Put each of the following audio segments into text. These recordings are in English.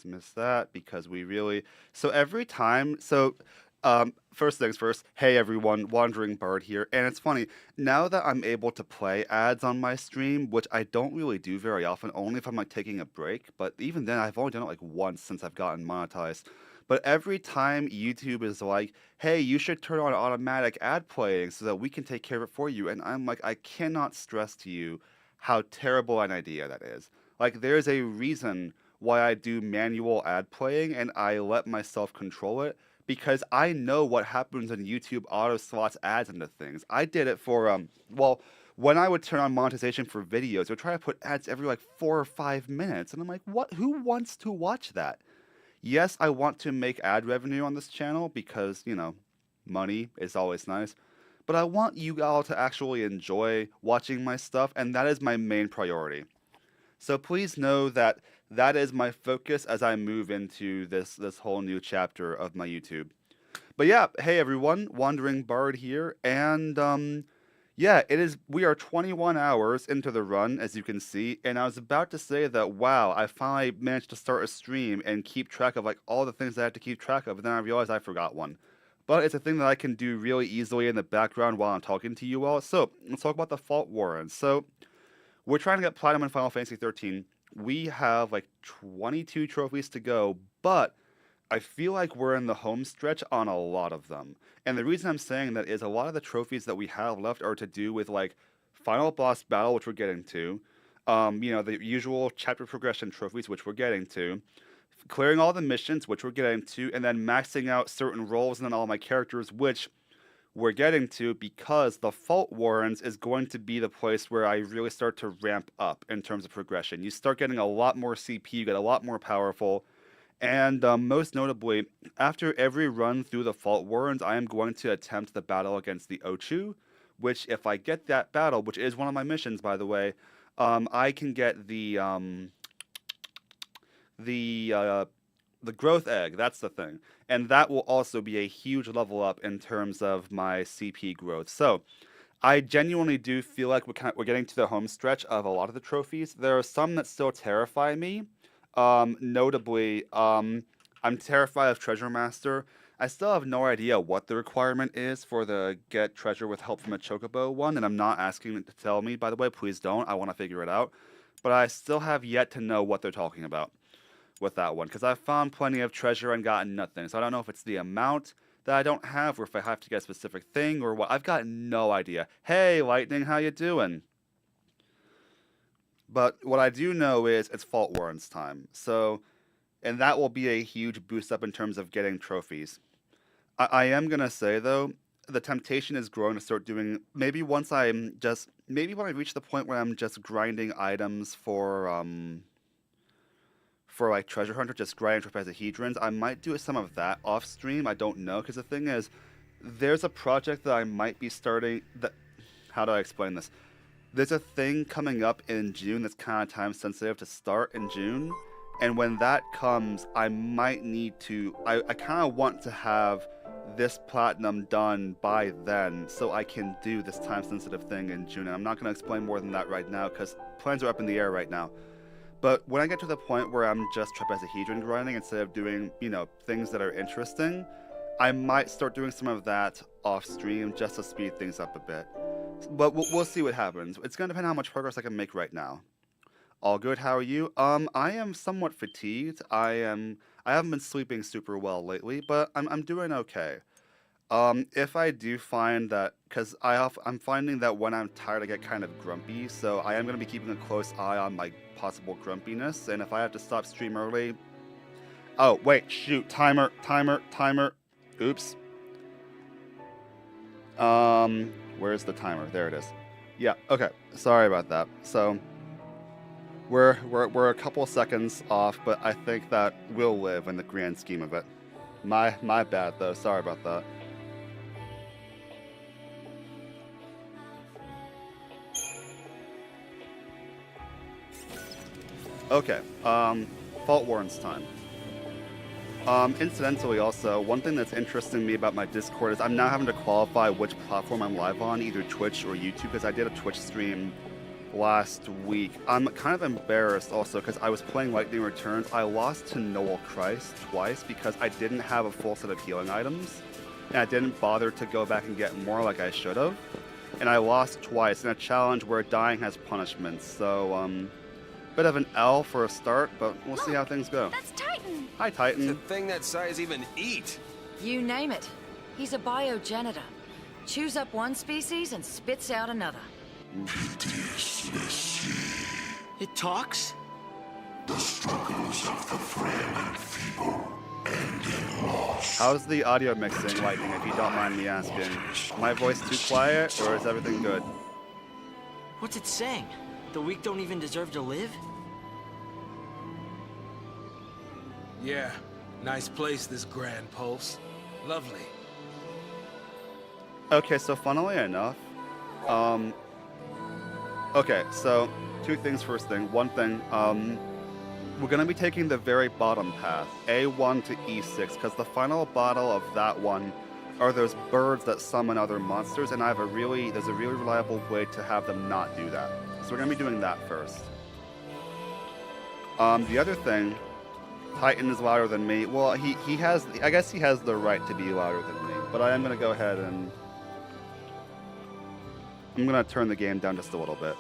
dismiss that because we really. So every time, first things first. Hey everyone, Wandering Bard here, and it's funny now that I'm able to play ads on my stream, which I don't really do very often, only if I'm like taking a break. But even then, I've only done it like once since I've gotten monetized. But every time YouTube is like, "Hey, you should turn on automatic ad playing so that we can take care of it for you," and I'm like, I cannot stress to you how terrible an idea that is. Like, there's a reason why I do manual ad playing and I let myself control it because I know what happens when YouTube auto slots ads into things. I did it for well, when I would turn on monetization for videos, I would try to put ads every like 4 or 5 minutes, and I'm like, what? Who wants to watch that? Yes, I want to make ad revenue on this channel because money is always nice, but I want you all to actually enjoy watching my stuff, and that is my main priority. So please know that that is my focus as I move into this whole new chapter of my YouTube. But yeah, hey everyone, Wandering Bard here, and yeah, it is. We are 21 hours into the run, as you can see, and I was about to say that wow, I finally managed to start a stream and keep track of like all the things I have to keep track of, and then I realized I forgot one. But it's a thing that I can do really easily in the background while I'm talking to you all. So let's talk about the Faultwarrens. So we're trying to get platinum in Final Fantasy 13. We have like 22 trophies to go, but I feel like we're in the home stretch on a lot of them. And the reason I'm saying that is a lot of the trophies that we have left are to do with like final boss battle, which we're getting to. The usual chapter progression trophies, which we're getting to. Clearing all the missions, which we're getting to, and then maxing out certain roles and then all my characters, which we're getting to because the Faultwarrens is going to be the place where I really start to ramp up in terms of progression. You start getting a lot more CP, you get a lot more powerful, and most notably, after every run through the Faultwarrens, I am going to attempt the battle against the Ochu, which if I get that battle, which is one of my missions by the way, I can get the the growth egg, that's the thing. And that will also be a huge level up in terms of my CP growth. So I genuinely do feel like we're getting to the home stretch of a lot of the trophies. There are some that still terrify me. Notably, I'm terrified of Treasure Master. I still have no idea what the requirement is for the get treasure with help from a chocobo one, and I'm not asking it to tell me, by the way, please don't. I want to figure it out. But I still have yet to know what they're talking about with that one because I've found plenty of treasure and gotten nothing. So I don't know if it's the amount that I don't have or if I have to get a specific thing or what. I've got no idea. Hey, Lightning, how you doing? But what I do know is it's Faultwarren's time. So, and that will be a huge boost up in terms of getting trophies. I am going to say, though, the temptation is growing to start doing, maybe when I reach the point where I'm just grinding items for like treasure hunter, just grinding trapezahedrons. I might do some of that off stream. I don't know because the thing is, there's a project that I might be starting. That how do I explain this? There's a thing coming up in June that's kind of time sensitive to start in June, and when that comes, I might need to. I kind of want to have this platinum done by then so I can do this time sensitive thing in June. And I'm not going to explain more than that right now because plans are up in the air right now. But when I get to the point where I'm just trapezahedron grinding instead of doing, things that are interesting, I might start doing some of that off stream just to speed things up a bit. But we'll see what happens. It's going to depend on how much progress I can make right now. All good, how are you? I am somewhat fatigued. I haven't been sleeping super well lately, but I'm doing okay. If I do find that, because I'm finding that when I'm tired, I get kind of grumpy, so I am going to be keeping a close eye on my possible grumpiness, and if I have to stop stream early... Oh, wait, shoot, timer. Oops. Where's the timer? There it is. Yeah, okay, sorry about that. So, we're a couple seconds off, but I think that will live in the grand scheme of it. My bad, though, sorry about that. Okay, Faultwarren's time. Incidentally also, one thing that's interesting me about my Discord is I'm now having to qualify which platform I'm live on, either Twitch or YouTube, because I did a Twitch stream last week. I'm kind of embarrassed also because I was playing Lightning Returns. I lost to Noel Christ twice because I didn't have a full set of healing items. And I didn't bother to go back and get more like I should have. And I lost twice in a challenge where dying has punishments. So, bit of an L for a start, but we'll see how things go. That's Titan! Hi, Titan. The thing that size even eat? You name it. He's a biogenitor. Chews up one species and spits out another. It talks? The struggles of the frail and feeble end in loss. How's the audio mixing, Lightning, if you don't mind me asking? My voice too quiet, or is everything good? What's it saying? The weak don't even deserve to live? Yeah, nice place, this Grand Pulse. Lovely. Okay, so funnily enough, okay, so two things first thing. One thing, we're going to be taking the very bottom path, A1 to E6, because the final battle of that one are those birds that summon other monsters, and there's a really reliable way to have them not do that. So we're going to be doing that first. The other thing, Titan is louder than me. Well, I guess he has the right to be louder than me, but I am going to go ahead and I'm going to turn the game down just a little bit.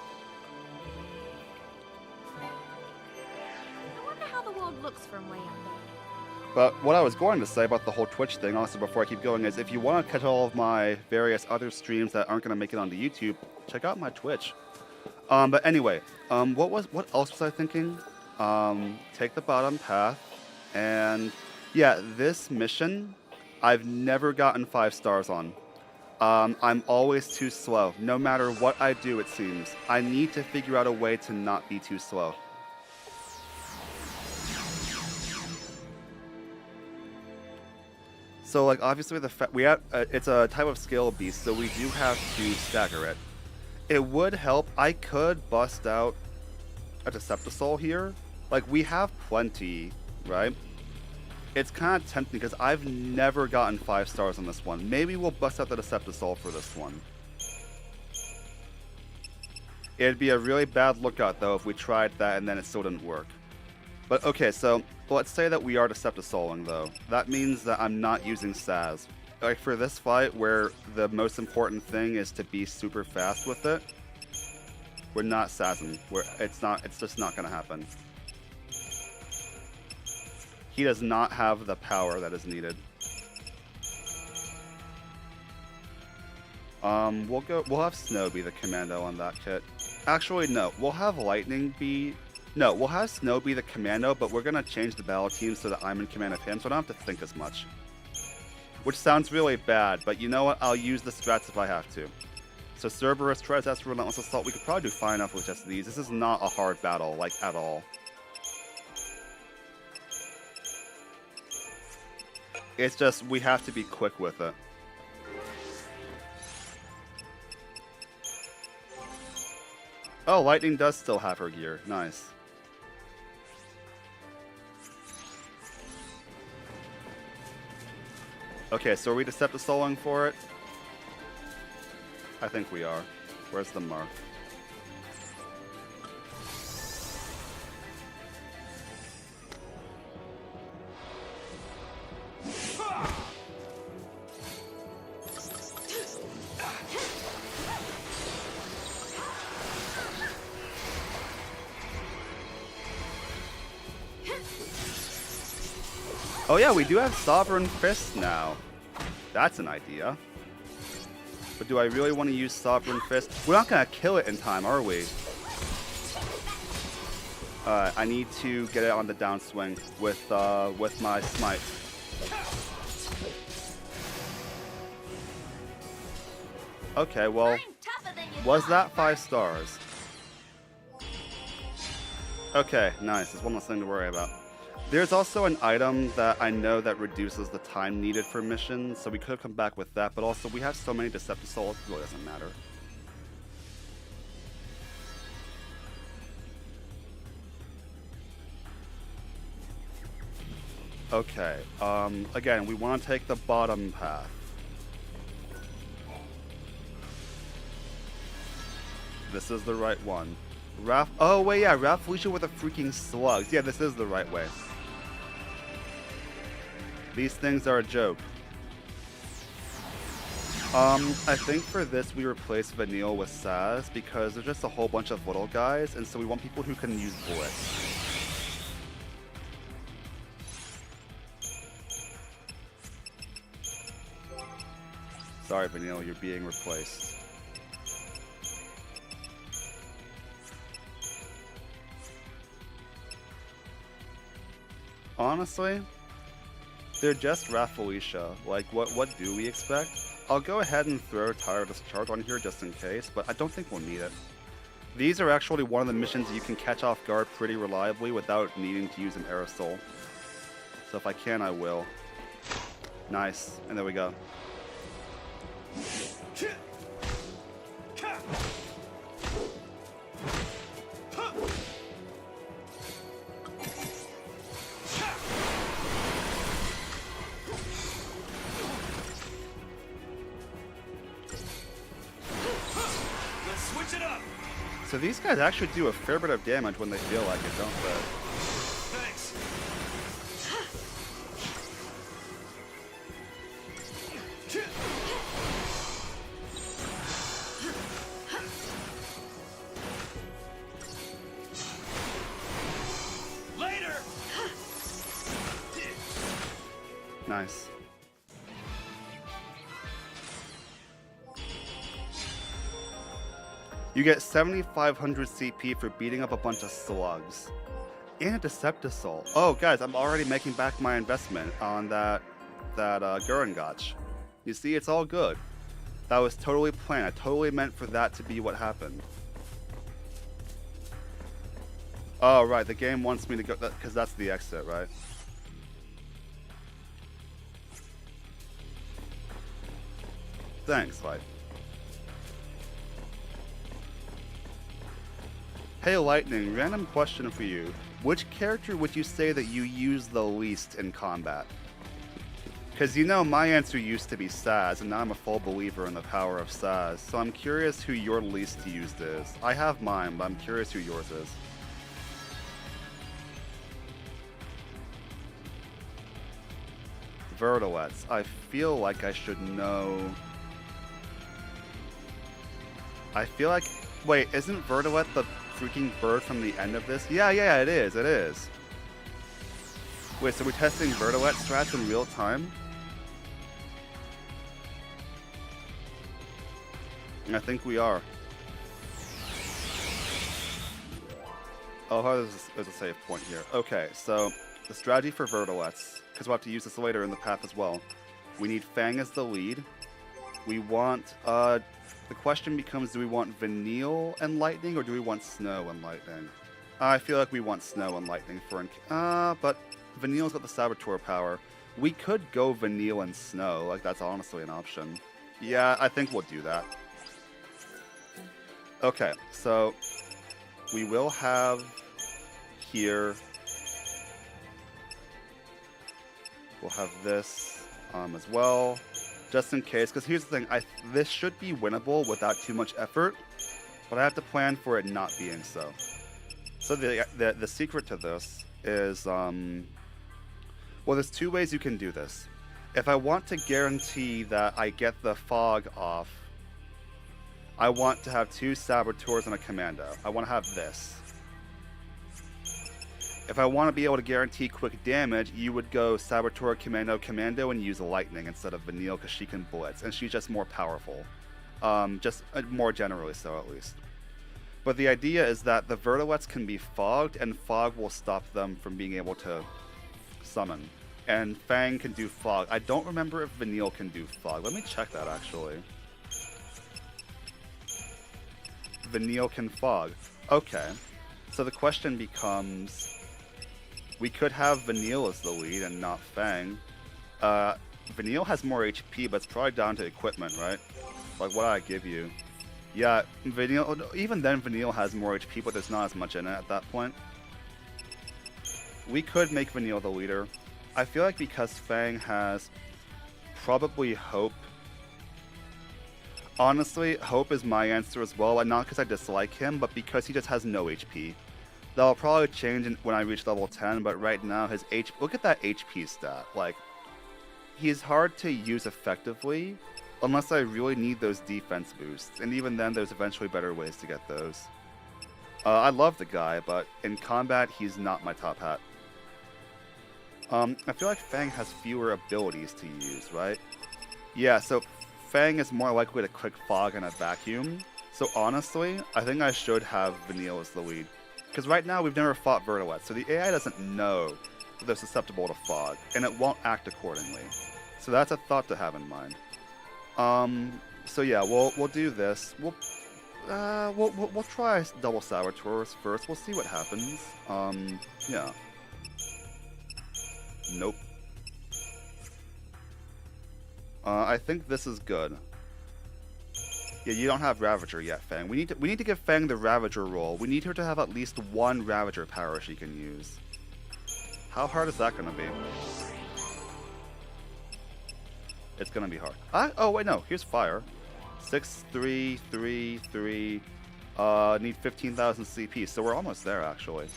I wonder how the world looks from way up there. But what I was going to say about the whole Twitch thing, also before I keep going, is if you want to catch all of my various other streams that aren't going to make it onto YouTube, check out my Twitch. But anyway, what else was I thinking? Take the bottom path, and yeah, this mission, I've never gotten 5 stars on. I'm always too slow. No matter what I do, it seems. I need to figure out a way to not be too slow. So, like, obviously, it's a type of scale beast, so we do have to stagger it. It would help. I could bust out a Deceptisoul here. Like, we have plenty, right? It's kind of tempting because I've never gotten 5 stars on this one. Maybe we'll bust out the Deceptisoul for this one. It'd be a really bad lookout, though, if we tried that and then it still didn't work. But, okay, so let's say that we are Deceptisouling, though. That means that I'm not using Saz. Like, for this fight, where the most important thing is to be super fast with it, we're not Sazzing. It's just not going to happen. He does not have the power that is needed. We'll have Snow be the commando on that kit. Actually, no, we'll have we'll have Snow be the commando, but we're gonna change the battle team so that I'm in command of him, so I don't have to think as much. Which sounds really bad, but you know what? I'll use the strats if I have to. So Cerberus, Trident, Relentless Assault, we could probably do fine enough with just these. This is not a hard battle, like, at all. It's just, we have to be quick with it. Oh, Lightning does still have her gear. Nice. Okay, so are we Deceptisouling for it? I think we are. Where's the mark? Oh yeah, we do have Sovereign Fist now. That's an idea. But do I really want to use Sovereign Fist? We're not going to kill it in time, are we? I need to get it on the downswing with my Smite. Okay, well, was that 5 stars? Okay, nice. There's one less thing to worry about. There's also an item that I know that reduces the time needed for missions, so we could come back with that, but also we have so many Deceptisouls, it really doesn't matter. Okay, again, we want to take the bottom path. This is the right one. Oh wait, yeah, Rafflesia with the freaking slugs. Yeah, this is the right way. These things are a joke. I think for this we replace Vanille with Saz because there's just a whole bunch of little guys, and so we want people who can use bullets. Sorry, Vanille, you're being replaced. Honestly, they're just Rafflesia. Like, what do we expect? I'll go ahead and throw Tireless Charge on here just in case, but I don't think we'll need it. These are actually one of the missions you can catch off guard pretty reliably without needing to use an aerosol. So if I can, I will. Nice. And there we go. So these guys actually do a fair bit of damage when they feel like it, don't they? Thanks. Later. Nice. You get 7,500 CP for beating up a bunch of slugs. And a Deceptisol. Oh, guys, I'm already making back my investment on that Gurren Gotch. You see, it's all good. That was totally planned. I totally meant for that to be what happened. Oh, right, the game wants me to go, because that's the exit, right? Thanks, Light. Hey Lightning, random question for you. Which character would you say that you use the least in combat? Because you know my answer used to be Saz, and now I'm a full believer in the power of Saz, so I'm curious who your least used is. I have mine, but I'm curious who yours is. Vertilets. I feel like I should know... I feel like... Wait, isn't Vertilet the freaking bird from the end of this? Yeah, it is, it is. Wait, so we're testing Vertilet strats in real time? I think we are. Oh, there's a save point here. Okay, so the strategy for Vertilets, because we'll have to use this later in the path as well. We need Fang as the lead. We want, the question becomes, do we want Vanille and Lightning, or do we want Snow and Lightning? I feel like we want Snow and Lightning for... but Vanille's got the Saboteur power. We could go Vanille and Snow, like that's honestly an option. Yeah, I think we'll do that. Okay, so we will have here... We'll have this as well. Just in case, because here's the thing, this should be winnable without too much effort, but I have to plan for it not being so. So the secret to this is, well, there's two ways you can do this. If I want to guarantee that I get the fog off, I want to have 2 Saboteurs and a Commando. I want to have this. If I want to be able to guarantee quick damage, you would go Saboteur, Commando, Commando, and use Lightning instead of Vanille because she can blitz, and she's just more powerful. Just more generally so, at least. But the idea is that the Vertilets can be fogged, and fog will stop them from being able to summon. And Fang can do fog. I don't remember if Vanille can do fog. Let me check that, actually. Vanille can fog. Okay. So the question becomes... We could have Vanille as the lead and not Fang. Vanille has more HP, but it's probably down to equipment, right? Like, what did I give you? Yeah, Vanille... Even then, Vanille has more HP, but there's not as much in it at that point. We could make Vanille the leader. I feel like because Fang has probably Hope... Honestly, Hope is my answer as well, and not because I dislike him, but because he just has no HP. That'll probably change when I reach level 10, but right now his look at that HP stat. Like, he's hard to use effectively unless I really need those defense boosts, and even then there's eventually better ways to get those. I love the guy, but in combat he's not my top hat. I feel like Fang has fewer abilities to use, right? Yeah, so Fang is more likely to click Fog in a vacuum. So honestly, I think I should have Vanille as the lead. Because right now we've never fought Vertiwet, so the AI doesn't know that they're susceptible to Fog, and it won't act accordingly. So that's a thought to have in mind. So yeah, we'll do this. We'll try double saboteurs first. We'll see what happens. Yeah. Nope. I think this is good. Yeah, you don't have Ravager yet, Fang. We need to give Fang the Ravager role. We need her to have at least one Ravager power she can use. How hard is that gonna be? It's gonna be hard. Oh wait, no. Here's fire. 6, 3, 3, 3. Need 15,000 CP, so we're almost there actually.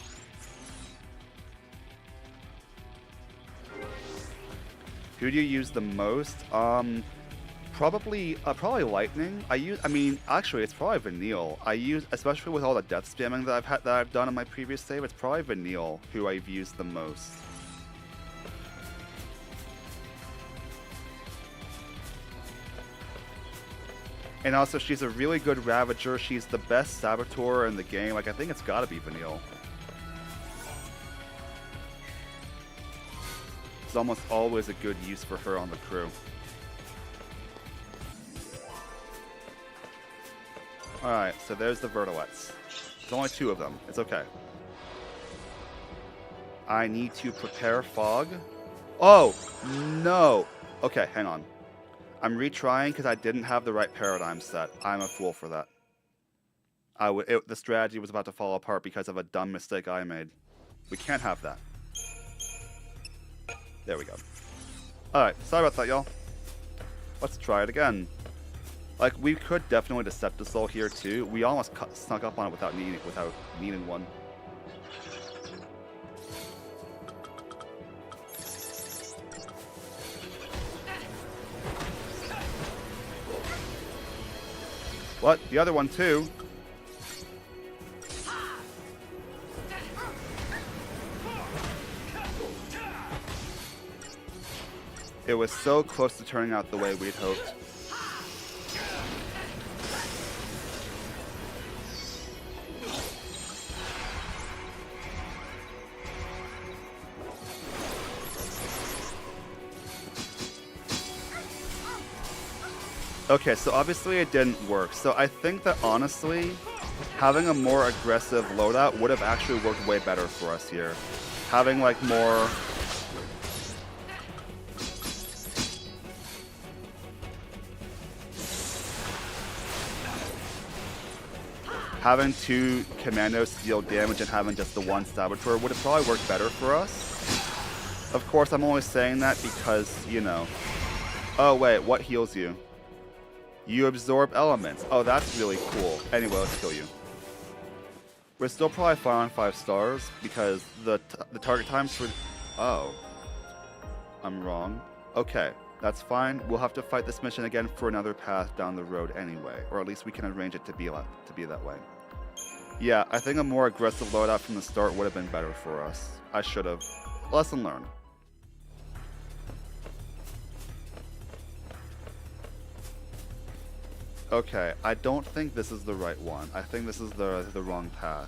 Who do you use the most? Probably lightning. Actually, it's probably Vanille. I use, especially with all the death spamming that I've done in my previous save. It's probably Vanille who I've used the most. And also, she's a really good Ravager. She's the best Saboteur in the game. Like, I think it's gotta be Vanille. It's almost always a good use for her on the crew. Alright, so there's the Vertiwets. There's only 2 of them. It's okay. I need to prepare Fog. Oh, no! Okay, hang on. I'm retrying because I didn't have the right paradigm set. I'm a fool for that. The strategy was about to fall apart because of a dumb mistake I made. We can't have that. There we go. Alright, sorry about that, y'all. Let's try it again. Like, we could definitely Deceptisol here, too. We almost snuck up on it without needing one. What? The other one, too? It was so close to turning out the way we'd hoped. Okay, so obviously it didn't work. So I think that honestly, having a more aggressive loadout would have actually worked way better for us here. Having like more... Having 2 commandos deal damage and having just the 1 Saboteur would have probably worked better for us. Of course, I'm only saying that because, you know... Oh wait, what heals you? You absorb elements. Oh, that's really cool. Anyway, let's kill you. We're still probably 5 on 5 stars because the target times for... Oh. I'm wrong. Okay, that's fine. We'll have to fight this mission again for another path down the road anyway. Or at least we can arrange it to be that way. Yeah, I think a more aggressive loadout from the start would have been better for us. I should have. Lesson learned. Okay, I don't think this is the right one. I think this is the wrong path.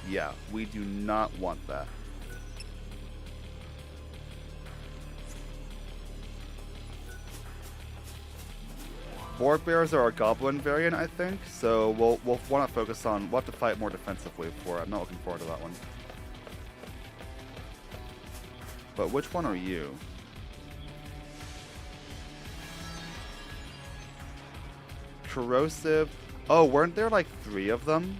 Yeah, we do not want that. Board bears are our goblin variant, I think, so we'll want to focus on... We'll have to fight more defensively for it. I'm not looking forward to that one. But which one are you? Corrosive. Oh, weren't there like 3 of them?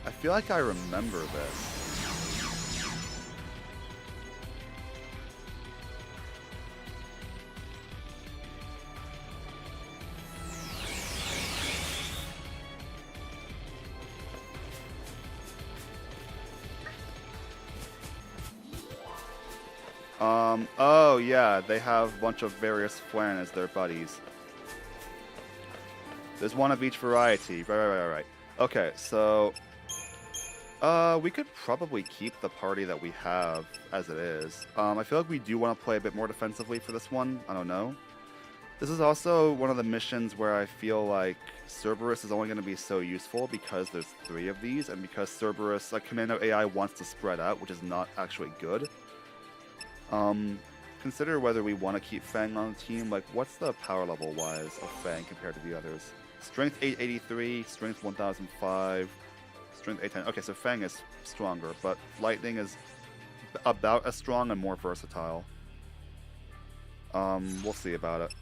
I feel like I remember this. Oh yeah, they have a bunch of various Flan as their buddies. There's one of each variety. Right. Okay, so we could probably keep the party that we have as it is. I feel like we do want to play a bit more defensively for this one. I don't know. This is also one of the missions where I feel like Cerberus is only going to be so useful because there's 3 of these, and because Cerberus, like Commando AI, wants to spread out, which is not actually good. Consider whether we want to keep Fang on the team. Like, what's the power level wise of Fang compared to the others? Strength 883, Strength 1005, Strength 810. Okay, so Fang is stronger, but Lightning is about as strong and more versatile. We'll see about it.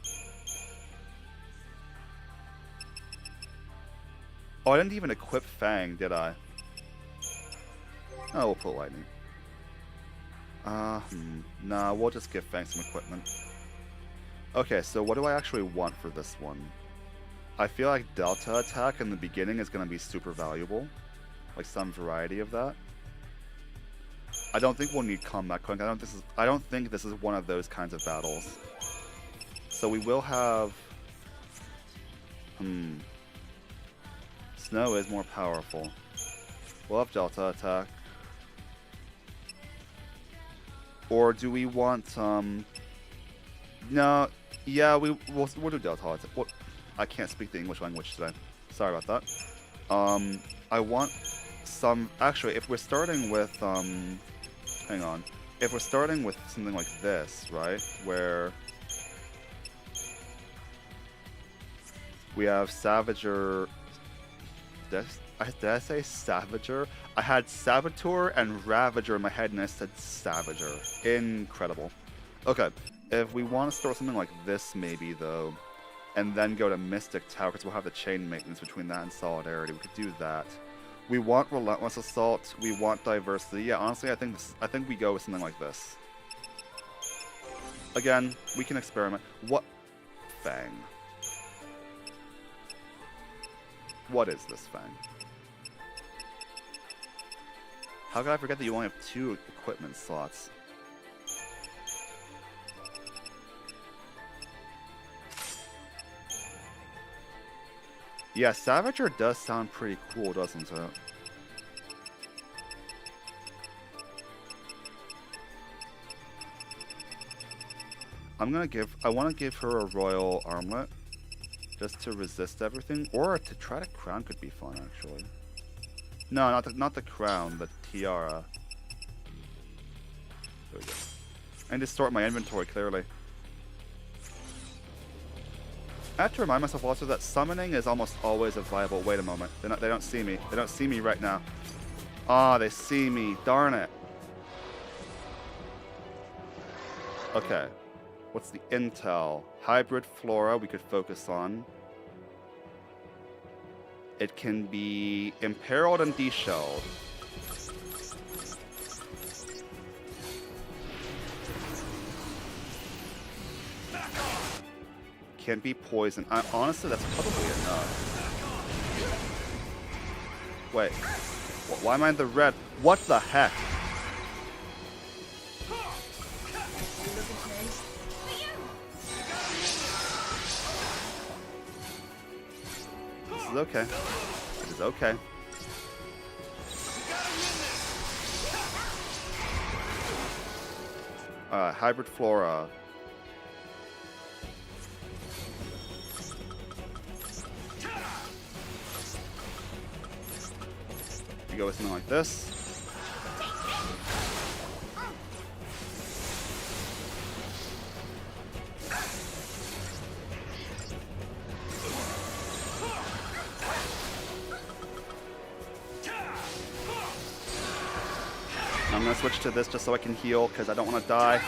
Oh, I didn't even equip Fang, did I? Oh, we'll put Lightning. Nah, we'll just give Fang some equipment. Okay, so what do I actually want for this one? I feel like Delta Attack in the beginning is going to be super valuable. Like some variety of that. I don't think we'll need Combat Coding. I don't think this is one of those kinds of battles. So we will have... Snow is more powerful. We'll have Delta Attack. Or do we want, No, yeah, we'll do Delta Attack. What? I can't speak the English language today. Sorry about that. I want some... Actually, if we're starting with, hang on. If we're starting with something like this, right? Where... we have Savager... Did I say Savager? I had Saboteur and Ravager in my head and I said Savager. Incredible. Okay, if we want to start something like this maybe though, and then go to Mystic Tower, because we'll have the chain maintenance between that and Solidarity, we could do that. We want Relentless Assault, we want Diversity. Yeah, honestly, I think we go with something like this. Again, we can experiment. What? Fang. What is this Fang? How could I forget that you only have 2 equipment slots? Yeah, Savager does sound pretty cool, doesn't it? I want to give her a Royal Armlet. Just to resist everything, or to try to crown could be fun actually. No, not the crown, the tiara. There we go. I need to sort my inventory clearly. I have to remind myself also that summoning is almost always a viable. Wait a moment, they don't see me. They don't see me right now. Ah, they see me. Darn it. Okay. What's the intel? Hybrid flora we could focus on. It can be imperiled and deshelled. Can't be poisoned. Honestly, that's probably enough. Wait. Why am I in the red? What the heck? This is okay. It is okay. Hybrid flora. We go with something like this. I'm gonna switch to this just so I can heal because I don't want to die.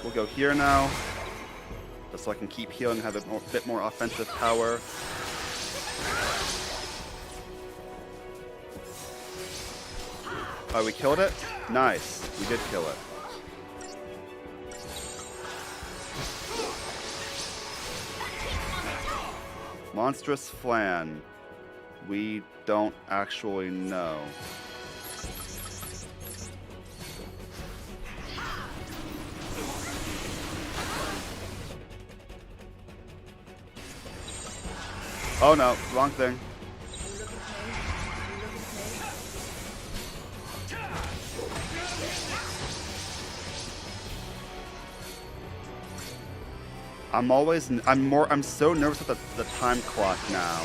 We'll go here now, just so I can keep healing and have a bit more offensive power. Oh, we killed it? Nice. We did kill it. Monstrous Flan. We don't actually know. Oh no, wrong thing. I'm so nervous with the time clock now,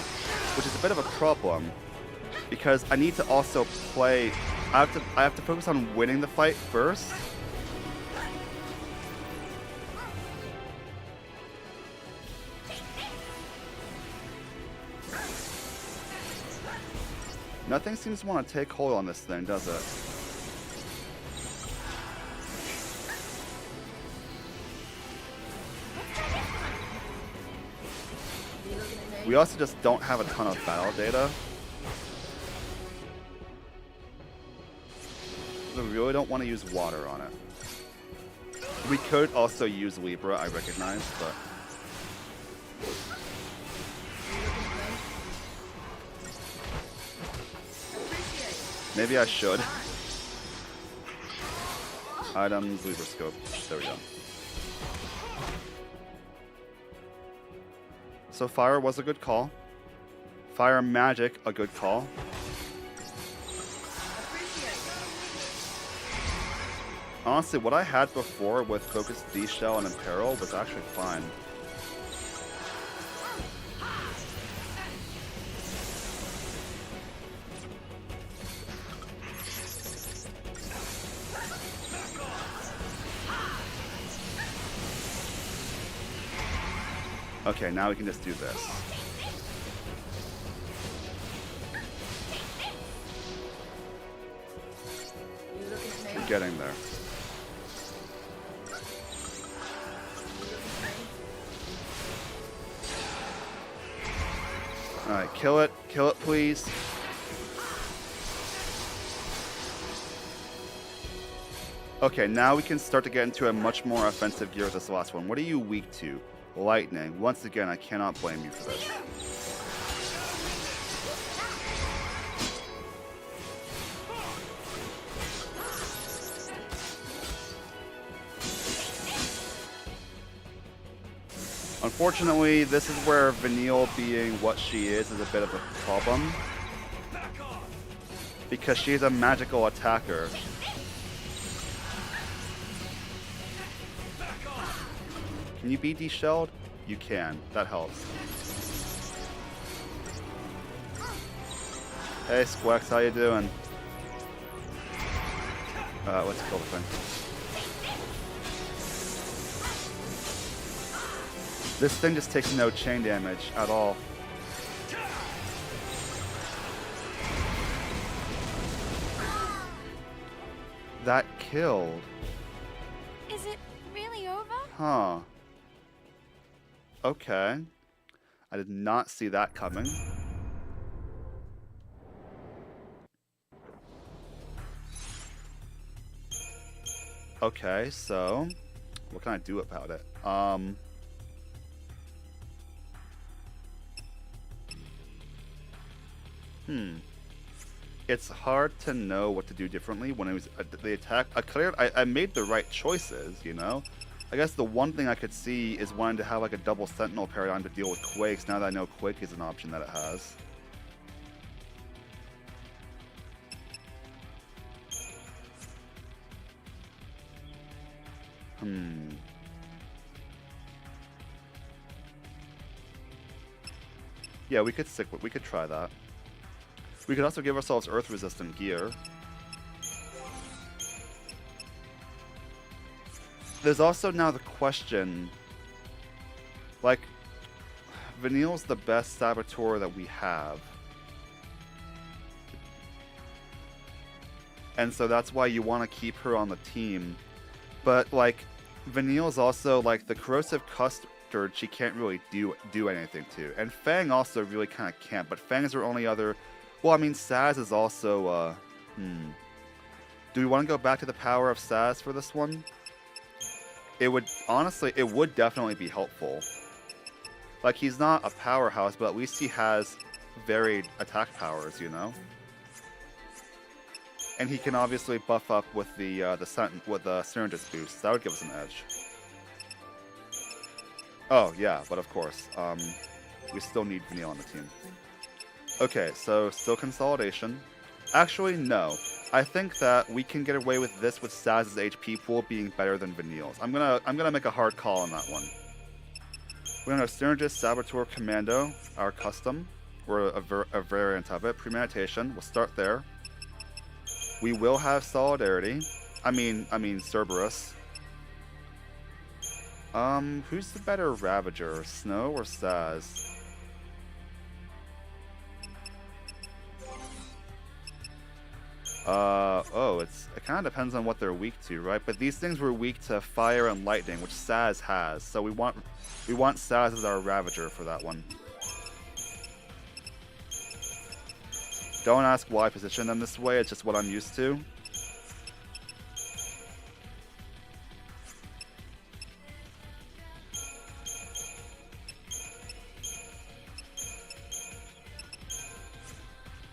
which is a bit of a problem because I need to also play. I have to focus on winning the fight first. Nothing seems to want to take hold on this thing, does it? We also just don't have a ton of battle data. We really don't want to use water on it. We could also use Libra, I recognize, but... maybe I should. Items, Libra scope. There we go. So fire was a good call. Fire magic, a good call. Honestly, what I had before with Focus D-Shell and Imperil was actually fine. Okay, now we can just do this. We're getting there. Alright, kill it. Kill it, please. Okay, now we can start to get into a much more offensive gear with this last one. What are you weak to? Lightning. Once again, I cannot blame you for this. Unfortunately, this is where Vanille being what she is a bit of a problem. Because she's a magical attacker. Can you be de-shelled? You can. That helps. Hey, Squex, how you doing? Let's kill the thing. This thing just takes no chain damage at all. That killed. Is it really over? Huh. Okay. I did not see that coming. Okay, so what can I do about it? It's hard to know what to do differently when it was the attack. I made the right choices, you know? I guess the one thing I could see is wanting to have like a double sentinel paradigm to deal with quakes now that I know quake is an option that it has. Yeah, we could try that. We could also give ourselves earth resistant gear. There's also now the question, like, Vanille's the best saboteur that we have. And so that's why you want to keep her on the team. But, like, Vanille's also, like, the corrosive custard she can't really do anything to. And Fang also really kind of can't, but Fang is her only other... Well, I mean, Saz is also, Do we want to go back to the power of Saz for this one? It would, honestly, it would definitely be helpful. Like, he's not a powerhouse, but at least he has varied attack powers, you know? And he can obviously buff up with the Syringes boost. That would give us an edge. Oh, yeah, but of course. We still need Vanille on the team. Okay, so still consolidation. Actually, no. I think that we can get away with this with Saz's HP pool being better than Vanille's. I'm gonna make a hard call on that one. We're gonna have Synergist, Saboteur, Commando, our custom, or a variant of it. Premeditation. We'll start there. We will have Solidarity. I mean Cerberus. Who's the better Ravager, Snow or Saz? It kind of depends on what they're weak to, right? But these things were weak to fire and lightning, which Saz has. So we want Saz as our Ravager for that one. Don't ask why I position them this way, it's just what I'm used to.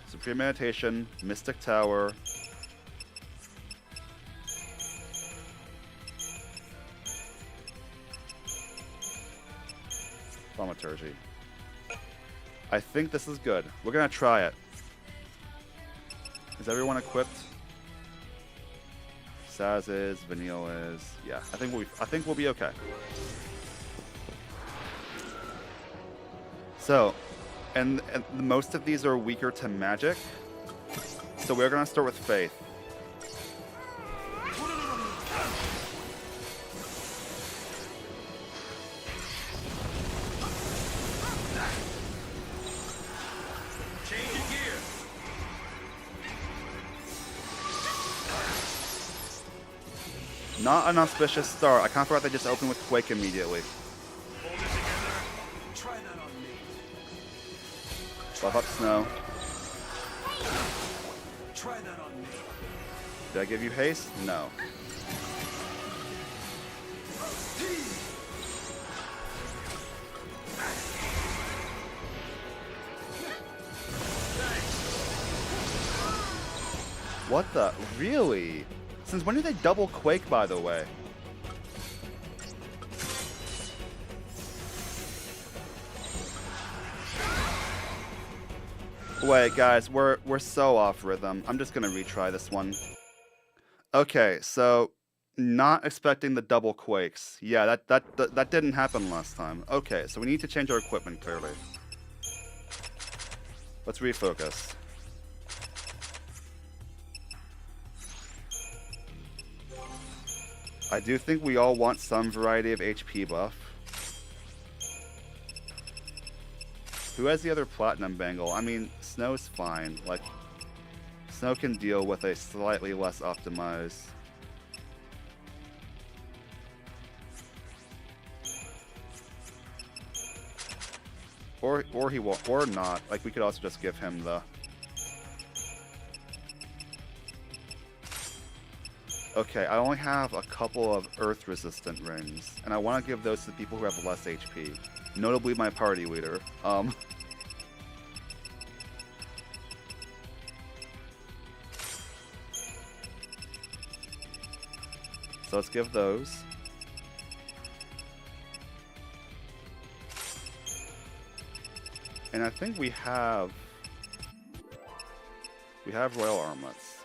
So Premeditation, Mystic Tower. Thaumaturgy. I think this is good. We're gonna try it. Is everyone equipped? Saz is, Vanille is. Yeah, I think we'll be okay. So, and most of these are weaker to magic. So we're gonna start with Faith. Not an auspicious start. I kind of forgot they just opened with Quake immediately. Buff up Snow. Did I give you haste? No. What the? Really? Since when did they double Quake, by the way? Wait, guys, we're so off rhythm. I'm just gonna retry this one. Okay, so not expecting the double Quakes. Yeah, that didn't happen last time. Okay, so we need to change our equipment clearly. Let's refocus. I do think we all want some variety of HP buff. Who has the other platinum bangle? I mean, Snow's fine. Like, Snow can deal with a slightly less optimized. Or he won't, or not. Like, we could also just give him the. Okay, I only have a couple of earth-resistant rings, and I want to give those to the people who have less HP. Notably, my party leader. So let's give those. And I think we have royal armlets.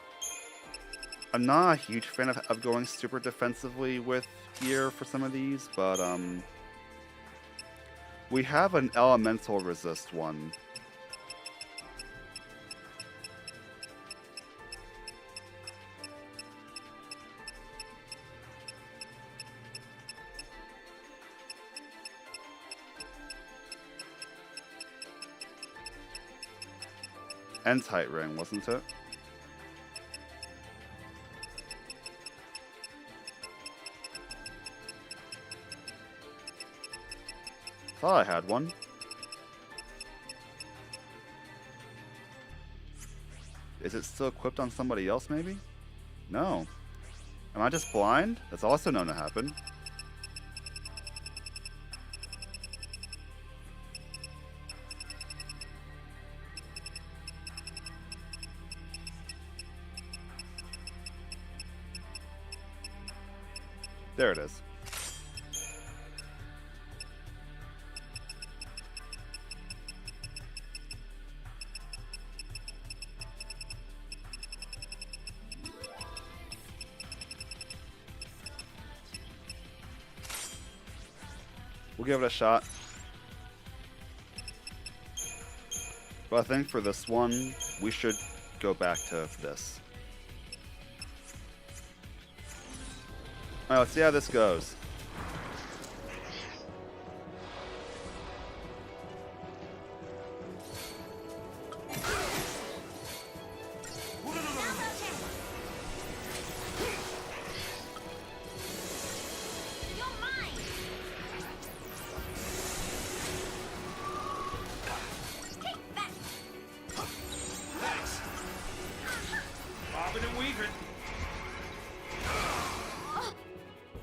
I'm not a huge fan of going super defensively with gear for some of these, but we have an elemental resist one. And tight ring, wasn't it? Thought I had one. Is it still equipped on somebody else, maybe? No. Am I just blind? That's also known to happen. There it is. We'll give it a shot. But I think for this one, we should go back to this. Alright, let's see how this goes.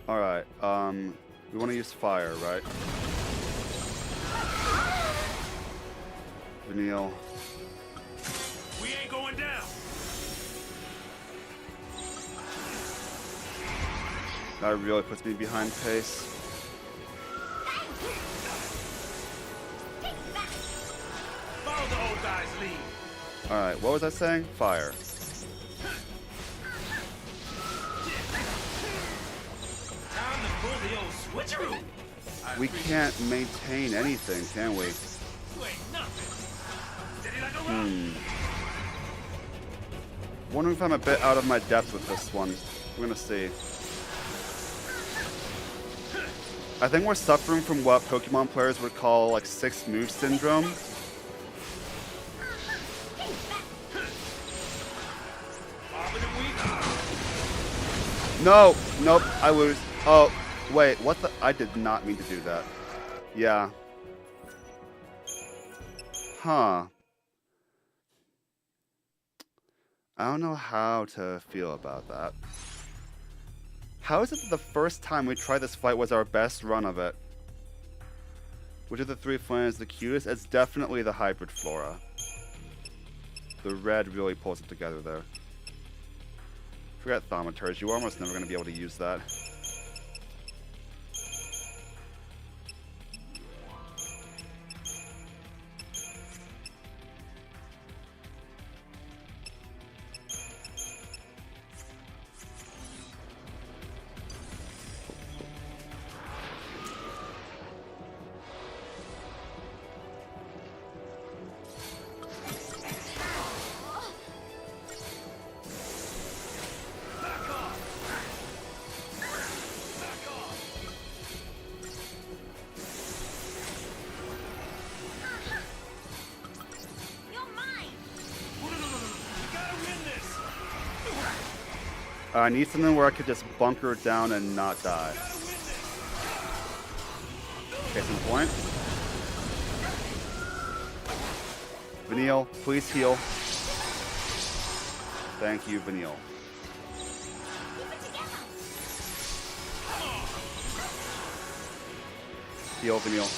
Alright, we want to use fire, right? Vanille. We ain't going down. That really puts me behind pace. Follow the old guy's lead. Alright, what was I saying? Fire. Time to pull the old switcheroo. We can't maintain anything, can we? You ain't nothing. Steady like a rock. Wondering if I'm a bit out of my depth with this one. We're gonna see. I think we're suffering from what Pokemon players would call like 6 move syndrome. No, nope, I lose. Oh, wait, what the? I did not mean to do that. Yeah. Huh. I don't know how to feel about that. How is it that the first time we tried this fight was our best run of it? Which of the 3 Flames is the cutest? It's definitely the hybrid Flora. The red really pulls it together there. Forget Thaumaturge, you're almost never going to be able to use that. I need something where I could just bunker down and not die. Case in point. Vanille, please heal. Thank you, Vanille. Heal, Vanille.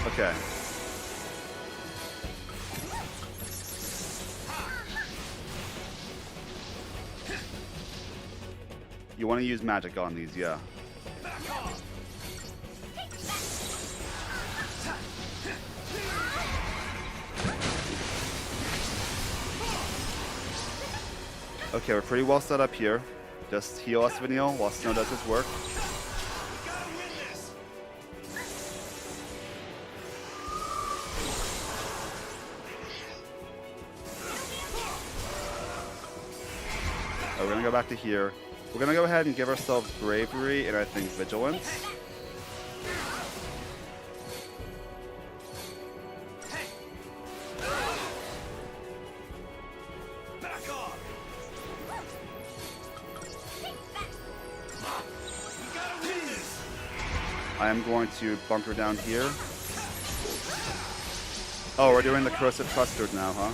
Okay. You want to use magic on these, yeah. Okay, we're pretty well set up here. Just heal us, Vanille, while Snow does his work. We're gonna go back to here. We're gonna go ahead and give ourselves bravery and I think vigilance. I am going to bunker down here. Oh, we're doing the corrosive custard now, huh?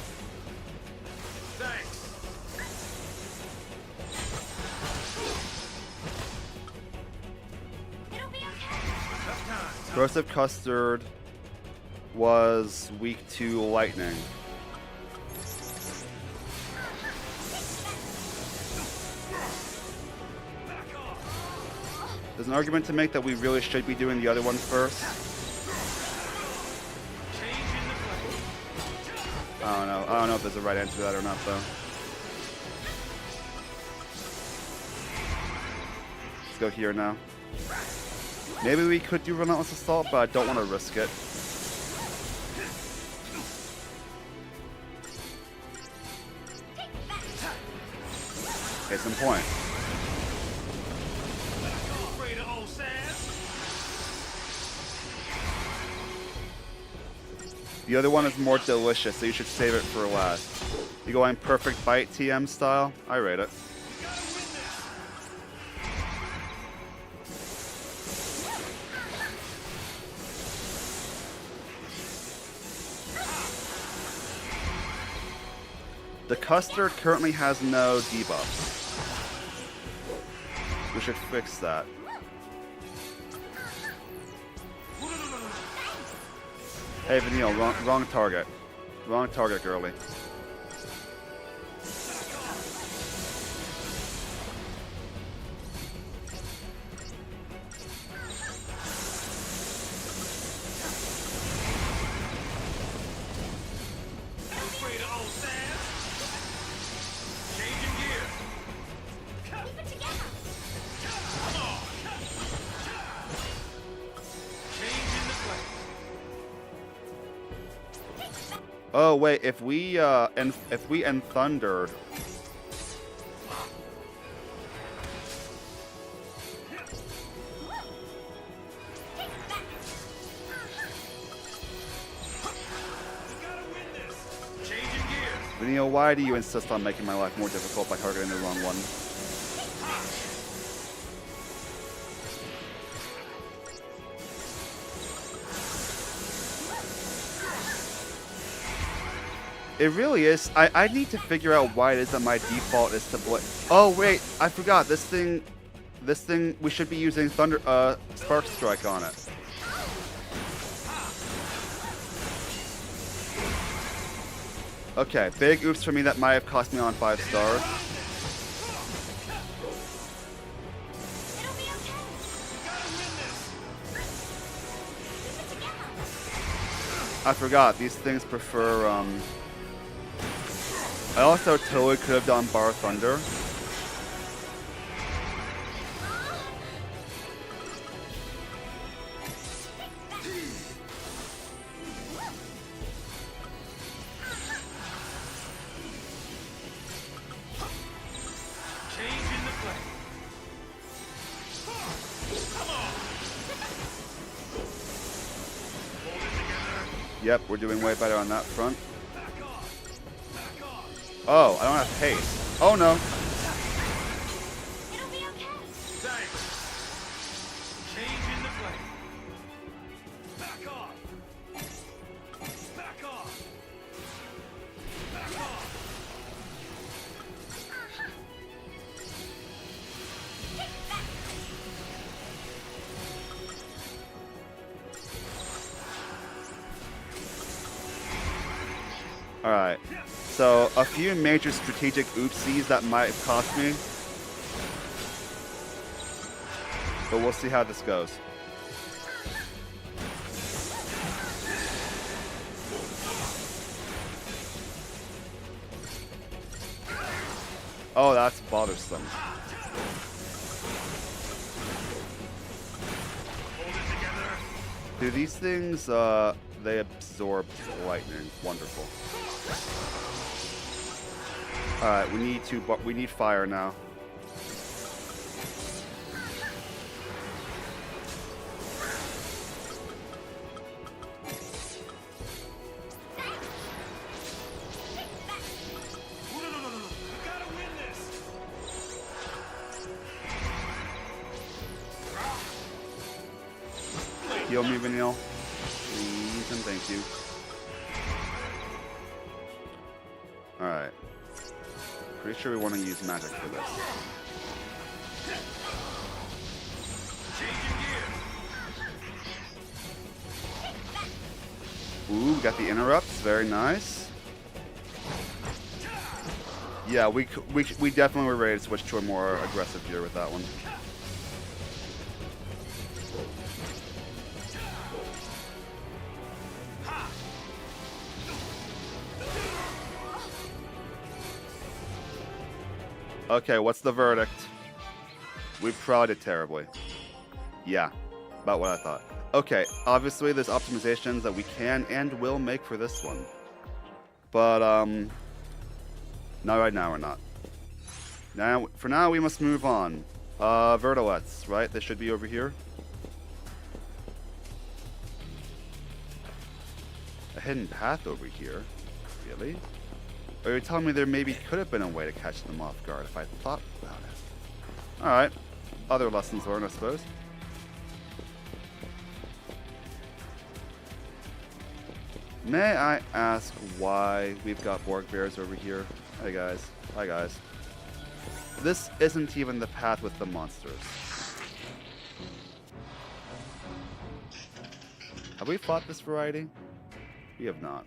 Corrosive Custard was weak to lightning. There's an argument to make that we really should be doing the other one first. I don't know. I don't know if there's a right answer to that or not, though. Let's go here now. Maybe we could do Relentless Assault, but I don't want to risk it. Case in point. Afraid of old Sans? The other one is more delicious, so you should save it for last. You going perfect bite TM style? I rate it. The custard currently has no debuffs. We should fix that. Hey, Vanille, wrong target. Wrong target, girly. Afraid of old Sans? Changing gears. Keep it together. Come on. Changing the play. Oh wait, if we end Thunder, Gotta win this. Changing gears. Vanille, why do you insist on making my life more difficult by targeting the wrong one? It really is. I need to figure out why it is that my default is to Oh wait, I forgot this thing. We should be using Thunder Spark Strike on it. Okay, big oops for me. That might have cost me on 5 stars. It'll be okay. Keep it together. I forgot these things prefer. I also totally could have done Bar Thunder. Changing the play. Come on. Hold it together. Yep, we're doing way better on that front. Back off. Back off. Oh, I don't have haste. Oh no. It'll be okay. Thanks. Changing the play. Back off. Back off. Back off. Alright. So, a few major strategic oopsies that might have cost me. But we'll see how this goes. Oh, that's bothersome. Hold it together. Do these things, they absorb lightning. Wonderful. Alright, we need fire now. No. You gotta win this. Heal me, Vanille. Please and thank you. Alright. Pretty sure we want to use magic for this. Changing gears. Ooh, we got the interrupts. Very nice. Yeah, we definitely were ready to switch to a more aggressive gear with that one. Okay, what's the verdict? We probably did terribly. Yeah, about what I thought. Okay, obviously there's optimizations that we can and will make for this one. But, not right now, we're not. Now, for now, we must move on. Vertilets, right? They should be over here. A hidden path over here? Really? Are you telling me there maybe could have been a way to catch them off guard if I thought about it? Alright. Other lessons learned, I suppose. May I ask why we've got Borg bears over here? Hey guys. Hi guys. This isn't even the path with the monsters. Have we fought this variety? We have not.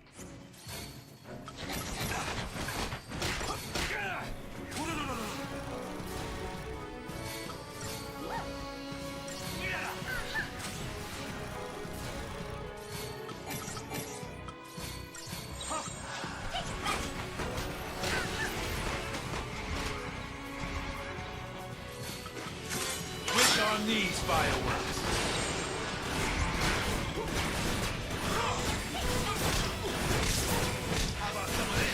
On these fireworks. How about some of this?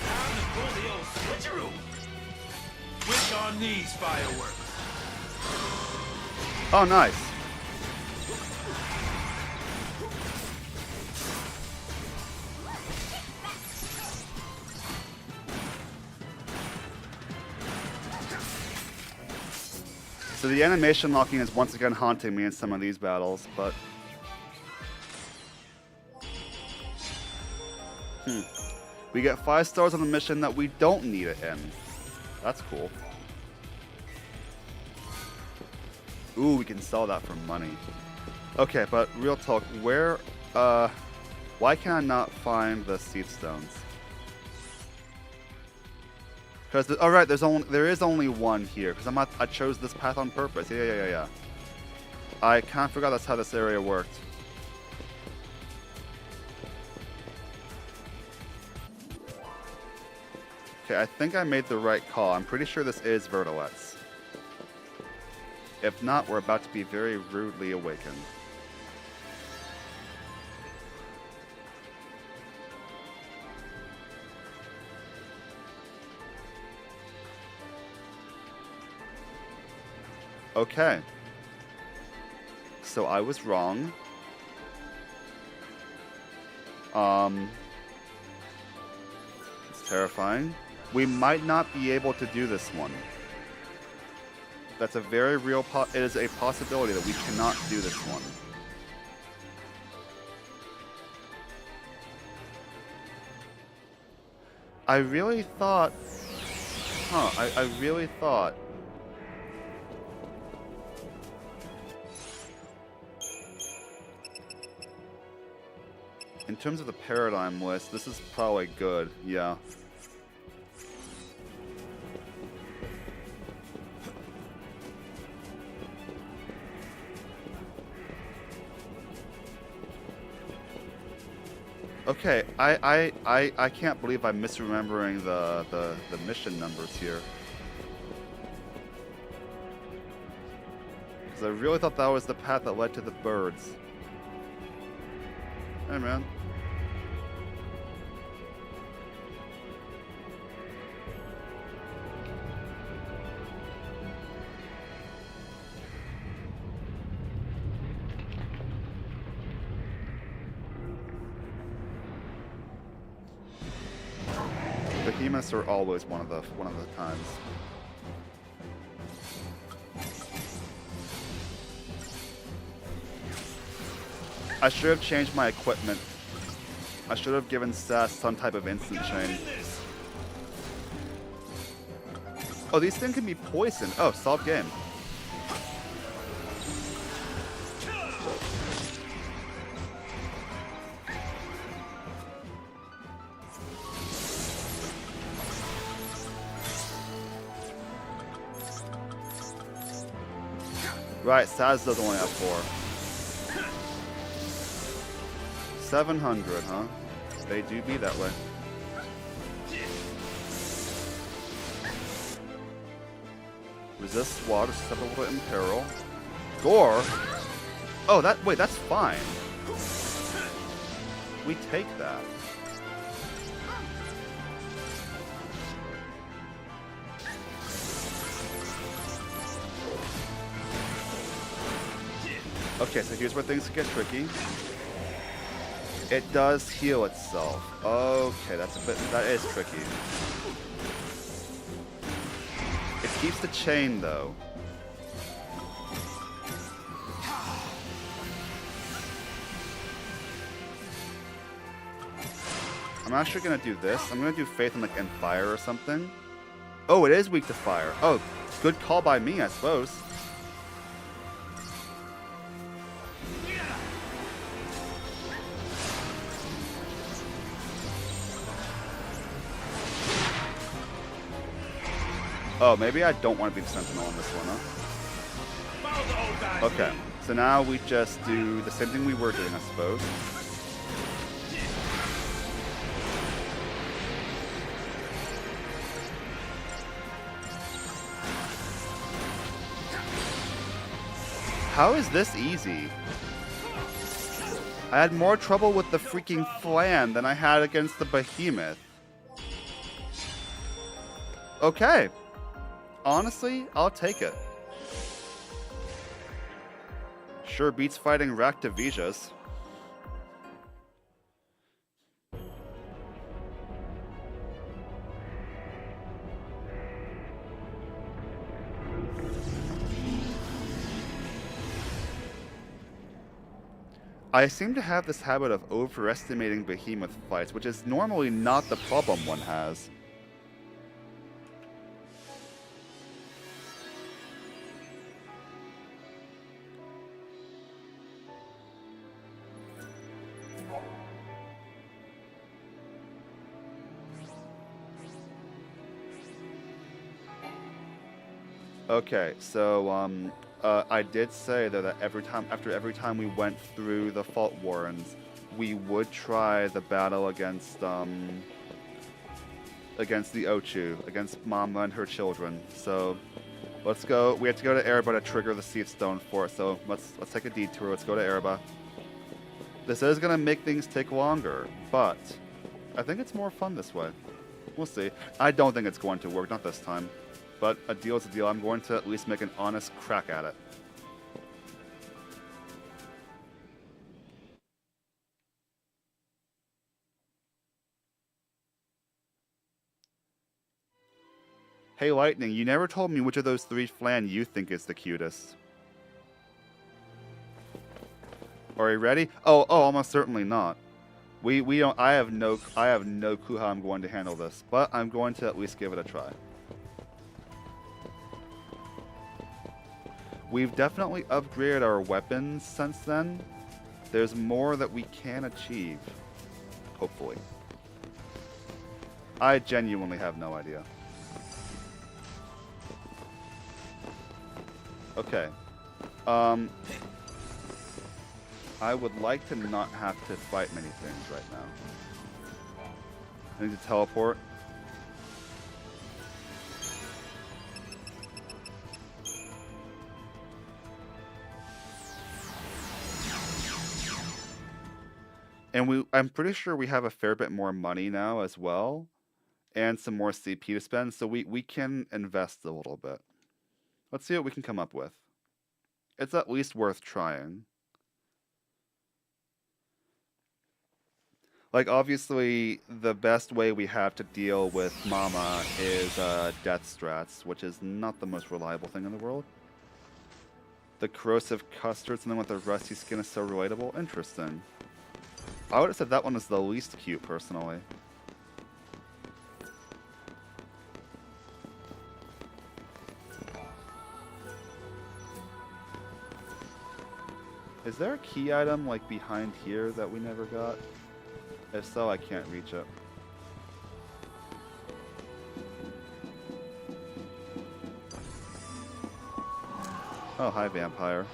Time to pull the old switcheroo. Wish on these fireworks. Oh, nice. So the animation locking is once again haunting me in some of these battles, but... We get 5 stars on the mission that we don't need it in. That's cool. Ooh, we can sell that for money. Okay, but real talk, where, why can I not find the seed stones? Because, alright, there is only one here, because I chose this path on purpose. Yeah. I kind of forgot that's how this area worked. Okay, I think I made the right call. I'm pretty sure this is Vertilets. If not, we're about to be very rudely awakened. Okay. So I was wrong. It's terrifying. We might not be able to do this one. That's a very real it is a possibility that we cannot do this one. I really thought... I really thought... In terms of the paradigm list, this is probably good, yeah. Okay, I can't believe I'm misremembering the mission numbers here. Because I really thought that was the path that led to the birds. Hey, man. Behemoths are always one of the times. I should have changed my equipment. I should have given Sass some type of instant chain. Oh, these things can be poisoned. Oh, solved game. Right, Saz does only have 4. 700, huh? They do be that way. Resist water susceptible to imperil. Gore? Oh, wait, that's fine. We take that. Okay, so here's where things get tricky. It does heal itself. Okay, that is tricky. It keeps the chain though. I'm actually gonna do this. I'm gonna do Faith and fire or something. Oh, it is weak to fire. Oh, good call by me, I suppose. Oh, maybe I don't want to be the Sentinel on this one, huh? Okay, so now we just do the same thing we were doing, I suppose. How is this easy? I had more trouble with the freaking Flan than I had against the Behemoth. Okay. Honestly, I'll take it. Sure beats fighting Raktivijas. I seem to have this habit of overestimating Behemoth fights, which is normally not the problem one has. Okay, so I did say though that after every time we went through the Faultwarrens, we would try the battle against the Ochu, against Mama and her children. So let's go. We have to go to Ereba to trigger the Seed Stone for it. So let's take a detour. Let's go to Ereba. This is gonna make things take longer, but I think it's more fun this way. We'll see. I don't think it's going to work, not this time. But a deal is a deal. I'm going to at least make an honest crack at it. Hey Lightning, you never told me which of those 3 Flan you think is the cutest. Are you ready? Oh, almost certainly not. We don't. I have no clue how I'm going to handle this, but I'm going to at least give it a try. We've definitely upgraded our weapons since then. There's more that we can achieve. Hopefully. I genuinely have no idea. Okay. I would like to not have to fight many things right now. I need to teleport. And I'm pretty sure we have a fair bit more money now as well, and some more CP to spend, so we can invest a little bit. Let's see what we can come up with. It's at least worth trying. Like, obviously, the best way we have to deal with Mama is death strats, which is not the most reliable thing in the world. The corrosive custards and then with the rusty skin is so relatable. Interesting. I would have said that one is the least cute, personally. Is there a key item, like, behind here that we never got? If so, I can't reach it. Oh, hi, vampire.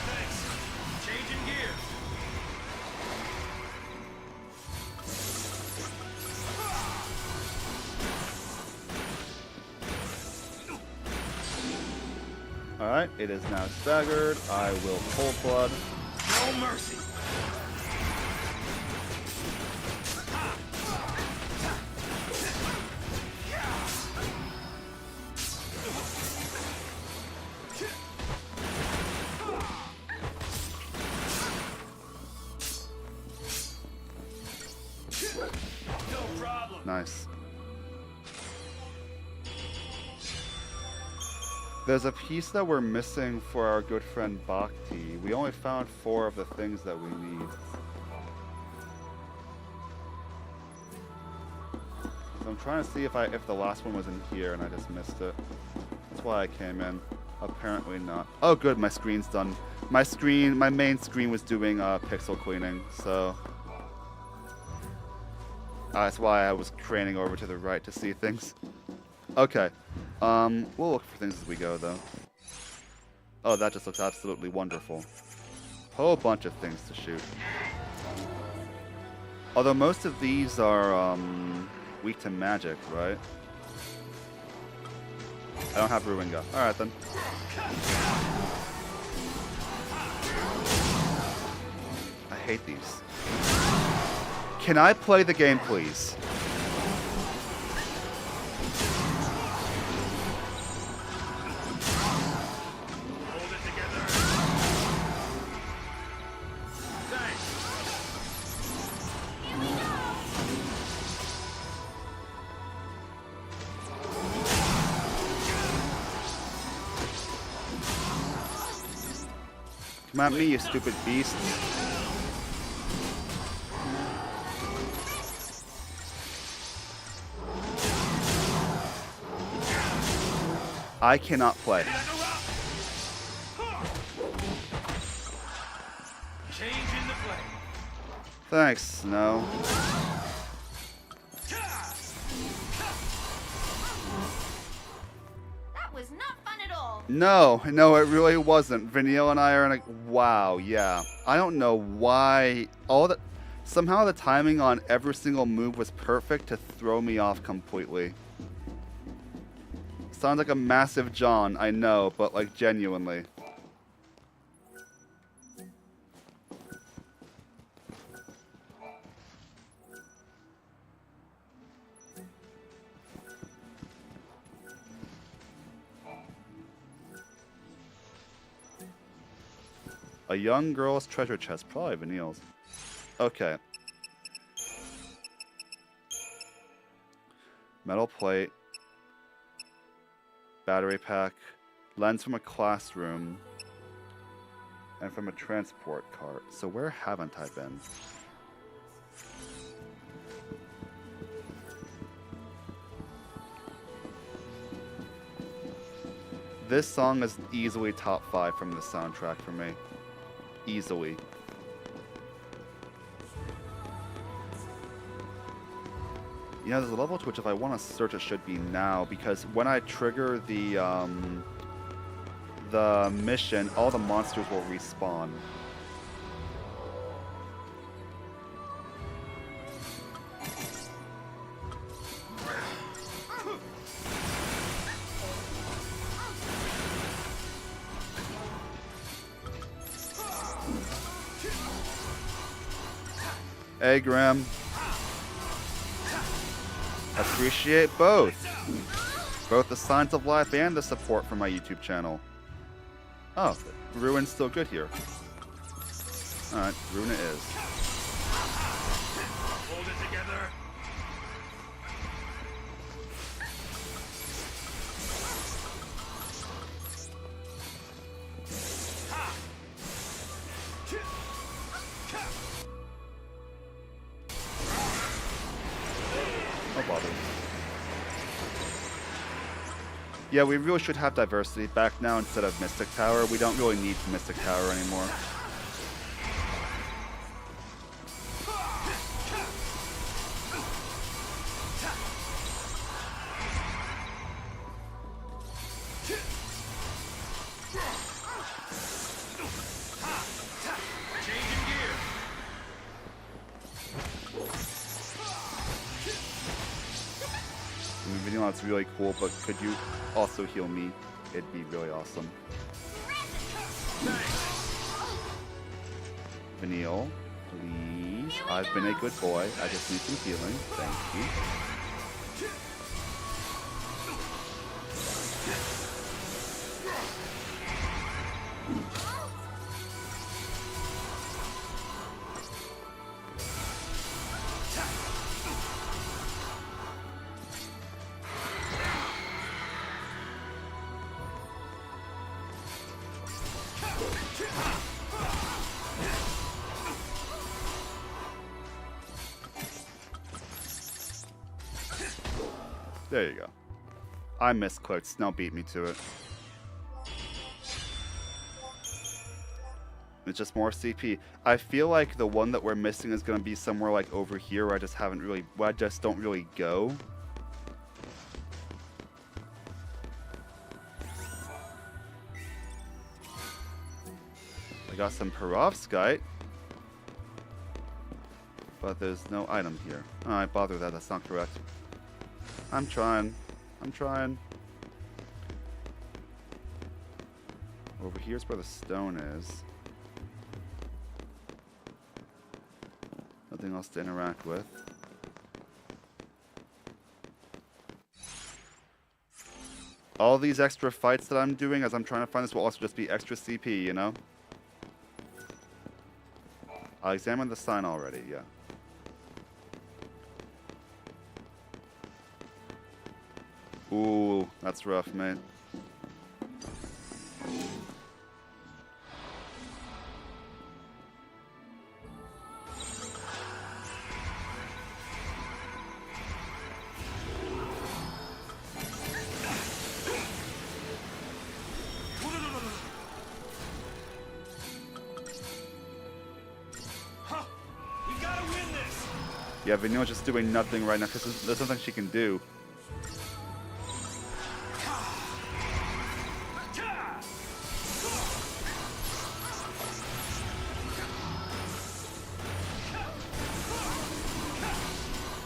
Thanks. Changing gears. Alright, it is now staggered. I will cold blood. No mercy. No problem. Nice. There's a piece that we're missing for our good friend Bhakti. We only found 4 of the things that we need. So I'm trying to see if the last one was in here and I just missed it. That's why I came in. Apparently not. Oh good, my screen's done. My main screen was doing pixel cleaning, so that's why I was craning over to the right to see things. Okay. We'll look for things as we go, though. Oh, that just looks absolutely wonderful. Whole bunch of things to shoot. Although most of these are, weak to magic, right? I don't have Ruinga. Alright, then. I hate these. Can I play the game, please? Hold it together. Thanks. Come at me, you stupid beast. I cannot play. Change in the play. Thanks, no. That was not fun at all. No, it really wasn't. Vanille and I are in a... Wow, yeah. I don't know why... Somehow the timing on every single move was perfect to throw me off completely. Sounds like a massive John, I know, but like genuinely. A young girl's treasure chest, probably Vanille's. Okay. Metal plate. Battery pack. Lens from a classroom. And from a transport cart. So where haven't I been? This song is easily top 5 from the soundtrack for me. Easily. You know, there's a level to which if I want to search it should be now, because when I trigger the mission, all the monsters will respawn. Hey, Graham. Appreciate both. Both the signs of life and the support for my YouTube channel. Oh, Ruin's still good here. Alright, Ruin it is. Hold it together. No bother. Yeah, we really should have diversity back now instead of Mystic Tower. We don't really need Mystic Tower anymore. Changing gear. I mean, Vanilla, it's really cool, but could you also heal me? It'd be really awesome. Vanille, please. I've been a good boy. I just need some healing. Thank you. There you go. I misclicked. Now beat me to it. It's just more CP. I feel like the one that we're missing is going to be somewhere like over here where I just haven't really, where I just don't really go. I got some perovskite, but there's no item here. Alright, bother that. That's not correct. I'm trying. I'm trying. Over here's where the stone is. Nothing else to interact with. All these extra fights that I'm doing as I'm trying to find this will also just be extra CP, you know? I'll examine the sign already, yeah. Ooh, that's rough, mate. We gotta win this. Yeah, Vanille's just doing nothing right now because there's nothing she can do.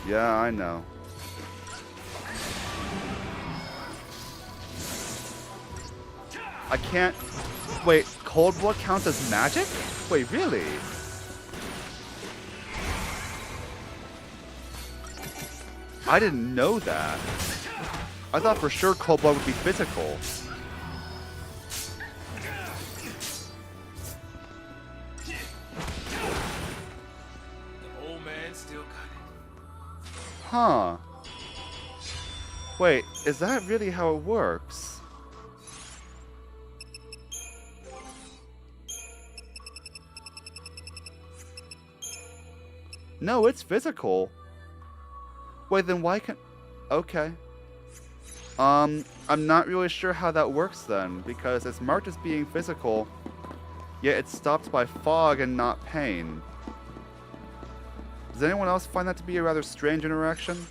Yeah, I know. I can't... Wait, cold blood counts as magic? Wait, really? I didn't know that. I thought for sure cold blood would be physical. The old man still got it. Huh. Wait, is that really how it works? No, it's physical. Wait, then why can... Okay. I'm not really sure how that works then, because it's marked as being physical, yet it's stopped by fog and not pain. Does anyone else find that to be a rather strange interaction?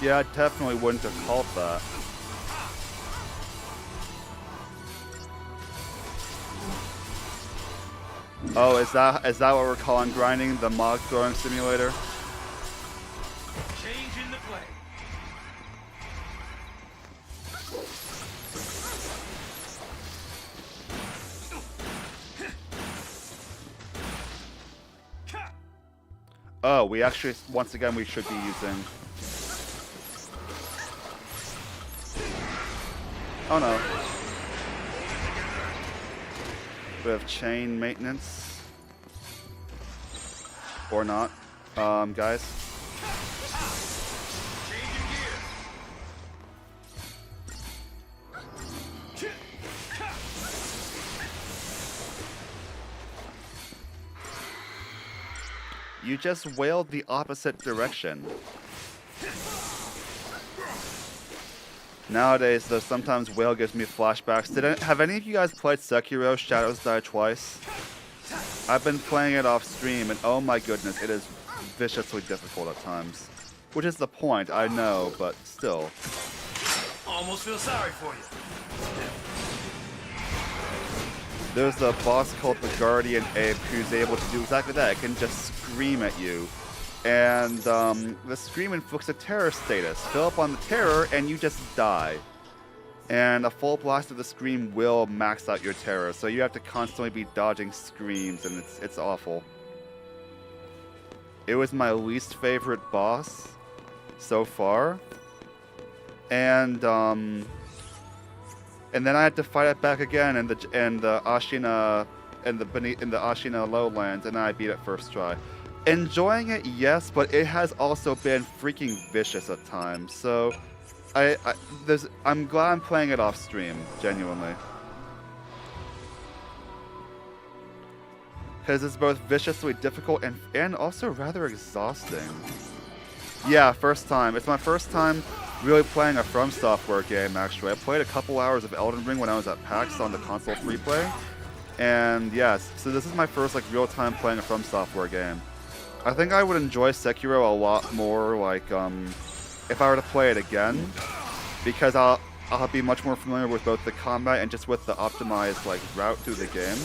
Yeah, I definitely wouldn't have called that. Oh, is that what we're calling grinding? The mog throwing simulator? Change in the play. Oh, we actually, once again, we should be using... Oh no. We have chain maintenance. Or not. Guys. You just wailed the opposite direction. Nowadays, though, sometimes wail gives me flashbacks. Have any of you guys played Sekiro Shadows Die Twice? I've been playing it off stream, and oh my goodness, it is viciously difficult at times. Which is the point, I know, but still. Almost feel sorry for you. There's a boss called the Guardian Ape who's able to do exactly that. It can just scream at you. And the scream inflicts a terror status. Fill up on the terror and you just die. And a full blast of the scream will max out your terror. So you have to constantly be dodging screams, and it's awful. It was my least favorite boss so far. And then I had to fight it back again in the Ashina in the Ashina lowlands, and I beat it first try. Enjoying it, yes, but it has also been freaking vicious at times. So I'm glad I'm playing it off stream, genuinely, because it's both viciously difficult and also rather exhausting. Yeah, first time. It's my first time really playing a From Software game, actually. I played a couple hours of Elden Ring when I was at PAX on the console free play. And yes, so this is my first like real time playing a From Software game. I think I would enjoy Sekiro a lot more, like, if I were to play it again, because I'll be much more familiar with both the combat and just with the optimized, like, route through the game.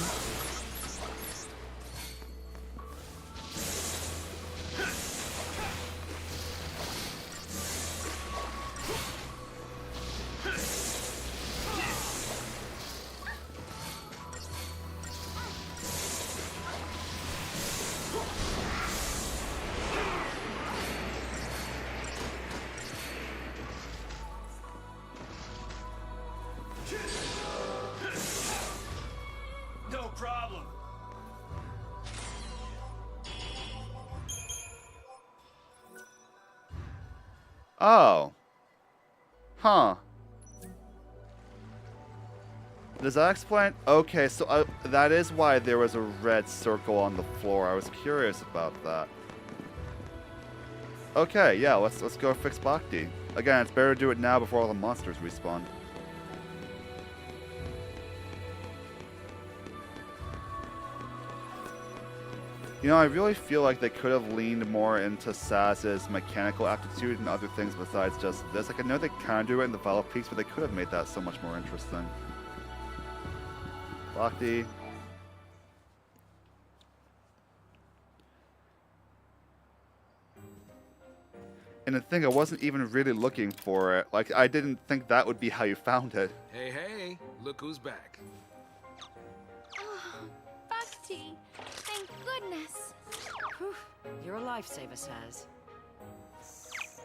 No problem. Oh. Huh. Does that explain? Okay, so that is why there was a red circle on the floor. I was curious about that. Okay, yeah, let's go fix Bhakti. Again, it's better to do it now before all the monsters respawn. You know, I really feel like they could have leaned more into Saz's mechanical aptitude and other things besides just this. Like, I know they kind of do it in the Vile Peaks, but they could have made that so much more interesting. Bhakti. And the thing, I wasn't even really looking for it. Like, I didn't think that would be how you found it. Hey, hey, look who's back. Oh, Bhakti, thank goodness. Whew. You're a lifesaver, Saz.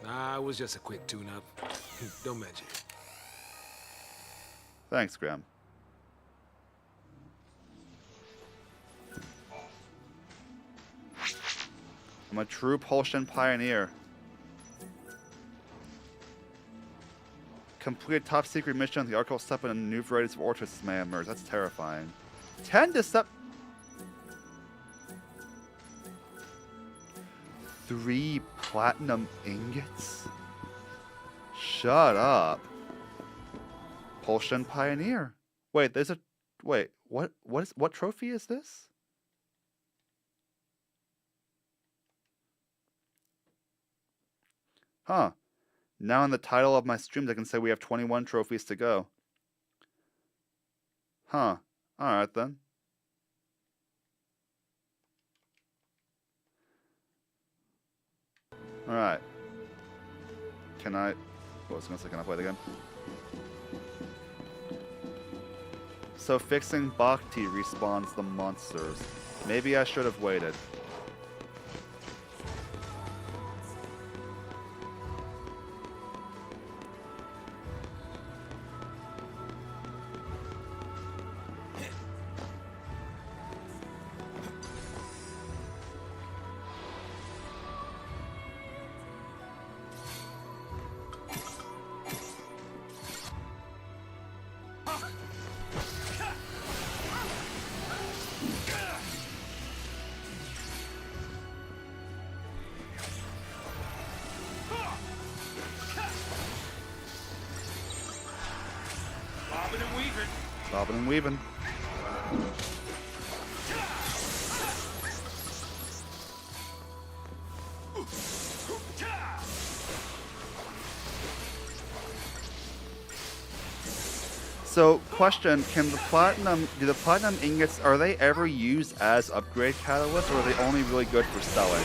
Nah, it was just a quick tune-up. Don't mention it. Thanks, Graham. I'm a true Polshan pioneer. Complete top secret mission on the Archival Step and a new varieties of Orchis may emerge. That's terrifying. 10 to step. 3 platinum ingots? Shut up. Polshan pioneer. Wait, there's a. Wait, what trophy is this? Huh. Now in the title of my streams, I can say we have 21 trophies to go. Huh. Alright then. Alright. Can I... What was I gonna say? Can I play it again? So fixing Bhakti respawns the monsters. Maybe I should have waited. Bobbing and weaving. So, question, do the platinum ingots, are they ever used as upgrade catalysts, or are they only really good for selling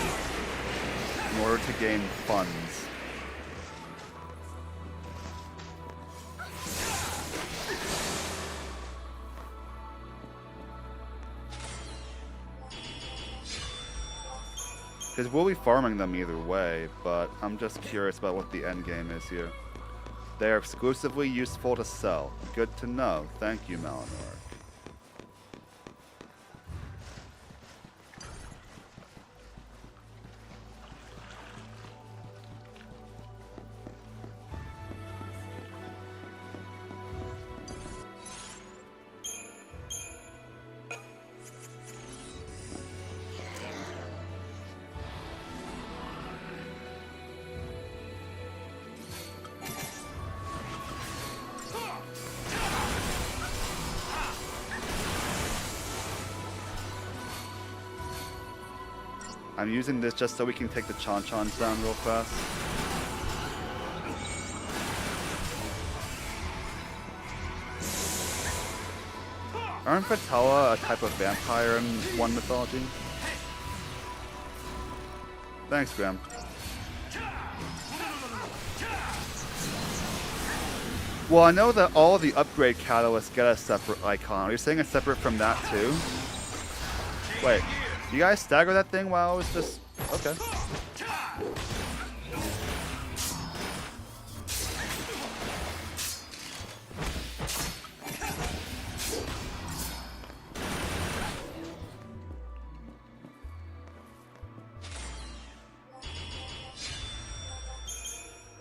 in order to gain funds? Because we'll be farming them either way, but I'm just curious about what the end game is here. They are exclusively useful to sell. Good to know. Thank you, Malinor. I'm using this just so we can take the Chon-Chons down real fast. Aren't Vitella a type of vampire in one mythology? Thanks, Graham. Well, I know that all the upgrade catalysts get a separate icon. Are you saying it's separate from that too? Wait. You guys stagger that thing while I was just... Okay.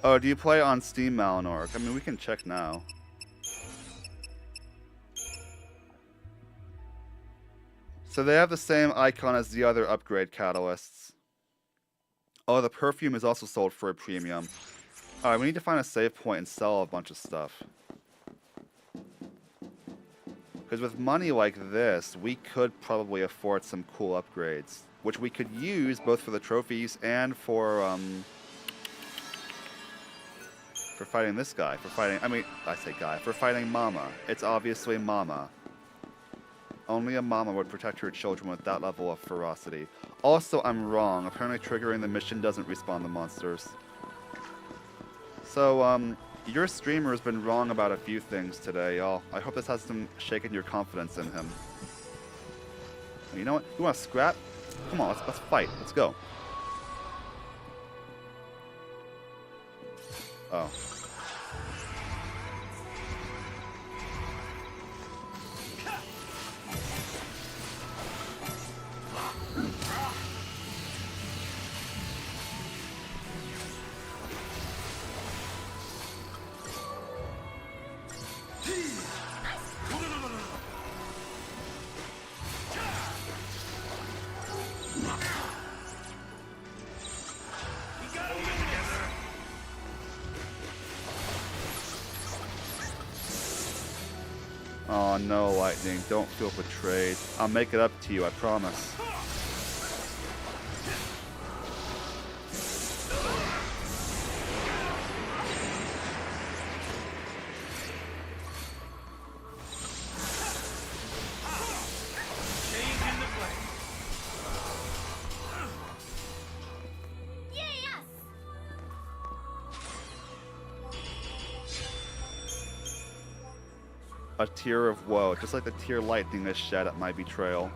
Oh, do you play on Steam, Malinor? I mean, we can check now. So they have the same icon as the other upgrade catalysts. Oh, the perfume is also sold for a premium. Alright, we need to find a save point and sell a bunch of stuff. Because with money like this, we could probably afford some cool upgrades. Which we could use both for the trophies and for fighting this guy. For fighting Mama. It's obviously Mama. Only a mama would protect her children with that level of ferocity. Also, I'm wrong. Apparently triggering the mission doesn't respawn the monsters. So, your streamer has been wrong about a few things today, y'all. I hope this hasn't shaken your confidence in him. You know what? You want to scrap? Come on, let's fight. Let's go. Oh. Oh no, Lightning, don't feel betrayed. I'll make it up to you, I promise. A tear of woe, just like the tear Lightning has shed at my betrayal.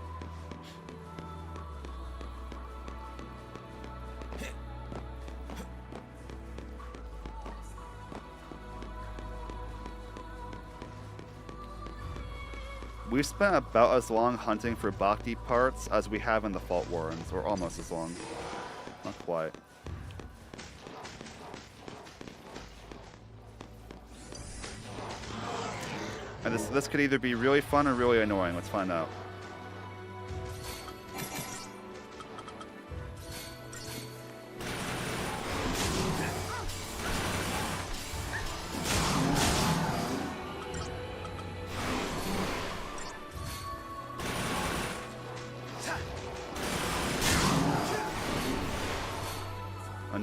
We've spent about as long hunting for Bhakti parts as we have in the Faultwarrens, or almost as long. Not quite. And this could either be really fun or really annoying. Let's find out.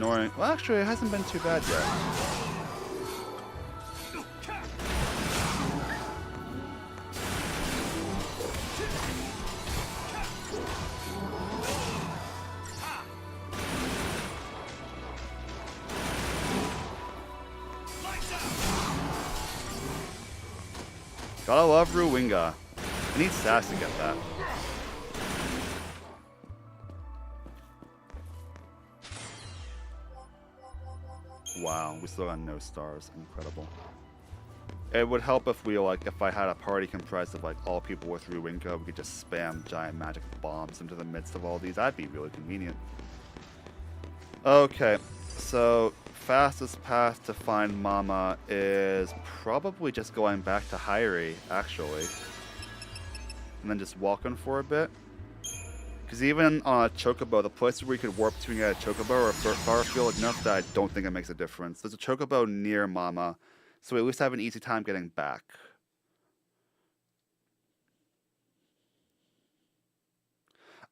annoying. Well, actually, it hasn't been too bad yet. Gotta love Ruwinga. I need Sass to get that. Wow, we still got no stars. Incredible. It would help if we if I had a party comprised of all people with Ruwinga, we could just spam giant magic bombs into the midst of all these. That'd be really convenient. Okay, so fastest path to find Mama is probably just going back to Hyrie, actually. And then just walking for a bit. Because even on a Chocobo, the places where you could warp to and get a Chocobo are far afield enough that I don't think it makes a difference. There's a Chocobo near Mama, so we at least have an easy time getting back.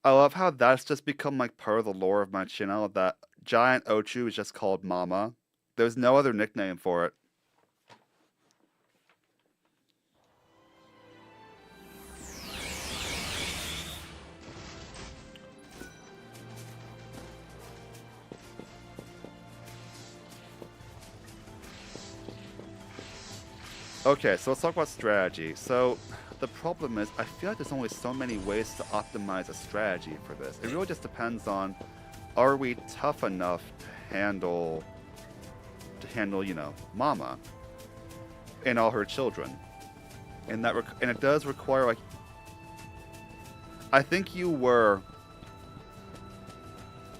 I love how that's just become part of the lore of my channel, that giant Ochu is just called Mama. There's no other nickname for it. Okay, so let's talk about strategy. So, the problem is, I feel like there's only so many ways to optimize a strategy for this. It really just depends on, are we tough enough to handle, Mama and all her children? And it does require, I think you were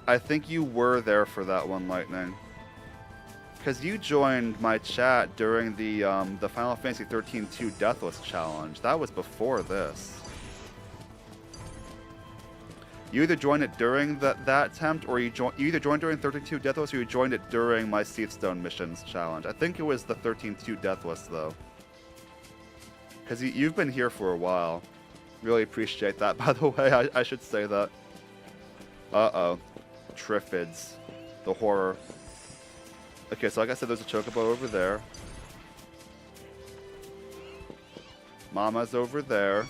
there for that one, Lightning. Because you joined my chat during the Final Fantasy 13-2 Deathless Challenge. That was before this. You either joined it during that attempt, or you either joined during 13-2 Deathless, or you joined it during my Seedstone Missions Challenge. I think it was the 13-2 Deathless, though. Because you've been here for a while. Really appreciate that, by the way. I should say that. Uh-oh. Triffids. The horror. Okay, so like I said, there's a Chocobo over there. Mama's over there.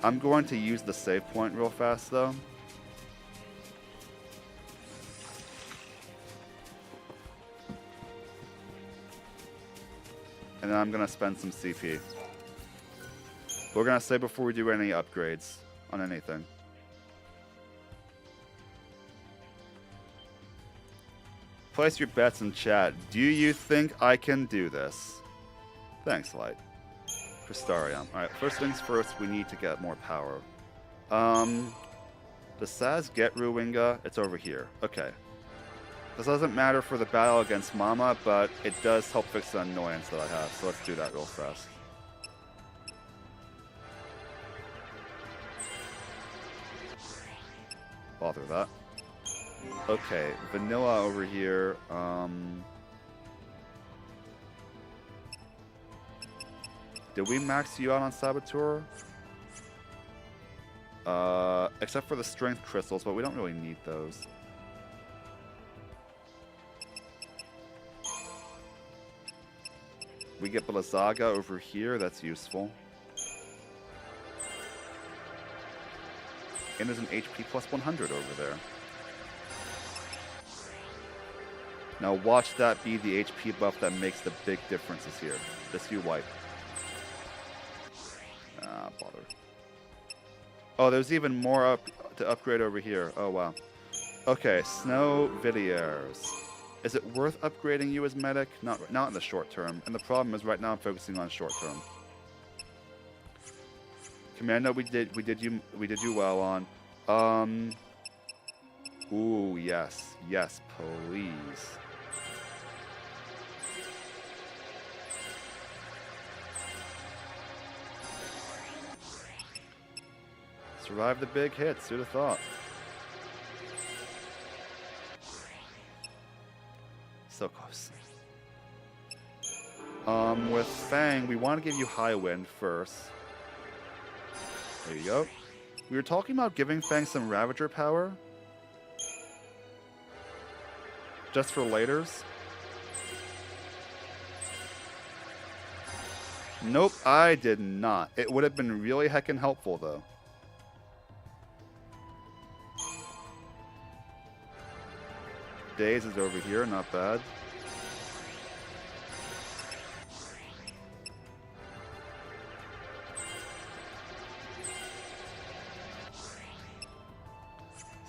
I'm going to use the save point real fast, though. And then I'm going to spend some CP. We're going to save before we do any upgrades on anything. Place your bets in chat. Do you think I can do this? Thanks, Light. Crystarium. Alright, first things first, we need to get more power. Does Saz get Ruwinga? It's over here. Okay. This doesn't matter for the battle against Mama, but it does help fix the annoyance that I have, so let's do that real fast. Bother that. Okay, Vanilla over here. Did we max you out on Saboteur? Except for the strength crystals, but we don't really need those. We get Blizzaga over here, that's useful. And there's an HP plus 100 over there. Now watch that be the HP buff that makes the big differences here. Just you wipe. Ah, bother. Oh, there's even more to upgrade over here. Oh, wow. Okay, Snow Villiers. Is it worth upgrading you as medic? Not in the short term. And the problem is right now I'm focusing on short term. Commando, we did you well on. Ooh, yes, please. Survive the big hits, who'd have thought? So close. With Fang, we want to give you High Wind first. There you go. We were talking about giving Fang some Ravager power. Just for laters? Nope, I did not. It would have been really heckin' helpful, though. Days is over here, not bad.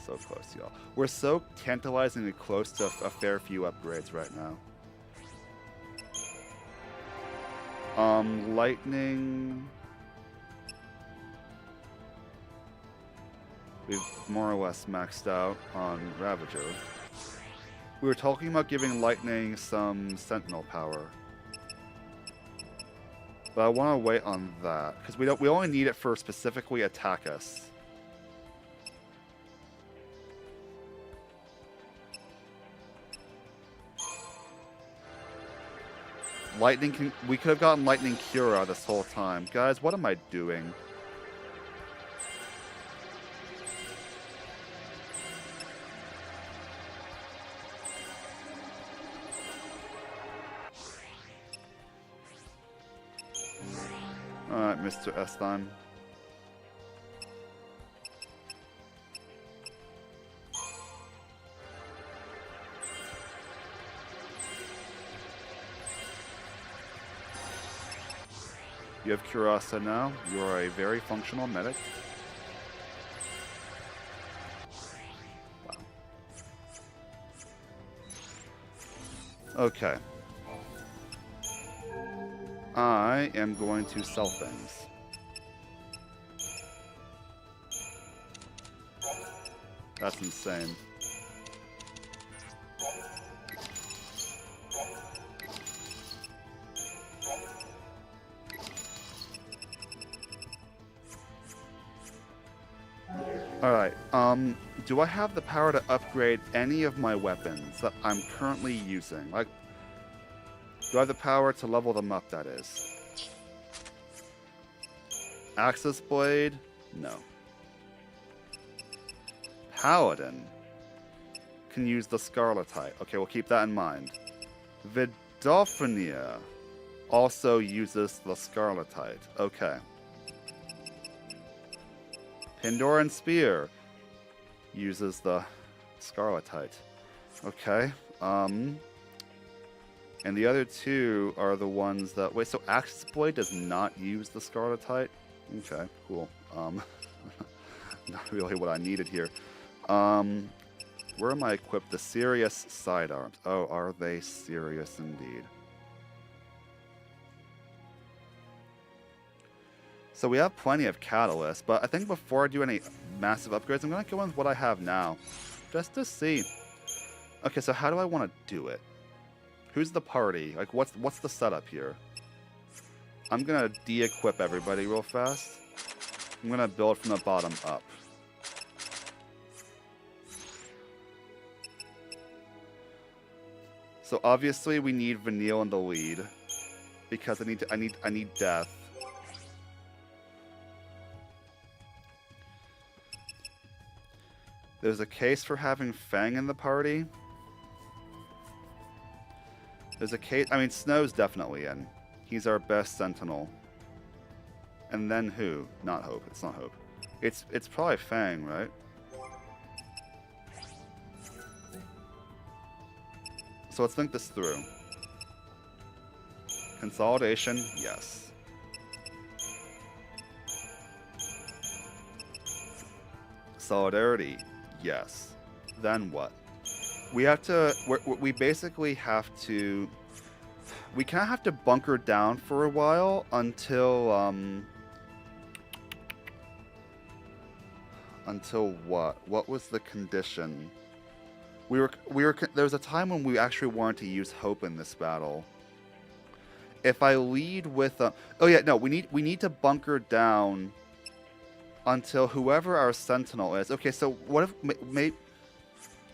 So close, y'all. We're so tantalizingly close to a fair few upgrades right now. Lightning. We've more or less maxed out on Ravager. We were talking about giving Lightning some Sentinel power. But I want to wait on that, because we only need it for specifically attack us. Lightning we could have gotten Lightning Cura this whole time. Guys, what am I doing? Alright, Mr. Estan. You have Curasa now. You are a very functional medic. Wow. Okay. I am going to sell things. That's insane. Alright, do I have the power to upgrade any of my weapons that I'm currently using? Like, do I have the power to level them up, that is? Axis Blade? No. Paladin can use the Scarletite. Okay, we'll keep that in mind. Vidolphania also uses the Scarletite. Okay. Pandoran Spear uses the Scarletite. Okay. And the other two are the ones that... Wait, so Axis Blade does not use the Scarletite? Okay, cool. Not really what I needed here. Where am I equipped? The Serious Sidearms. Oh, are they serious indeed? So we have plenty of catalysts, but I think before I do any massive upgrades, I'm going to go in with what I have now. Just to see. Okay, so how do I want to do it? Who's the party? Like, what's the setup here? I'm going to de-equip everybody real fast. I'm going to build from the bottom up. So obviously we need Vanille in the lead. Because I need death. There's a case for having Fang in the party. There's a case... I mean, Snow's definitely in. He's our best Sentinel. And then who? Not Hope. It's not Hope. It's probably Fang, right? So let's think this through. Consolidation, yes. Solidarity, yes. Then what? We have to... We basically have to... We kind of have to bunker down for a while until... Until what? What was the condition? There was a time when we actually wanted to use Hope in this battle. If I lead with a... Oh yeah, no, we need to bunker down until whoever our Sentinel is... Okay, so what if...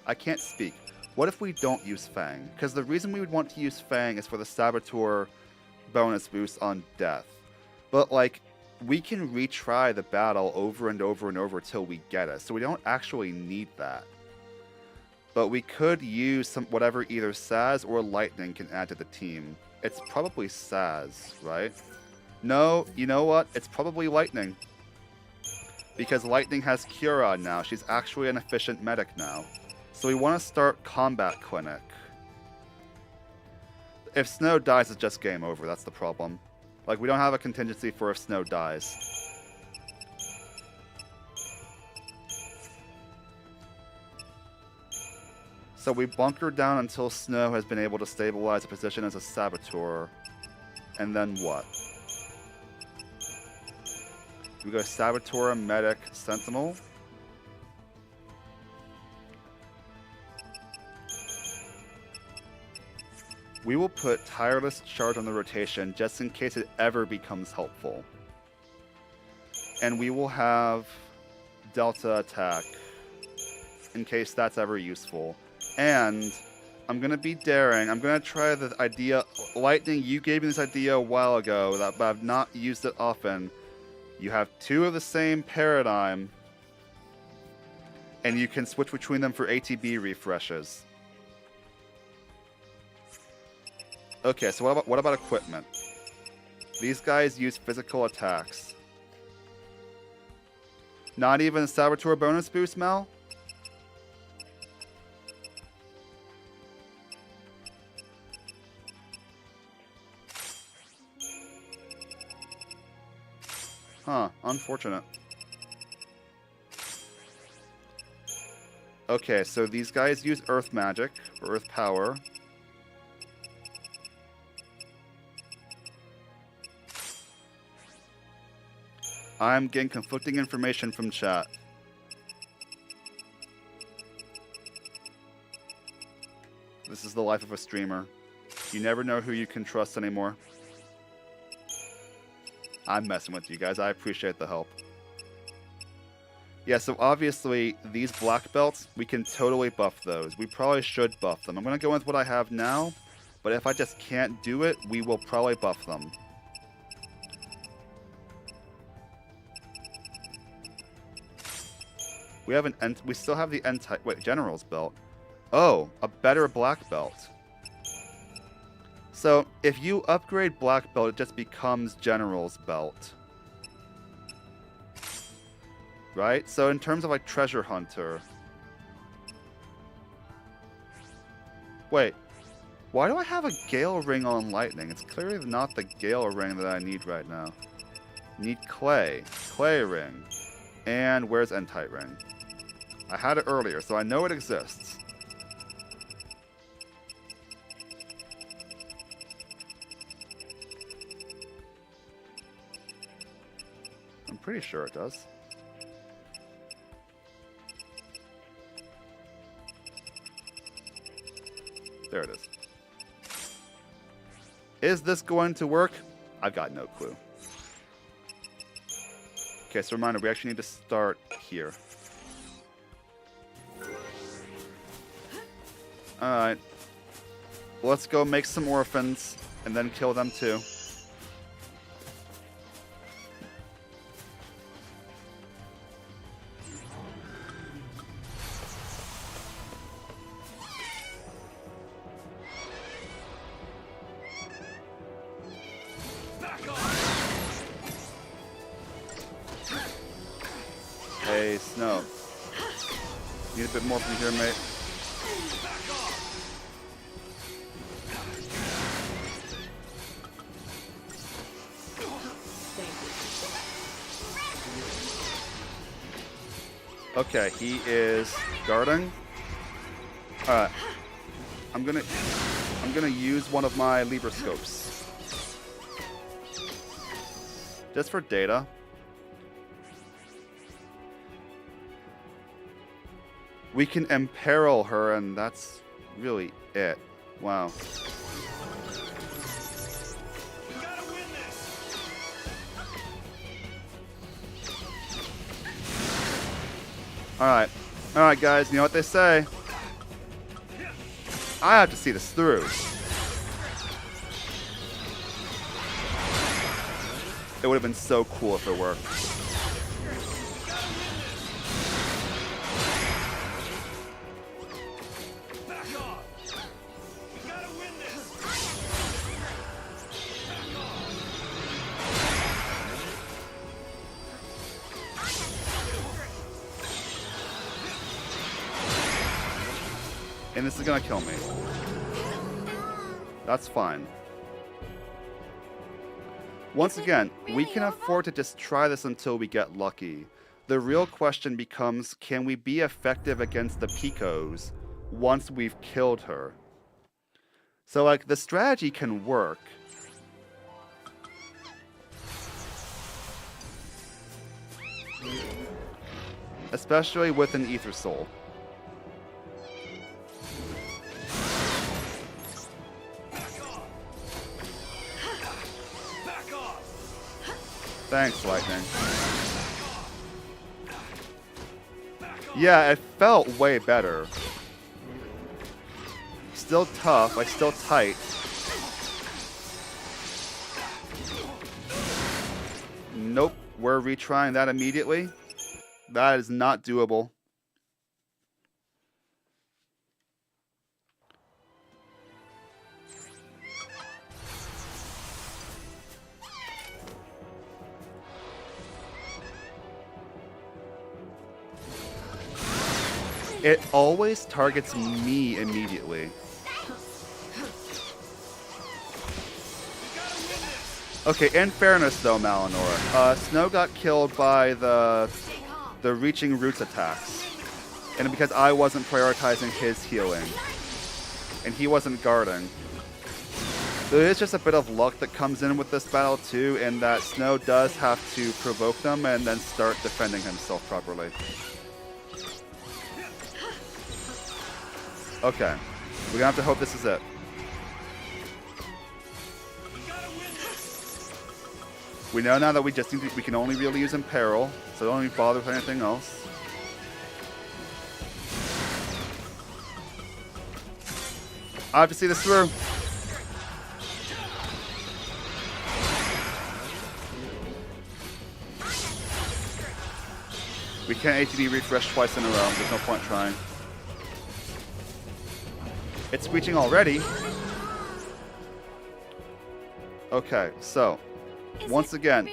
I can't speak. What if we don't use Fang? Because the reason we would want to use Fang is for the Saboteur bonus boost on death. But, like, we can retry the battle over and over and over till we get it. So we don't actually need that. But we could use some whatever either Saz or Lightning can add to the team. It's probably Saz, right? No, you know what? It's probably Lightning. Because Lightning has Cura now. She's actually an efficient medic now. So we want to start Combat Clinic. If Snow dies, it's just game over. That's the problem. Like, we don't have a contingency for if Snow dies. So we bunker down until Snow has been able to stabilize a position as a Saboteur. And then what? We go Saboteur, Medic, Sentinel. We will put Tireless Charge on the rotation just in case it ever becomes helpful. And we will have Delta Attack in case that's ever useful. And I'm going to be daring. I'm going to try the idea. Lightning, you gave me this idea a while ago, but I've not used it often. You have two of the same paradigm, and you can switch between them for ATB refreshes. Okay, so what about equipment? These guys use physical attacks. Not even a Saboteur bonus boost, Mel? Huh, unfortunate. Okay, so these guys use Earth Magic, or Earth Power. I'm getting conflicting information from chat. This is the life of a streamer. You never know who you can trust anymore. I'm messing with you guys. I appreciate the help. Yeah, so obviously, these black belts, we can totally buff those. We probably should buff them. I'm going to go with what I have now, but if I just can't do it, we will probably buff them. We still have the General's belt. Oh, a better black belt. So, if you upgrade black belt, it just becomes General's belt. Right? So in terms of like Treasure Hunter. Wait. Why do I have a Gale Ring on Lightning? It's clearly not the Gale Ring that I need right now. Need Clay. Clay Ring. And where's Entite Ring? I had it earlier, so I know it exists. I'm pretty sure it does. There it is. Is this going to work? I've got no clue. Okay, so reminder, we actually need to start here. Alright. Let's go make some orphans, and then kill them too. Hey, Snow. Need a bit more from here, mate. Okay, he is guarding. Alright. I'm gonna use one of my lever scopes. Just for data. We can imperil her, and that's really it. Wow. Alright. Alright, guys, you know what they say? I have to see this through. It would have been so cool if it worked. And this is gonna kill me. That's fine. Once again, we can afford to just try this until we get lucky. The real question becomes, can we be effective against the Picos once we've killed her? So, like, the strategy can work. Especially with an Ether Soul. Thanks, Lightning. Yeah, it felt way better. Still tough, like still tight. Nope, we're retrying that immediately. That is not doable. It always targets me immediately. Okay, in fairness though, Malinora, Snow got killed by the reaching roots attacks. And because I wasn't prioritizing his healing. And he wasn't guarding. There is just a bit of luck that comes in with this battle too, in that Snow does have to provoke them and then start defending himself properly. Okay, we're gonna have to hope this is it. We know now that we just need to, we can only really use Imperil, so don't even bother with anything else. I have to see this through. We can't ATB refresh twice in a row. There's no point trying. It's screeching already. Okay, so once again,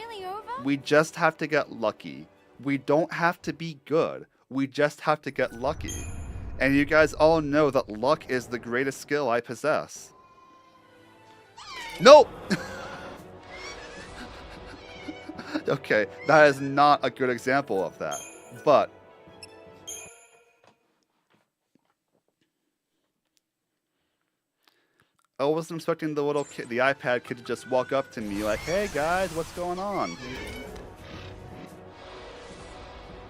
we just have to get lucky. We don't have to be good. We just have to get lucky. And you guys all know that luck is the greatest skill I possess. Nope! Okay, that is not a good example of that. But I wasn't expecting the little kid, the iPad kid, to just walk up to me like, "Hey guys, what's going on?"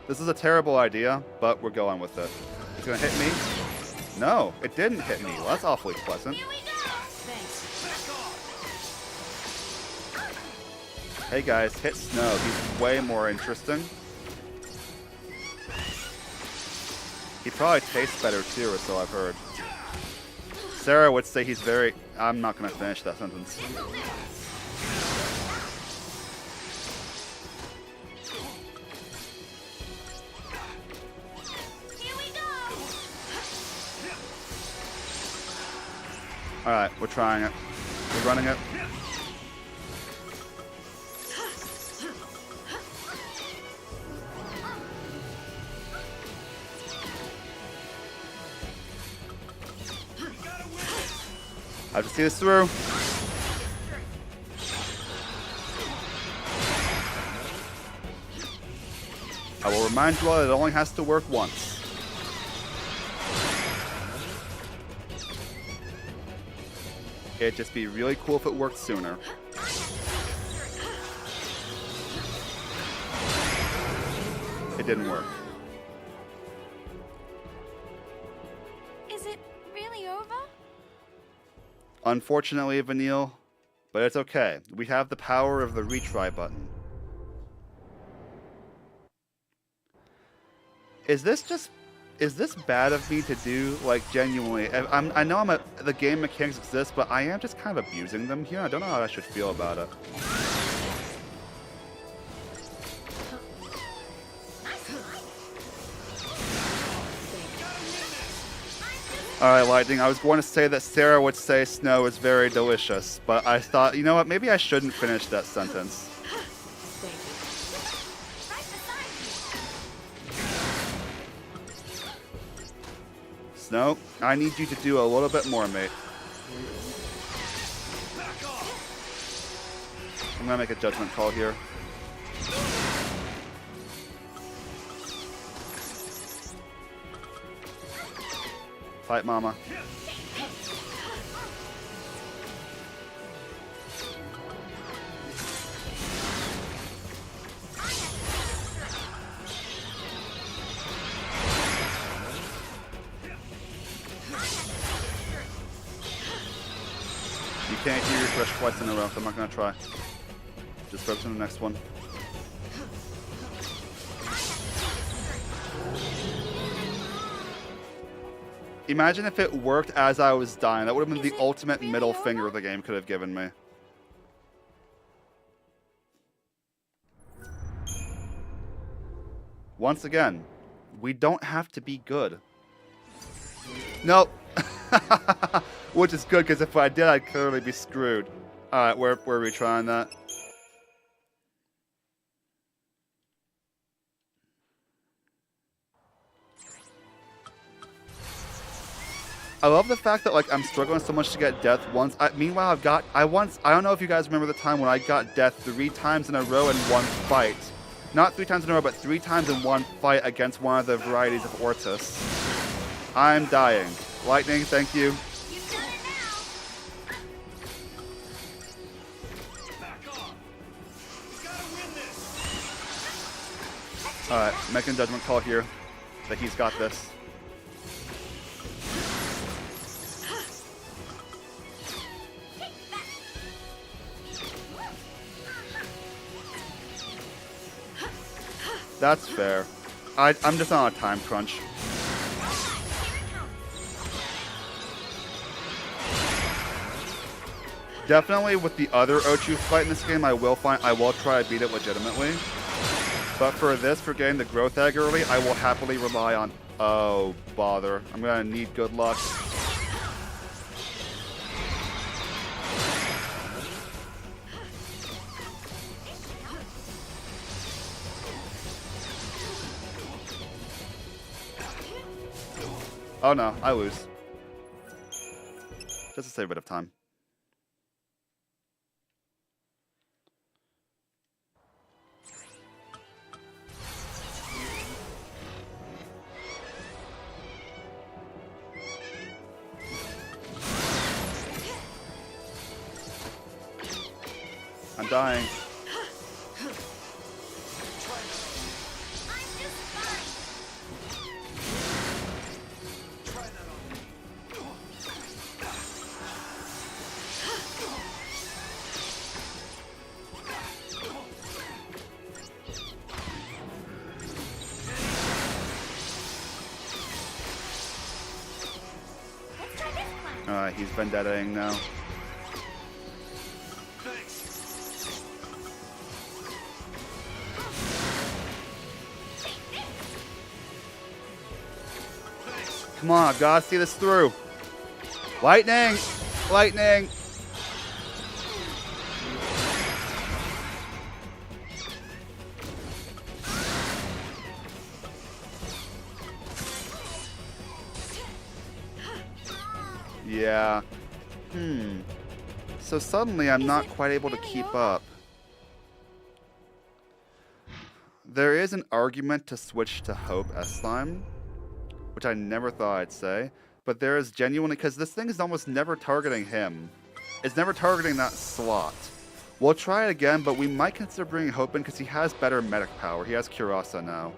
This is a terrible idea, but we're going with it. It's gonna hit me? No, it didn't hit me. Well, that's awfully pleasant. Hey guys, hit Snow. He's way more interesting. He probably tastes better too, or so I've heard. Sarah would say he's very... I'm not going to finish that sentence. Alright, we're trying it. We're running it. I have to see this through. I will remind you all that it only has to work once. It'd just be really cool if it worked sooner. It didn't work. Is it really over? Unfortunately, Vanille, but it's okay. We have the power of the retry button. Is this bad of me to do? Like, genuinely, I know the game mechanics exist, but I am just kind of abusing them here. I don't know how I should feel about it. Alright, Lightning, I was going to say that Sarah would say snow is very delicious, but I thought, you know what, maybe I shouldn't finish that sentence. Snow, I need you to do a little bit more, mate. I'm gonna make a judgment call here. Fight, mama. You can't do your refresh twice in a row, so I'm not gonna try. Just focus on the next one. Imagine if it worked as I was dying. That would have been the ultimate middle finger the game could have given me. Once again, we don't have to be good. Nope. Which is good, because if I did, I'd clearly be screwed. Alright, where are we trying that? I love the fact that like I'm struggling so much to get death once. Meanwhile, I don't know if you guys remember the time when I got death 3 times in a row in one fight. Not 3 times in a row, but 3 times in one fight against one of the varieties of Ortis. I'm dying. Lightning, thank you. You've done it now. Back off. You gotta win this. Alright, making a judgment call here that he's got this. That's fair. I'm just on a time crunch. Definitely with the other Ochu fight in this game, I will try to beat it legitimately. But for this, for getting the growth egg early, I will happily rely on... Oh, bother. I'm gonna need good luck. Oh no, I lose. Just to save a bit of time. I'm dying. Alright, he's vendetta-ing now. Thanks. Come on, I've got to see this through. Lightning! Lightning! Yeah. So suddenly I'm not quite able to keep up. There is an argument to switch to Hope S-Slime, which I never thought I'd say, but there is genuinely, because this thing is almost never targeting him. It's never targeting that slot. We'll try it again, but we might consider bringing Hope in because he has better medic power. He has Curasa now.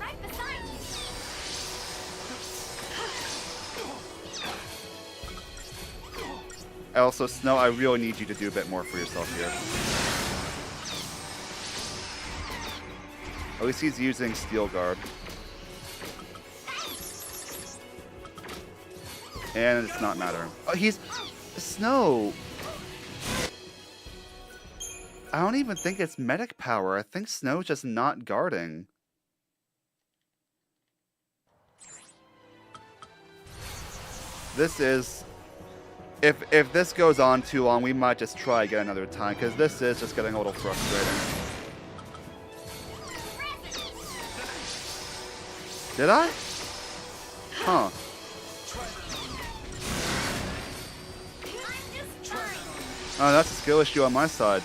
Right beside you. Also, Snow, I really need you to do a bit more for yourself here. At least he's using Steel Guard. And it's not mattering. Oh, he's... Snow! I don't even think it's medic power. I think Snow's just not guarding. This is... If this goes on too long, we might just try again another time, because this is just getting a little frustrating. Did I? Huh. Oh, that's a skill issue on my side.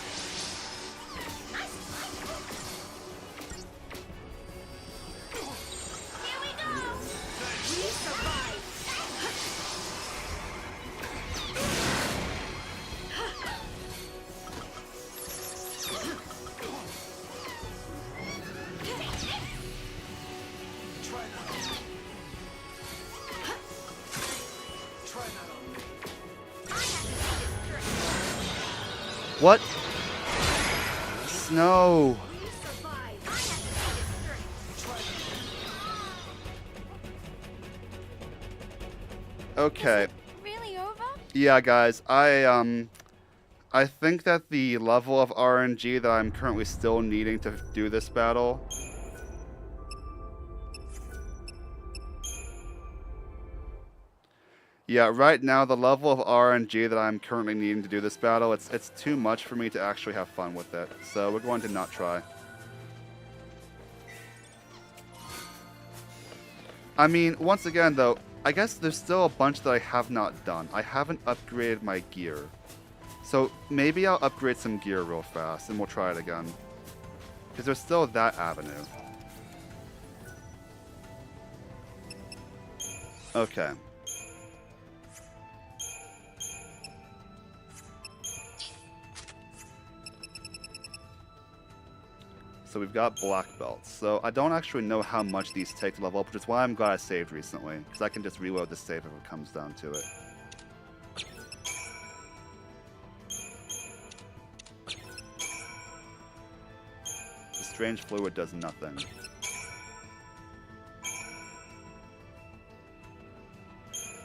What? Snow. Okay. Really over? Yeah, guys, I think that the level of RNG that I'm currently still needing to do this battle. Yeah, right now the level of RNG that I'm currently needing to do this battle, it's too much for me to actually have fun with it. So we're going to not try. I mean, once again though, I guess there's still a bunch that I have not done. I haven't upgraded my gear. So maybe I'll upgrade some gear real fast and we'll try it again. Because there's still that avenue. Okay. So we've got black belts. So I don't actually know how much these take to level up, which is why I'm glad I saved recently. Because I can just reload the save if it comes down to it. The strange fluid does nothing.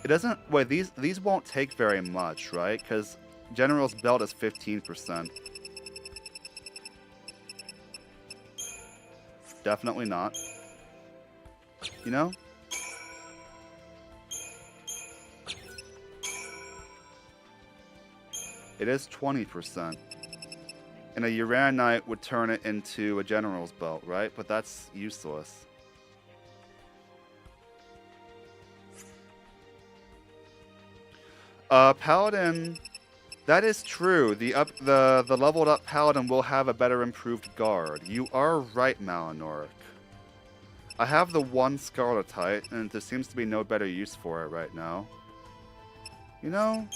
It doesn't... Wait, these won't take very much, right? Because General's belt is 15%. Definitely not. You know? It is 20%. And a Uranite would turn it into a General's belt, right? But that's useless. Paladin... That is true. The leveled up Paladin will have a better improved guard. You are right, Malinoric. I have the one Scarletite, and there seems to be no better use for it right now. You know,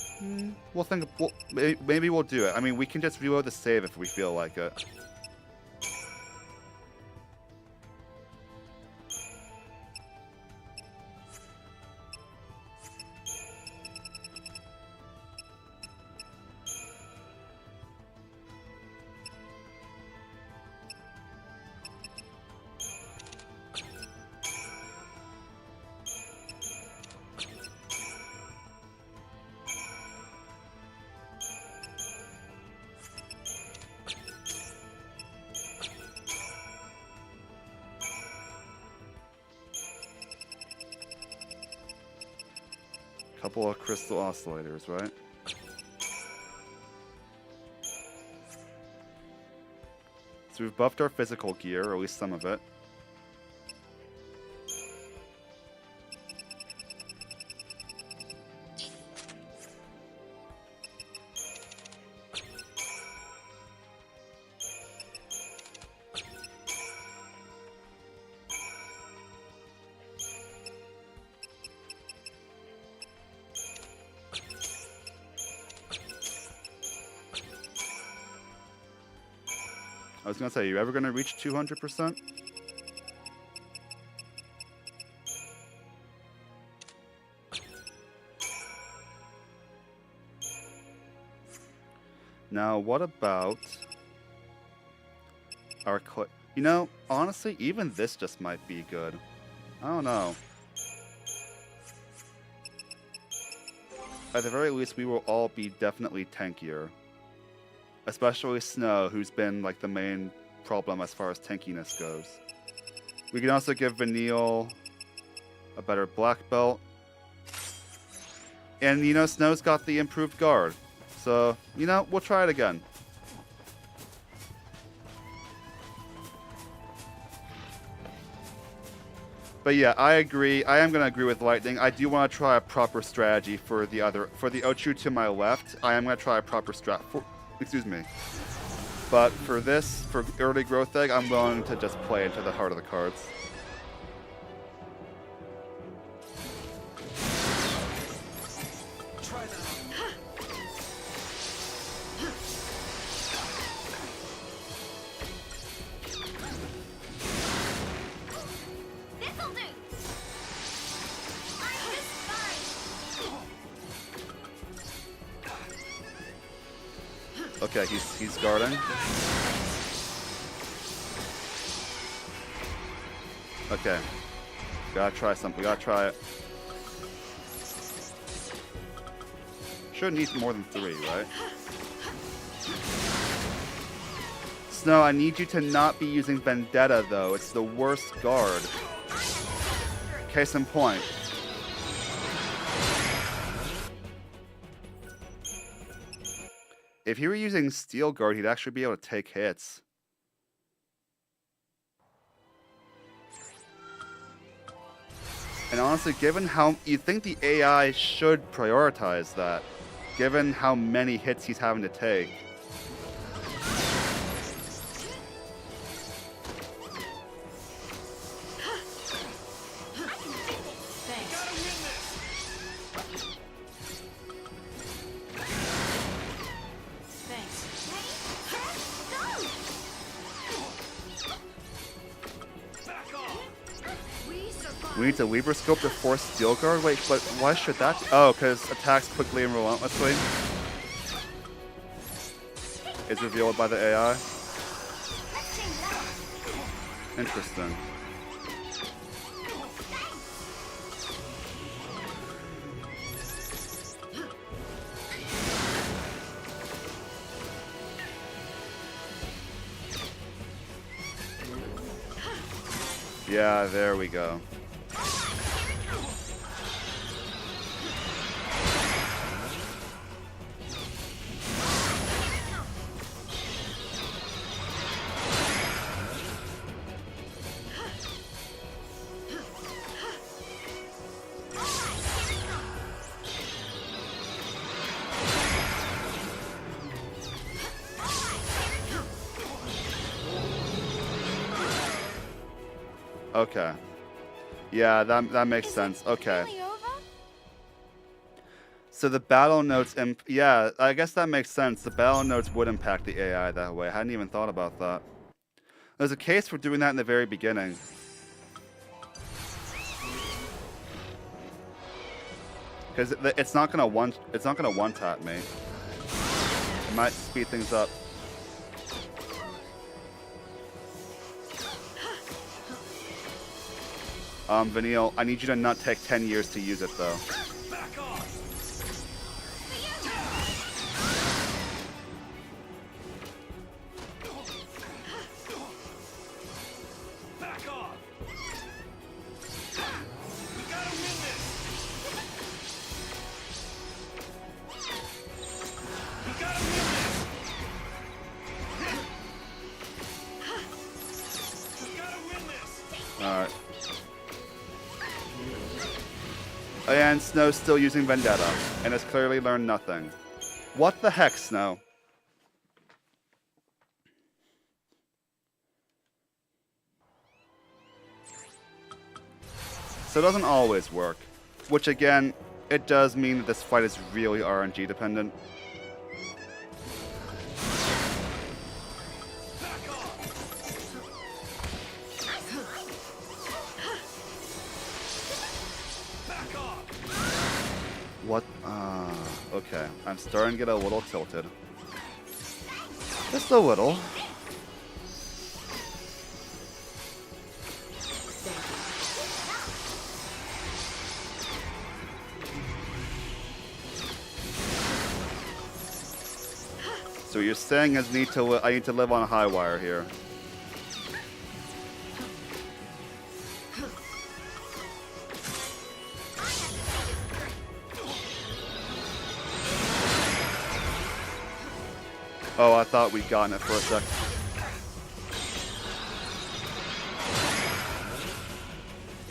we'll think. Maybe we'll do it. I mean, we can just reload the save if we feel like it. Couple of crystal oscillators, right? So we've buffed our physical gear, or at least some of it. I was gonna say, you ever gonna reach 200%? Now, what about our you know, honestly, even this just might be good. I don't know. At the very least, we will all be definitely tankier. Especially Snow, who's been like the main problem as far as tankiness goes. We can also give Vanille a better black belt. And, you know, Snow's got the improved guard. So, you know, we'll try it again. But yeah, I agree. I am gonna agree with Lightning. I do want to try a proper strategy for the Ochu to my left. I am gonna try a proper strat. Excuse me. But for this, for early growth egg, I'm willing to just play into the heart of the cards. This'll do. I'm just fine. Okay, he's guarding. Okay. Gotta try something. We gotta try it. Should need more than 3, right? Snow, I need you to not be using Vendetta, though. It's the worst guard. Case in point. If he were using Steel Guard, he'd actually be able to take hits. And honestly, given how you'd think the AI should prioritize that, given how many hits he's having to take. We need to Libra Scope to force Steel Guard? Wait, but why should that? Oh, because attacks quickly and relentlessly is revealed by the AI. Interesting. Yeah, there we go. Okay. Yeah, that makes sense. Okay. Really over? So the battle notes, yeah, I guess that makes sense. The battle notes would impact the AI that way. I hadn't even thought about that. There's a case for doing that in the very beginning. Because it's not gonna one tap me. It might speed things up. Vanille, I need you to not take 10 years to use it, though. Back off! Back off! We gotta win this! We gotta win this! We gotta win this! Alright. And Snow's still using Vendetta, and has clearly learned nothing. What the heck, Snow? So it doesn't always work. Which again, it does mean that this fight is really RNG dependent. What? Okay. I'm starting to get a little tilted. Just a little. So you're saying I need to live on a high wire here. Oh, I thought we'd gotten it for a sec.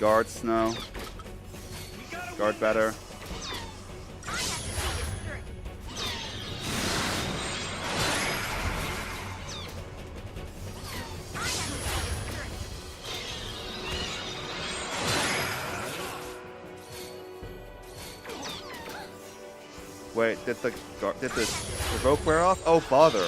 Guard Snow. Guard better. Wait, did the rope wear off? Oh, bother.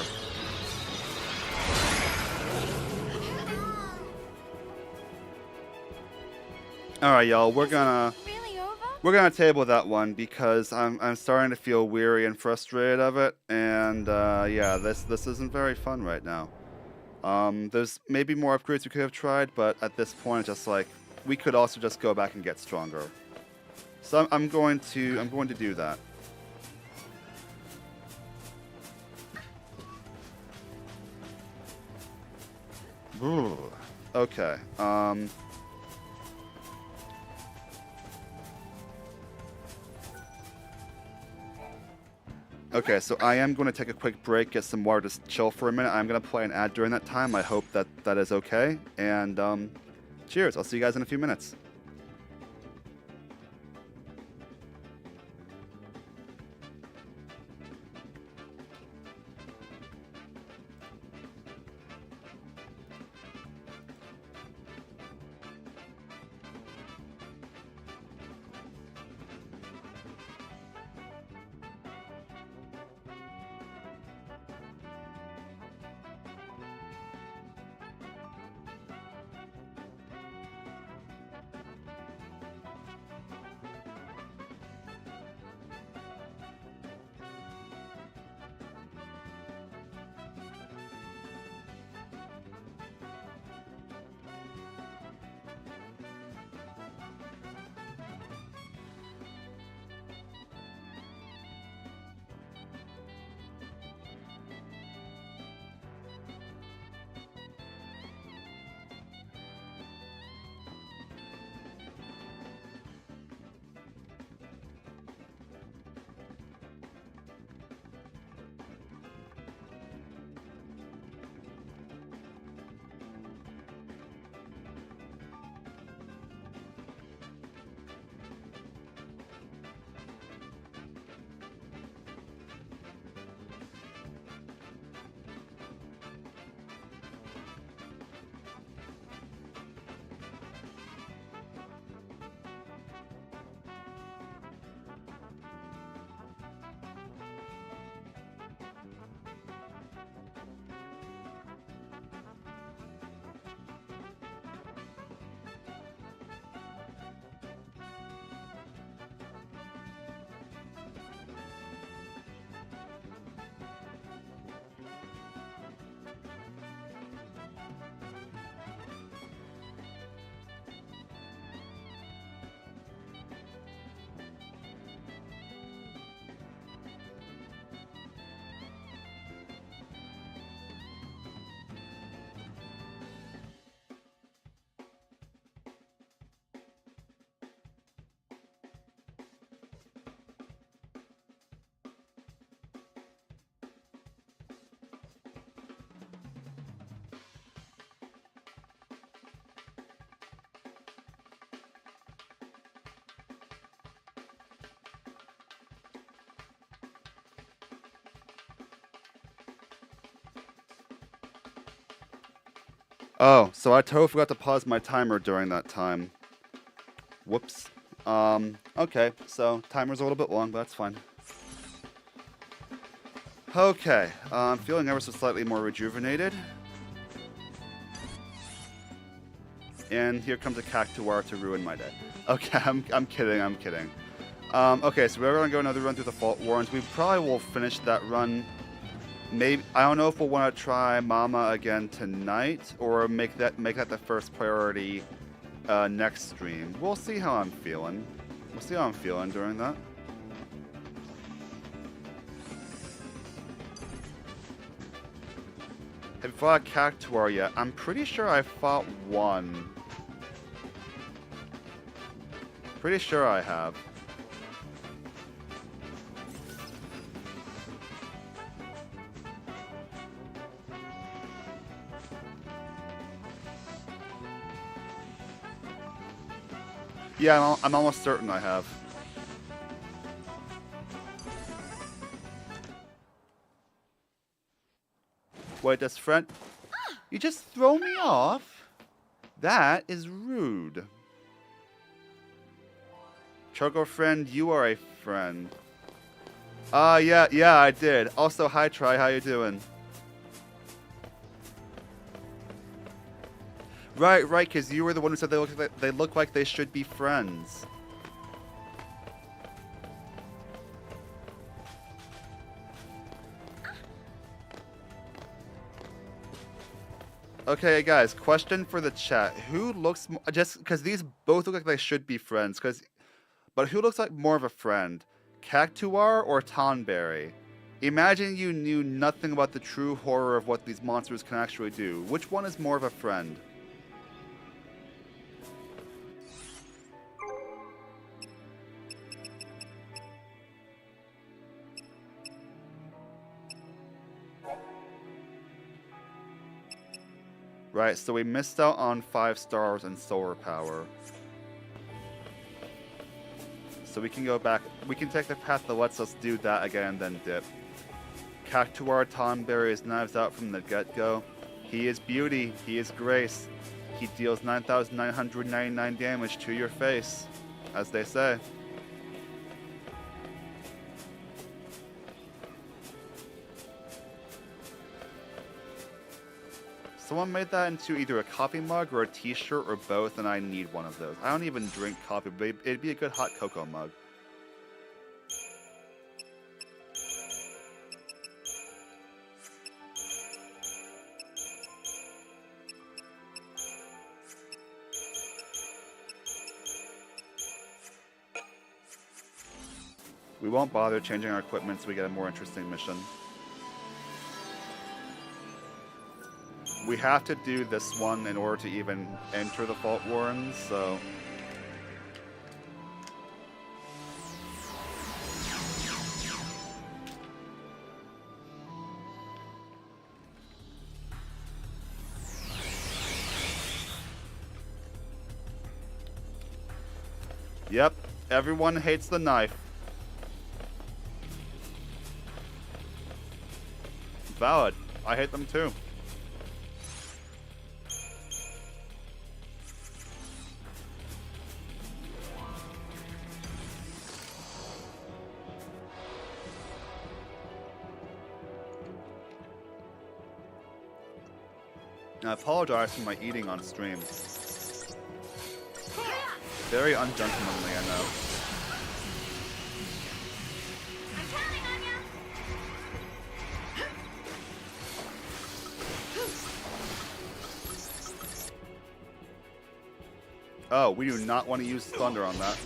All right, y'all. We're gonna Really over? table that one because I'm starting to feel weary and frustrated of it, and yeah, this isn't very fun right now. There's maybe more upgrades we could have tried, but at this point, it's just like we could also just go back and get stronger. So I'm going to do that. Ooh, okay. Okay, so I am going to take a quick break, get some water, just chill for a minute. I'm going to play an ad during that time. I hope that that is okay. And cheers. I'll see you guys in a few minutes. Oh, so I totally forgot to pause my timer during that time. Whoops. Okay, so timer's a little bit long, but that's fine. Okay, I'm feeling ever so slightly more rejuvenated. And here comes a cactuar to ruin my day. Okay, I'm kidding. Okay, so we're gonna go another run through the Faultwarrens. We probably will finish that run. Maybe I don't know if we'll want to try Mama again tonight or make that the first priority next stream. We'll see how I'm feeling. We'll see how I'm feeling during that. Have you fought a cactuar yet? I'm pretty sure I fought one. Pretty sure I have. Yeah, I'm almost certain I have. Wait, does friend... You just throw me off? That is rude. Choco friend, you are a friend. Yeah, I did. Also, hi, Try, how you doing? Right, because you were the one who said they look like they should be friends. Okay, guys, question for the chat. Who looks... Just because these both look like they should be friends, but who looks like more of a friend? Cactuar or Tonberry? Imagine you knew nothing about the true horror of what these monsters can actually do. Which one is more of a friend? Right, so we missed out on 5 stars and solar power. So we can go back. We can take the path that lets us do that again and then dip. Cactuar Tonberry's knives out from the get-go. He is beauty. He is grace. He deals 9,999 damage to your face, as they say. Someone made that into either a coffee mug or a t-shirt or both, and I need one of those. I don't even drink coffee, but it'd be a good hot cocoa mug. We won't bother changing our equipment so we get a more interesting mission. We have to do this one in order to even enter the Faultwarrens, so... Yep, everyone hates the knife. Valid. I hate them too. I apologize for my eating on stream. Very ungentlemanly, I know. I'm counting on ya. Oh, we do not want to use thunder on that.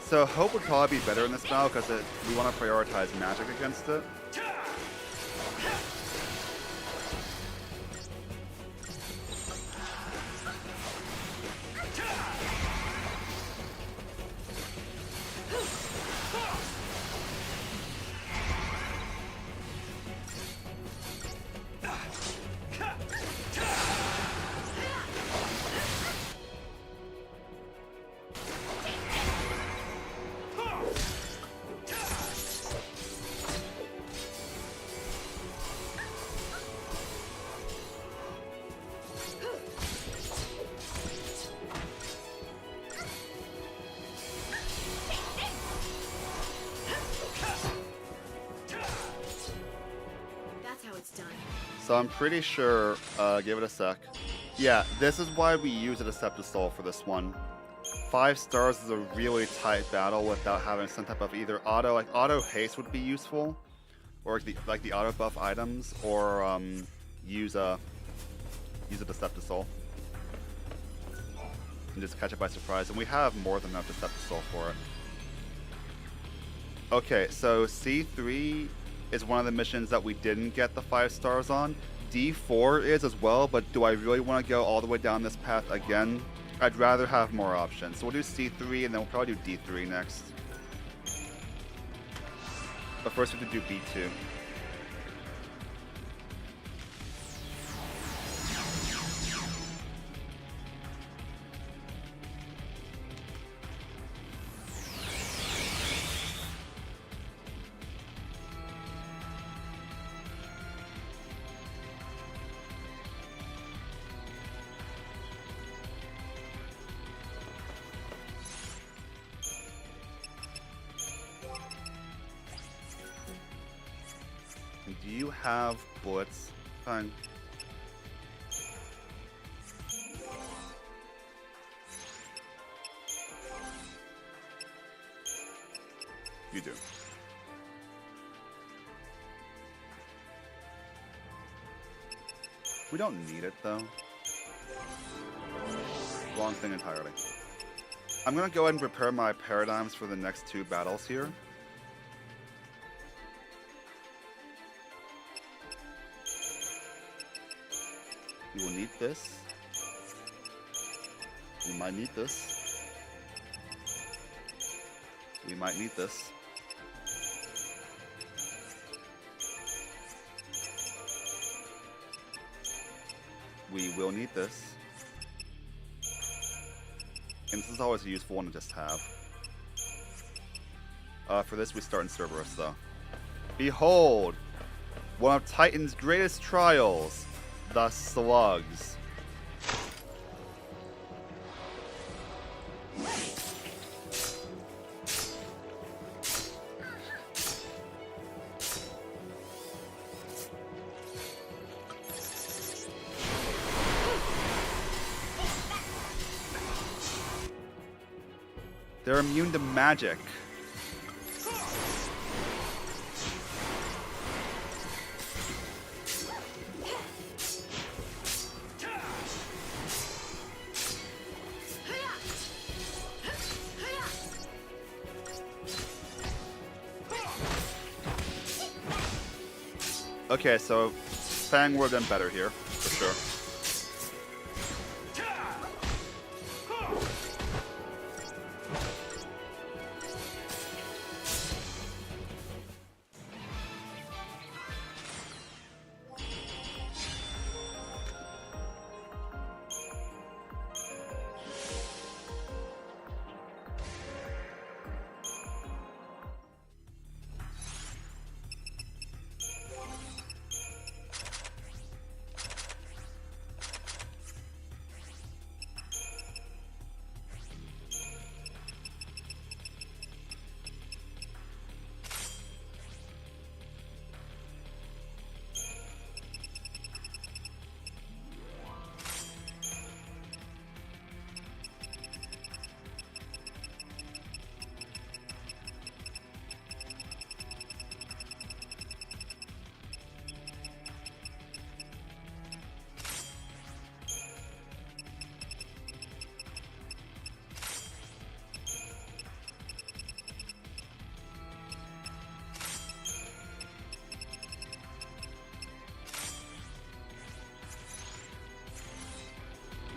So Hope would probably be better in this battle because we want to prioritize magic against it. That's how it's done. So I'm pretty sure, give it a sec. Yeah, this is why we use a Deceptive Soul for this one. 5 stars is a really tight battle without having some type of either auto, like auto haste would be useful, or the auto buff items, or use a Deceptive Soul and just catch it by surprise. And we have more than enough Deceptive Soul for it. Okay, so C3 is one of the missions that we didn't get the 5 stars on. D4 is as well, but do I really want to go all the way down this path again? I'd rather have more options. So we'll do C3 and then we'll probably do D3 next. But first we have to do B2. Do you have bullets? Fine. You do. We don't need it though. Wrong thing entirely. I'm gonna go ahead and prepare my paradigms for the next 2 battles here. You will need this. We might need this. We might need this. We will need this. And this is always a useful one to just have. For this, we start in Cerberus, though. Behold! One of Titan's greatest trials! The slugs. They're immune to magic. Okay, so Fang would have done better here, for sure.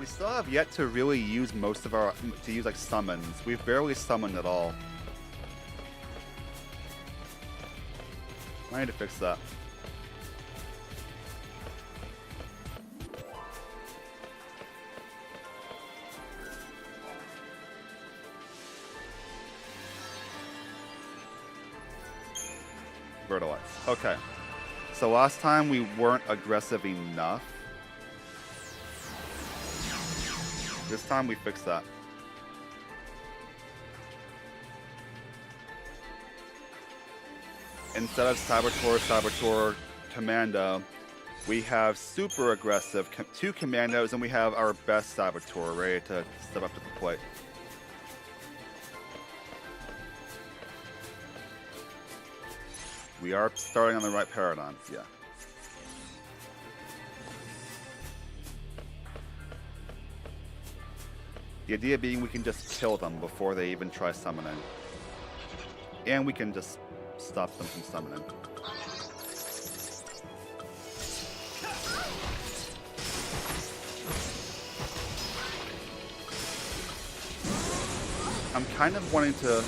We still have yet to really use most of our, to use like summons. We've barely summoned at all. I need to fix that. Vertilites. Okay. So last time we weren't aggressive enough. This time we fix that. Instead of Saboteur, Commando, we have super aggressive 2 Commandos, and we have our best Saboteur ready to step up to the plate. We are starting on the right paradigm, yeah. The idea being we can just kill them before they even try summoning. And we can just stop them from summoning. I'm kind of wanting to...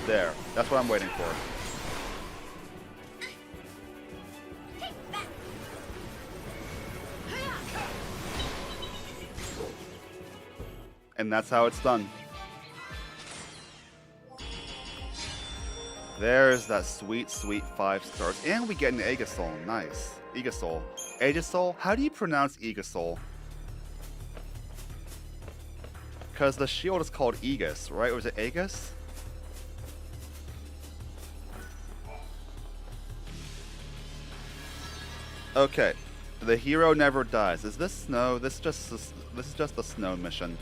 There. That's what I'm waiting for. And that's how it's done. There's that sweet, sweet 5 stars. And we get an Aegisol. Nice. Aegisol. Aegisol? How do you pronounce Aegisol? Because the shield is called Aegis, right? Or is it Aegis? Okay. The hero never dies. Is this snow? This is just the snow mission.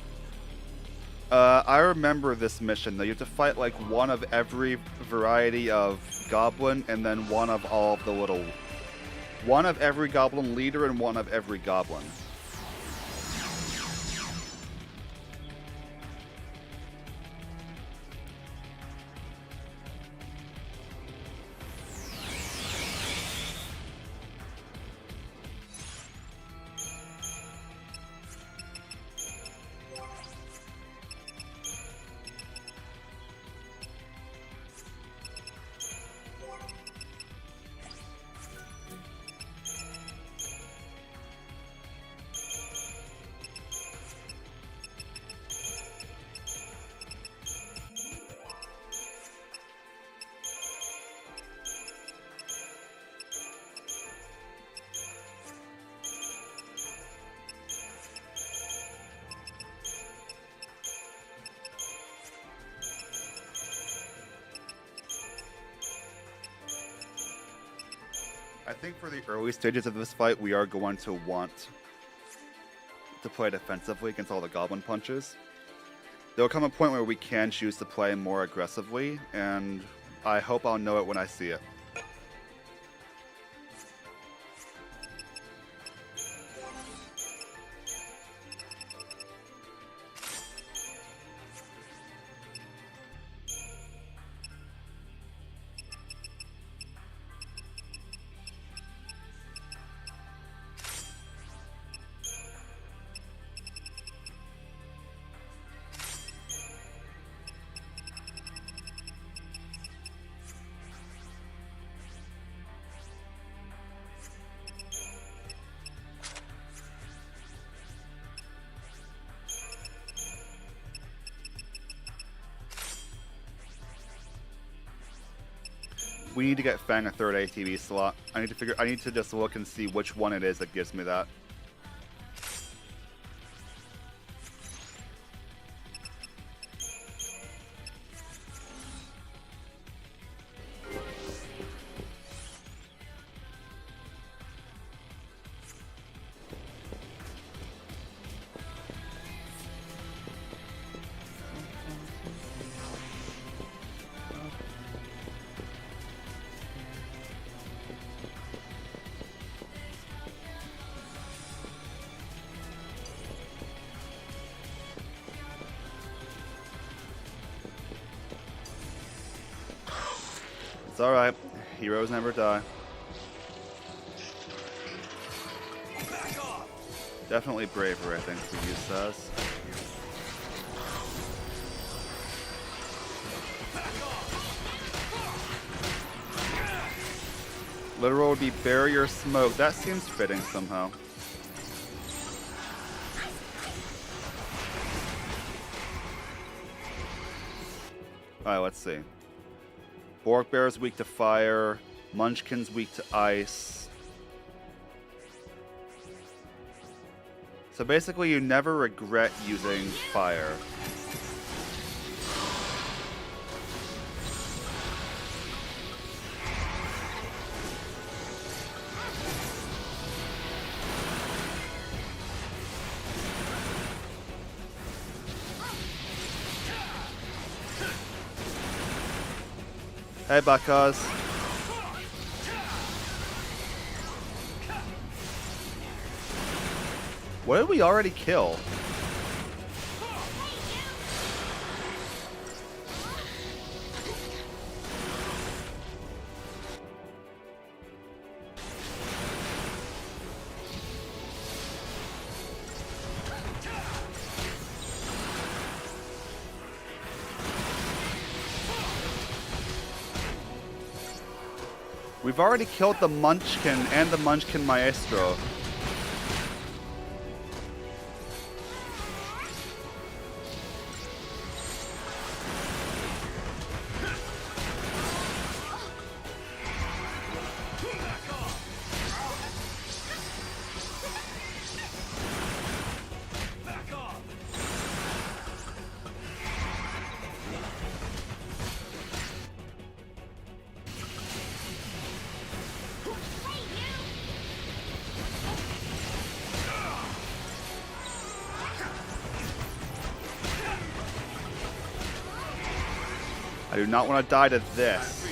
I remember this mission though. You have to fight like one of every variety of goblin and then one of all of the little... One of every goblin leader and one of every goblin. I think for the early stages of this fight, we are going to want to play defensively against all the goblin punches. There will come a point where we can choose to play more aggressively, and I hope I'll know it when I see it. We need to get Fang a third ATV slot. I need to just look and see which one it is that gives me that. It's alright. Heroes never die. Definitely braver, I think, to use those. Literal would be barrier smoke. That seems fitting somehow. Alright, let's see. Bork Bear's weak to fire. Munchkin's weak to ice. So basically, you never regret using fire. Hey, Bakaz. What did we already kill? We've already killed the Munchkin and the Munchkin Maestro. I do not want to die to this.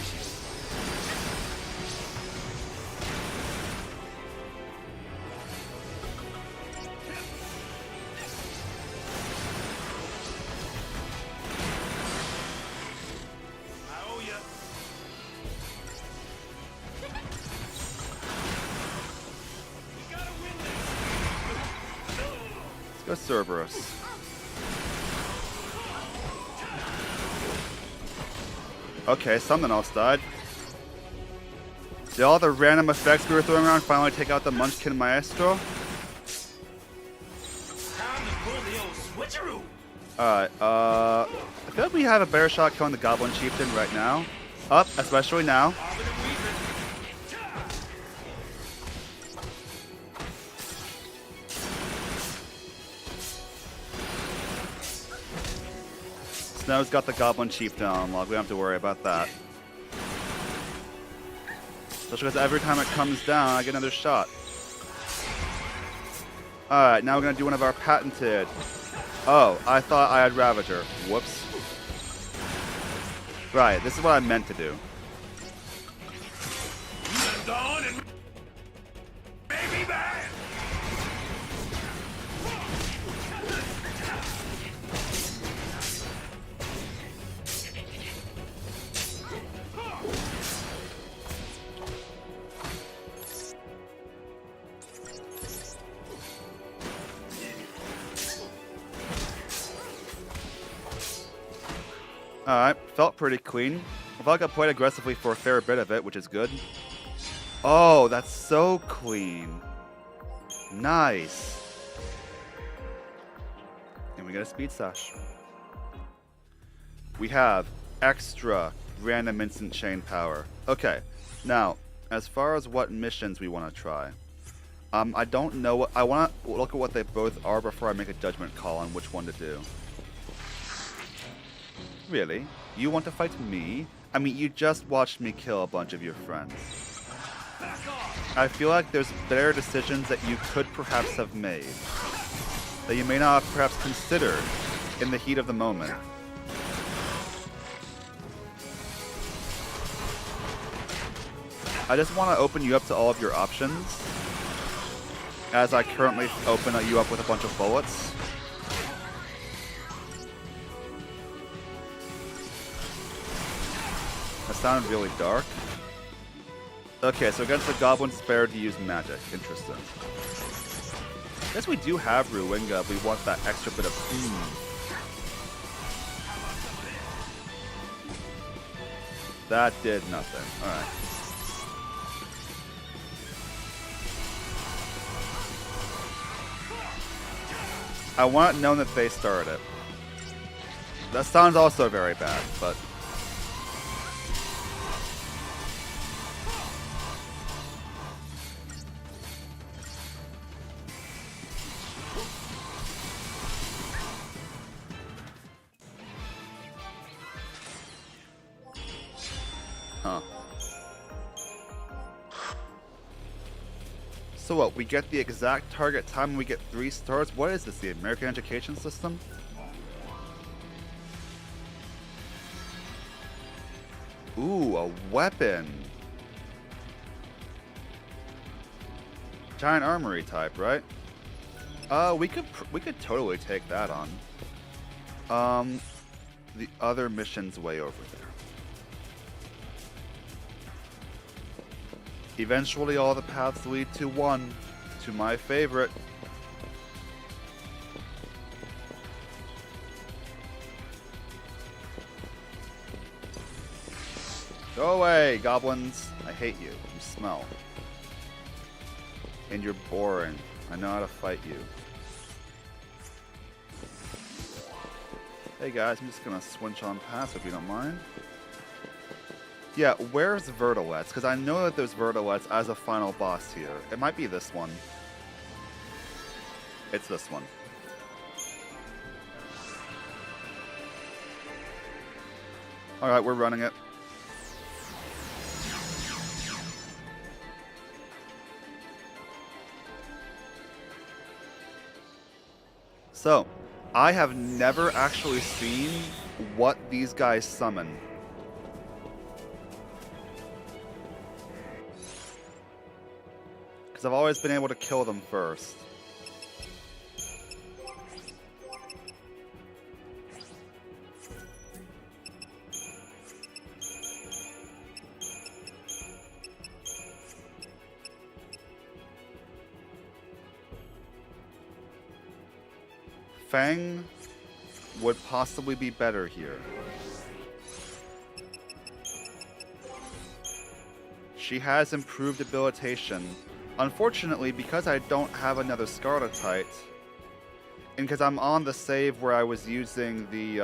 I owe ya. We gotta win this. Let's go Cerberus. Okay, something else died. Did all the random effects we were throwing around finally take out the Munchkin Maestro? Time to pull the old switcheroo. Alright, I feel like we have a better shot killing the Goblin Chieftain right now. Up, especially now. Bobbing and weaving. Snow's got the Goblin Chieftain on unlocked. We don't have to worry about that. Especially because every time it comes down, I get another shot. Alright, now we're going to do one of our patented... Oh, I thought I had Ravager. Whoops. Right, this is what I meant to do. Moved on and maybe back. Alright, felt pretty clean. I felt like I played aggressively for a fair bit of it, which is good. Oh, that's so clean. Nice. And we get a speed sash. We have extra random instant chain power. Okay, now, as far as what missions we want to try. I don't know what... I want to look at what they both are before I make a judgment call on which one to do. Really? You want to fight me? I mean, you just watched me kill a bunch of your friends. I feel like there's better decisions that you could perhaps have made. That you may not have perhaps considered in the heat of the moment. I just want to open you up to all of your options. As I currently open you up with a bunch of bullets. That sounded really dark. Okay, so against the Goblin spared to use magic. Interesting. Guess we do have Ruinga if we want that extra bit of That did nothing. Alright. I want it known that they started it. That sounds also very bad, but... Huh. So what, we get the exact target time and we get 3 stars? What is this, the American education system? Ooh, a weapon. Giant armory type, right? We could totally take that on. The other mission's way over there. Eventually all the paths lead to one, to my favorite. Go away, goblins. I hate you. You smell. And you're boring. I know how to fight you. Hey guys, I'm just gonna switch on past if you don't mind. Yeah, where's Vertilets? Because I know that there's Vertilets as a final boss here. It might be this one. It's this one. Alright, we're running it. So, I have never actually seen what these guys summon. Because I've always been able to kill them first. Fang would possibly be better here. She has improved debilitation. Unfortunately, because I don't have another Scarletite, and because I'm on the save where I was using the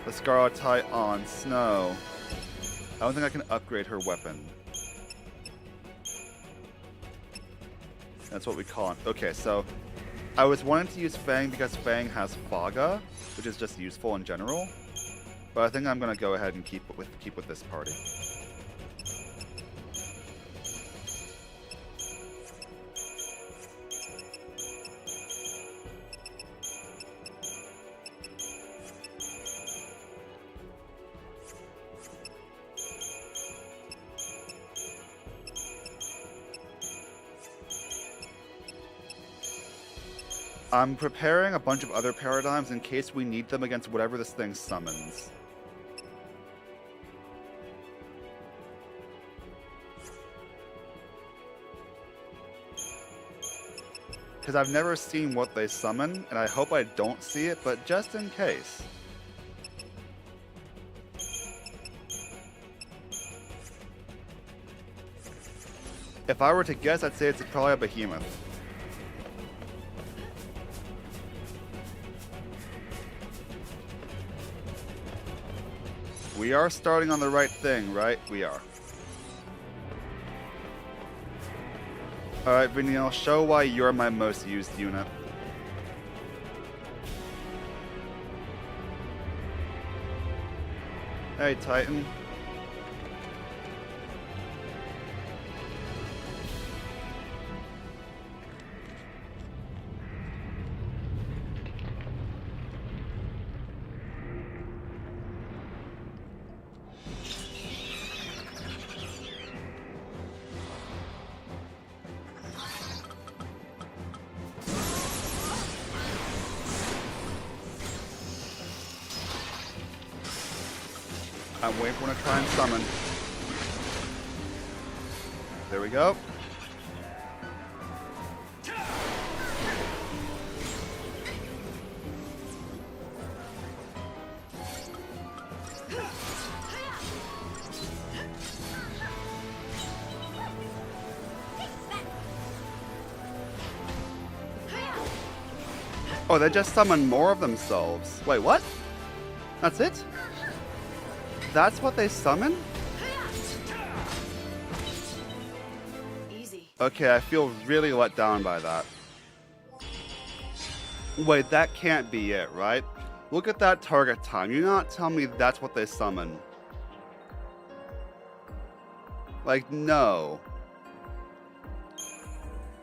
Scarletite on Snow, I don't think I can upgrade her weapon. That's what we call it. Okay, so I was wanting to use Fang because Fang has Faga, which is just useful in general. But I think I'm gonna go ahead and keep with this party. I'm preparing a bunch of other paradigms in case we need them against whatever this thing summons. Because I've never seen what they summon, and I hope I don't see it, but just in case. If I were to guess, I'd say it's probably a behemoth. We are starting on the right thing, right? We are. Alright, Viniel, show why you're my most used unit. Hey, Titan. I'm waiting for one to try and summon. There we go. Oh, they just summoned more of themselves. Wait, what? That's it? That's what they summon? Easy. Okay, I feel really let down by that. Wait, that can't be it, right? Look at that target time. You're not telling me that's what they summon. Like, no.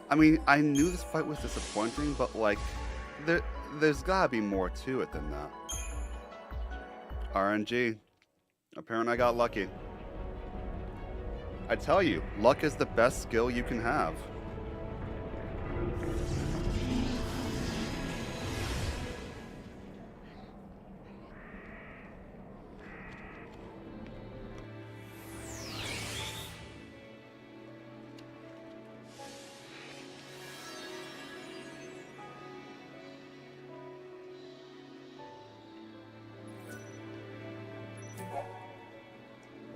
I mean, I knew this fight was disappointing, but like, there's gotta be more to it than that. RNG. Apparently I got lucky. I tell you, luck is the best skill you can have.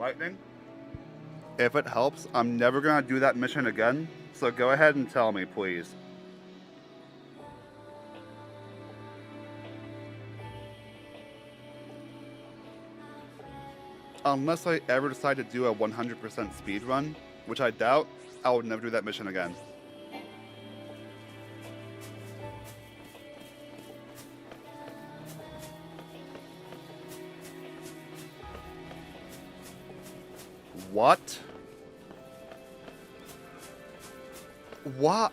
Lightning? If it helps, I'm never gonna do that mission again, so go ahead and tell me, please. Unless I ever decide to do a 100% speed run, which I doubt, I would never do that mission again. What? What?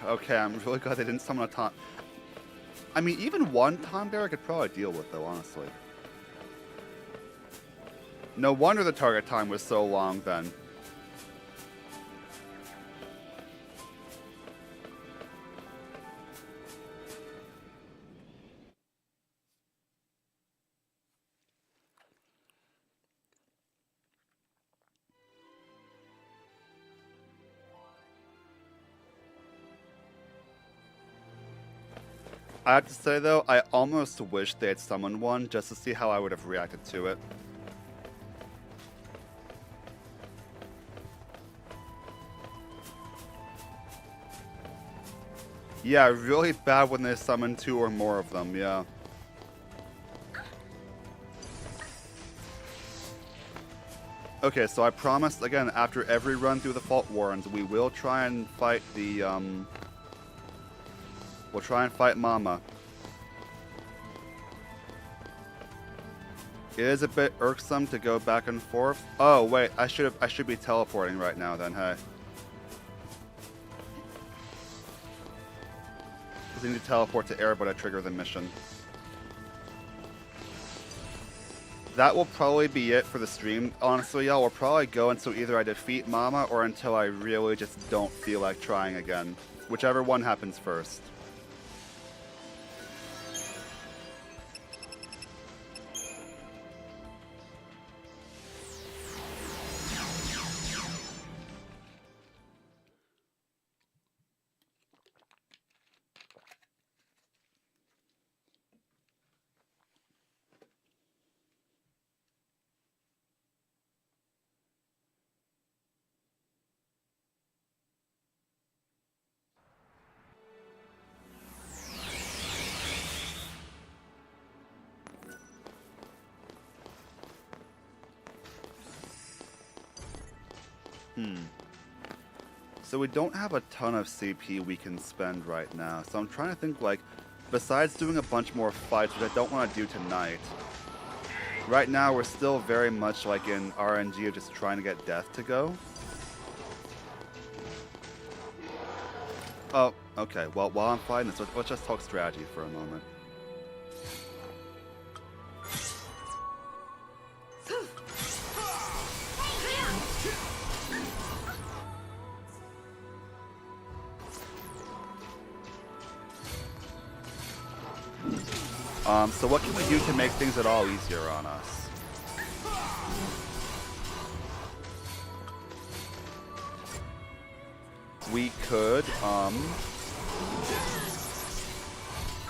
Okay, I'm really glad they didn't summon a taunt. I mean, even one taunt there I could probably deal with, though, honestly. No wonder the target time was so long then. I have to say though, I almost wish they had summoned one just to see how I would have reacted to it. Yeah, really bad when they summon 2 or more of them, yeah. Okay, so I promised, again, after every run through the Faultwarrens, we will try and fight the, we'll try and fight Mama. It is a bit irksome to go back and forth. Oh, wait, I should be teleporting right now then, hey. Because I need to teleport to Airboat to trigger the mission. That will probably be it for the stream. Honestly, y'all, we'll probably go until either I defeat Mama or until I really just don't feel like trying again. Whichever one happens first. So we don't have a ton of CP we can spend right now. So I'm trying to think, like, besides doing a bunch more fights, which I don't want to do tonight. Right now we're still very much like in RNG of just trying to get death to go. Oh, okay. Well, while I'm fighting this, let's just talk strategy for a moment. So what can we do to make things at all easier on us? We could,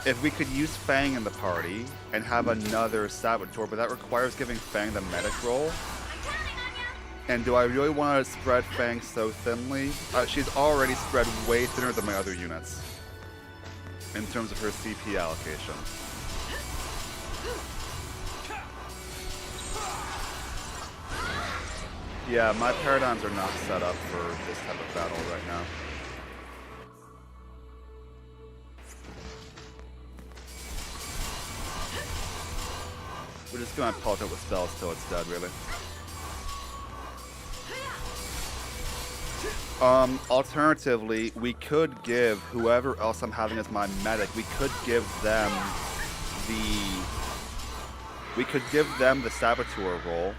if we could use Fang in the party and have another Saboteur, but that requires giving Fang the medic role. And do I really want to spread Fang so thinly? She's already spread way thinner than my other units in terms of her CP allocation. Yeah, my paradigms are not set up for this type of battle right now. We're just gonna pelt it with spells till it's dead, really. Alternatively, we could give whoever else I'm having as my medic, we could give them the Saboteur role.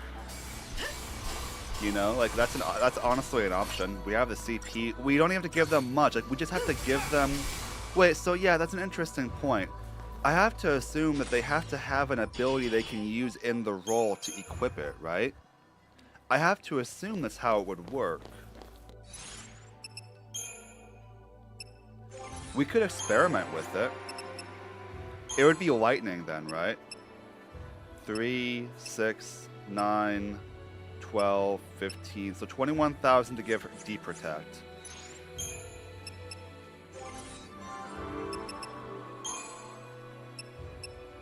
You know, like that's honestly an option. We have the CP. We don't even have to give them much. Like we just have to give them. Wait, so yeah, that's an interesting point. I have to assume that they have to have an ability they can use in the role to equip it, right? I have to assume that's how it would work. We could experiment with it. It would be lightning then, right? 3, 6, 9. 12, 15. So 21,000 to give her deprotect.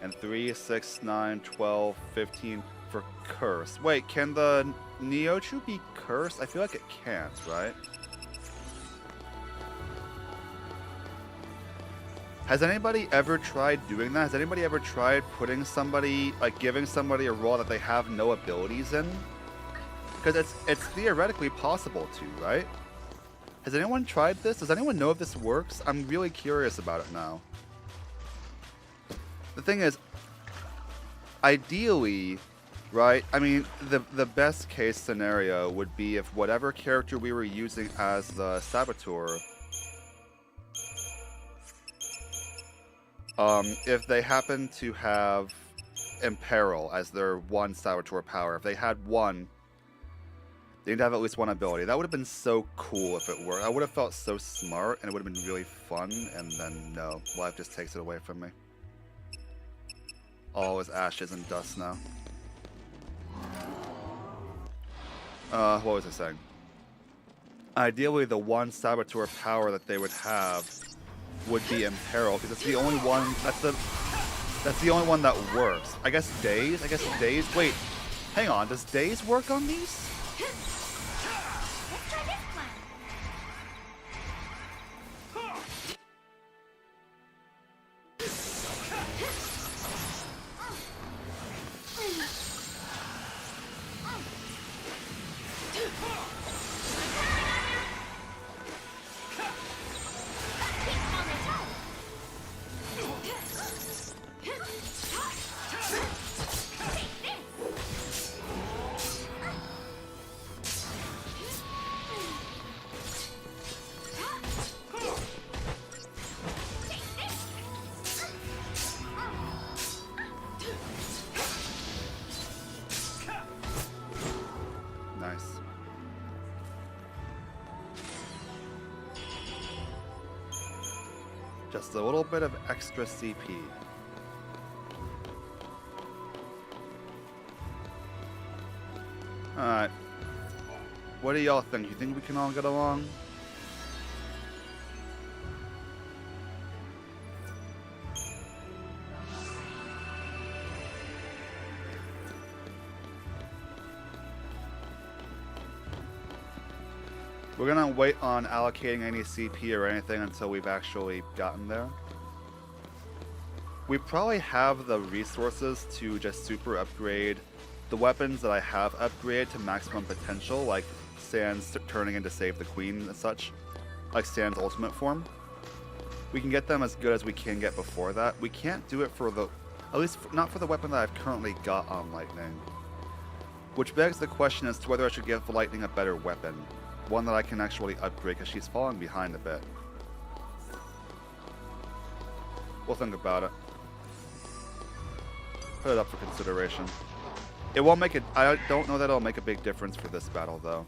And 3, 6, 9, 12, 15 for curse. Wait, can the Neochu be cursed? I feel like it can't, right? Has anybody ever tried doing that? Has anybody ever tried putting somebody, like giving somebody a role that they have no abilities in? Because it's theoretically possible to, right? Has anyone tried this? Does anyone know if this works? I'm really curious about it now. The thing is, ideally, right? I mean, the best case scenario would be if whatever character we were using as the saboteur, if they happen to have Imperil as their one saboteur power, if they had one, they need to have at least one ability. That would have been so cool if it worked. I would have felt so smart, and it would have been really fun, and then no, life just takes it away from me. All is ashes and dust now. What was I saying? Ideally, the one saboteur power that they would have would be Imperil, because it's the only one. That's the only one that works. I guess Daze. Wait, hang on. Does Daze work on these? Let's try this plan. Nice. Just a little bit of extra CP. Alright. What do y'all think? You think we can all get along? We're gonna wait on allocating any CP or anything until we've actually gotten there. We probably have the resources to just super upgrade the weapons that I have upgraded to maximum potential, like Sans turning into Save the Queen and such, like Sans ultimate form. We can get them as good as we can get before that. We can't do it for the, at least not for the weapon that I've currently got on Lightning. Which begs the question as to whether I should give Lightning a better weapon. One that I can actually upgrade, because she's falling behind a bit. We'll think about it. Put it up for consideration. It won't make it. I don't know that it'll make a big difference for this battle, though.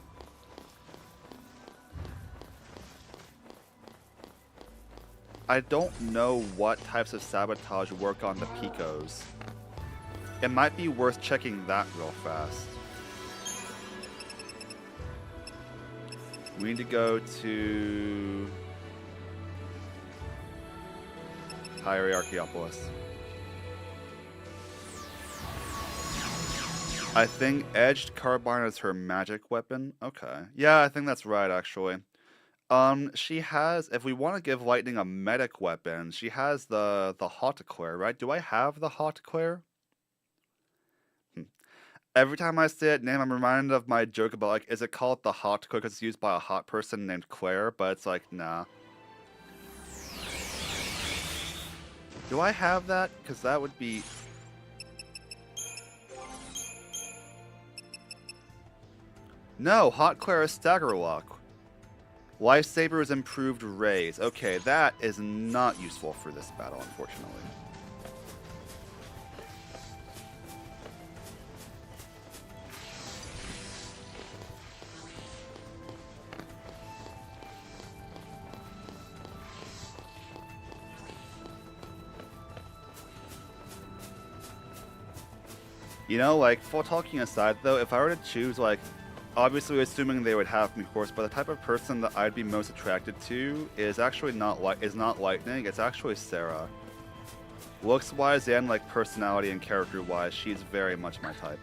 I don't know what types of sabotage work on the Picos. It might be worth checking that real fast. We need to go to Hierarchiopolis. I think Edged Carbine is her magic weapon. Okay. Yeah, I think that's right, actually. She has, if we want to give Lightning a medic weapon, she has the Hot Eclair, right? Do I have the Hot Eclair? Every time I say it name, I'm reminded of my joke about, like, is it called the Hot Eclair because it's used by a hot person named Claire? But it's like, nah. Do I have that? Because that would be... No, Hot Claire is Stagger Lock. Lifesaver is improved raise. Okay, that is not useful for this battle, unfortunately. You know, like, full talking aside, though, if I were to choose, like, obviously assuming they would have me, of course, but the type of person that I'd be most attracted to is actually not Lightning, it's actually Sarah. Looks-wise and, like, personality and character-wise, she's very much my type.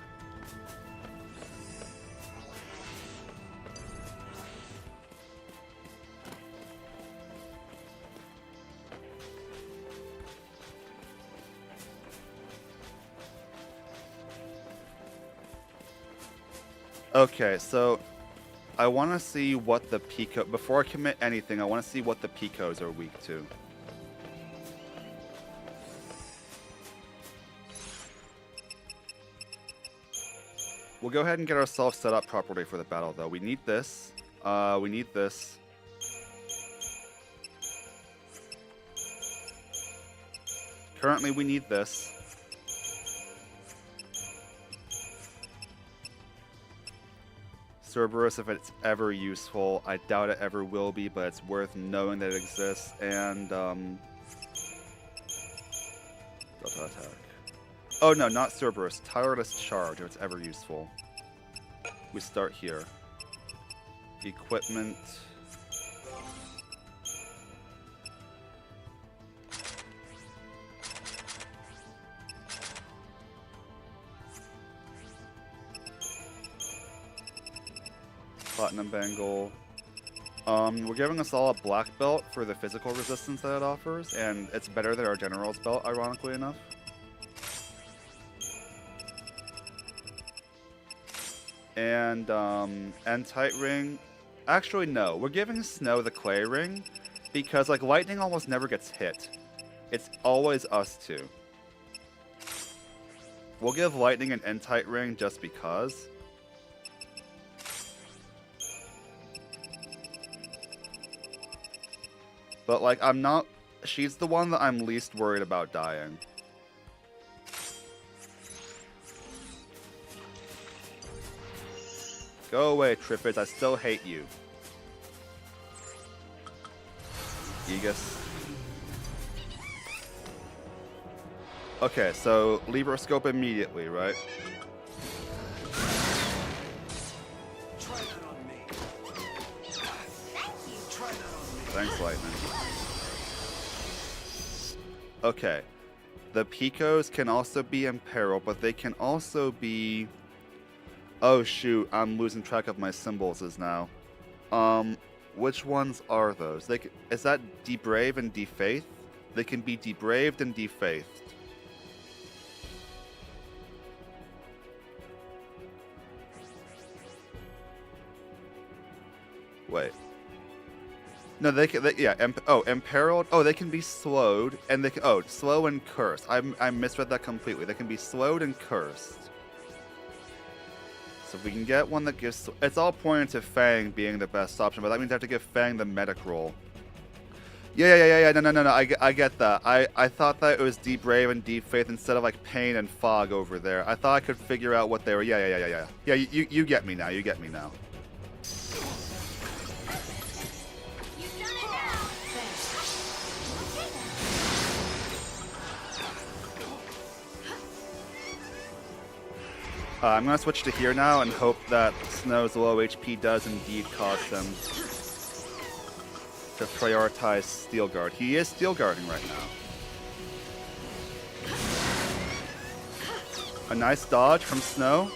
Okay, so I want to see what the Pico... Before I commit anything, I want to see what the Picos are weak to. We'll go ahead and get ourselves set up properly for the battle, though. We need this. We need this. Currently, we need this. Cerberus, if it's ever useful. I doubt it ever will be, but it's worth knowing that it exists. And, Delta attack. Oh no, not Cerberus. Tireless Charge, if it's ever useful. We start here. Equipment. Platinum Bangle. We're giving us all a black belt for the physical resistance that it offers, and it's better than our general's belt, ironically enough. And Tight Ring. Actually, no. We're giving Snow the Clay Ring because, like, Lightning almost never gets hit. It's always us two. We'll give Lightning an N-Tight Ring just because. But, like, I'm not... She's the one that I'm least worried about dying. Go away, Triffids. I still hate you. Aegis. Okay, so Libroscope immediately, right? Try that on me. Try that on me. Thanks, Lightning. Okay. The Picos can also be in peril, but they can also be... Oh shoot, I'm losing track of my symbols now. Which ones are those? Is that Debrave and Defaith? They can be Debraved and Defaithed. Wait. No, yeah, imperiled. Oh, they can be slowed, and they can, slow and cursed. I misread that completely. They can be slowed and cursed. So if we can get one that gives, it's all pointing to Fang being the best option, but that means I have to give Fang the medic roll. Yeah. No. I get that. I thought that it was Deep Brave and Deep Faith instead of like Pain and Fog over there. I thought I could figure out what they were. Yeah. Yeah, you get me now. You get me now. I'm going to switch to here now and hope that Snow's low HP does indeed cause them to prioritize Steel Guard. He is Steel Guarding right now. A nice dodge from Snow.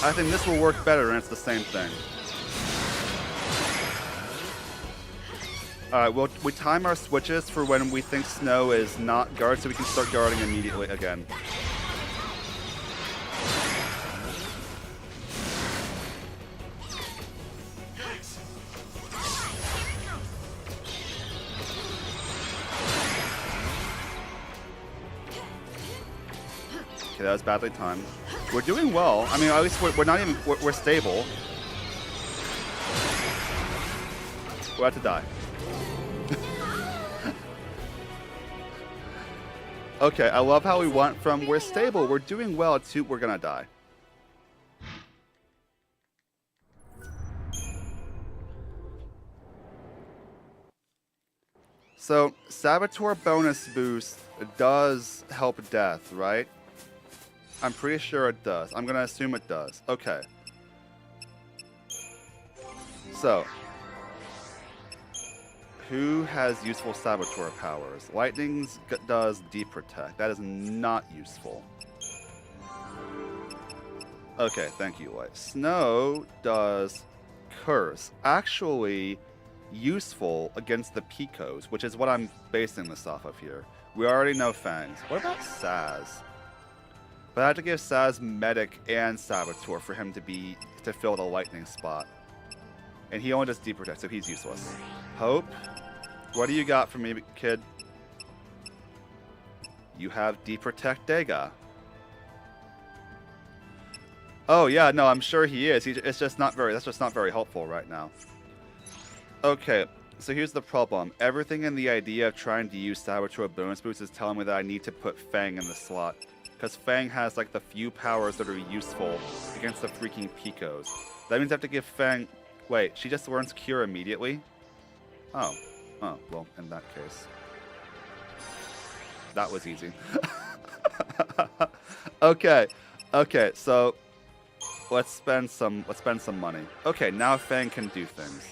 I think this will work better and it's the same thing. Alright, we time our switches for when we think Snow is not guard, so we can start guarding immediately again. Okay, that was badly timed. We're doing well. I mean, at least we're not even, we're stable. We're about to die. Okay, I love how we went from we're stable, we're doing well, to we're gonna die. So, Saboteur bonus boost does help death, right? I'm pretty sure it does. I'm gonna assume it does. Okay. So, who has useful Saboteur powers? Lightning's does Deep Protect. That is not useful. Okay, thank you, Light. Snow does Curse. Actually, useful against the Picos, which is what I'm basing this off of here. We already know Fangs. What about Saz? But I have to give Saz Medic and Saboteur for him to fill the lightning spot. And he only does Deep Protect, so he's useless. Hope, what do you got for me, kid? You have Deep Protect Dega. Oh yeah, no, I'm sure he is. It's just not very. That's just not very helpful right now. Okay, so here's the problem. Everything in the idea of trying to use Saboteur bonus boost is telling me that I need to put Fang in the slot. Because Fang has like the few powers that are useful against the freaking Picos. That means I have to give Fang... Wait, she just learns Cure immediately? Oh. Oh, well, in that case. That was easy. Okay. Okay, so let's spend some money. Okay, now Fang can do things.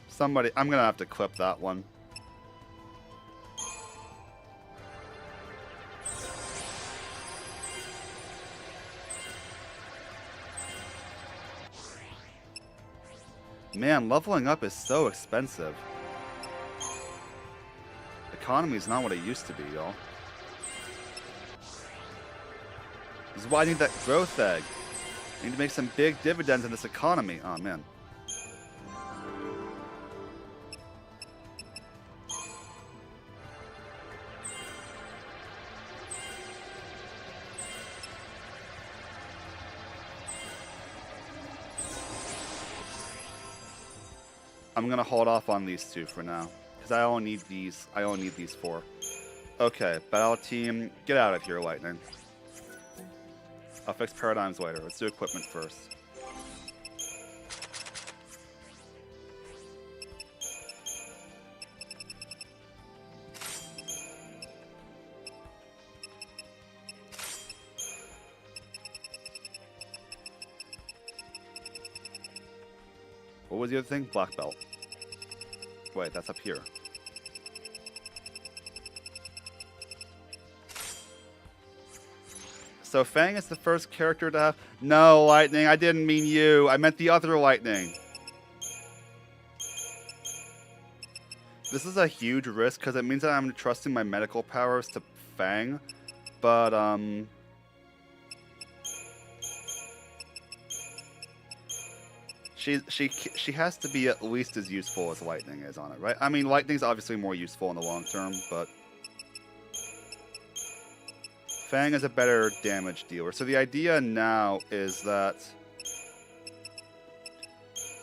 Somebody, I'm gonna have to clip that one. Man, leveling up is so expensive. Economy is not what it used to be, y'all. This is why I need that growth egg. I need to make some big dividends in this economy. Oh, man. I'm gonna hold off on these two for now, because I only need these. I only need these four. Okay, battle team, get out of here, Lightning. I'll fix paradigms later. Let's do equipment first. What was the other thing? Black belt. Wait, that's up here. So Fang is the first character to have... No, Lightning, I didn't mean you. I meant the other Lightning. This is a huge risk, because it means that I'm trusting my medical powers to Fang. But, She has to be at least as useful as Lightning is on it, right? I mean, Lightning's obviously more useful in the long term, but... Fang is a better damage dealer. So the idea now is that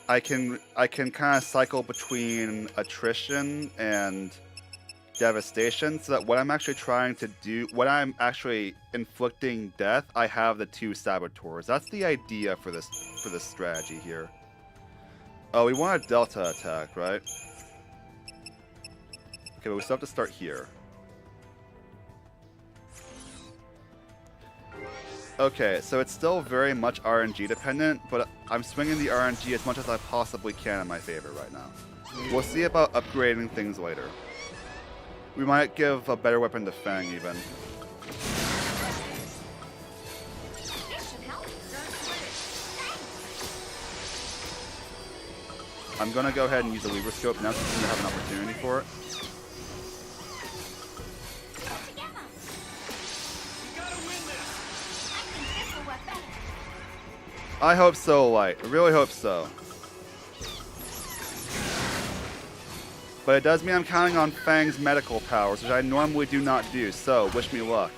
I can kind of cycle between attrition and devastation, so that when I'm actually trying to do, when I'm actually inflicting death, I have the two saboteurs. That's the idea for this strategy here. Oh, we want a delta attack, right? Okay, but we still have to start here. Okay, so it's still very much RNG dependent, but I'm swinging the RNG as much as I possibly can in my favor right now. We'll see about upgrading things later. We might give a better weapon to Fang, even. I'm gonna go ahead and use a Libra Scope now since we have an opportunity for it. I hope so, Light. I really hope so. But it does mean I'm counting on Fang's medical powers, which I normally do not do, so wish me luck.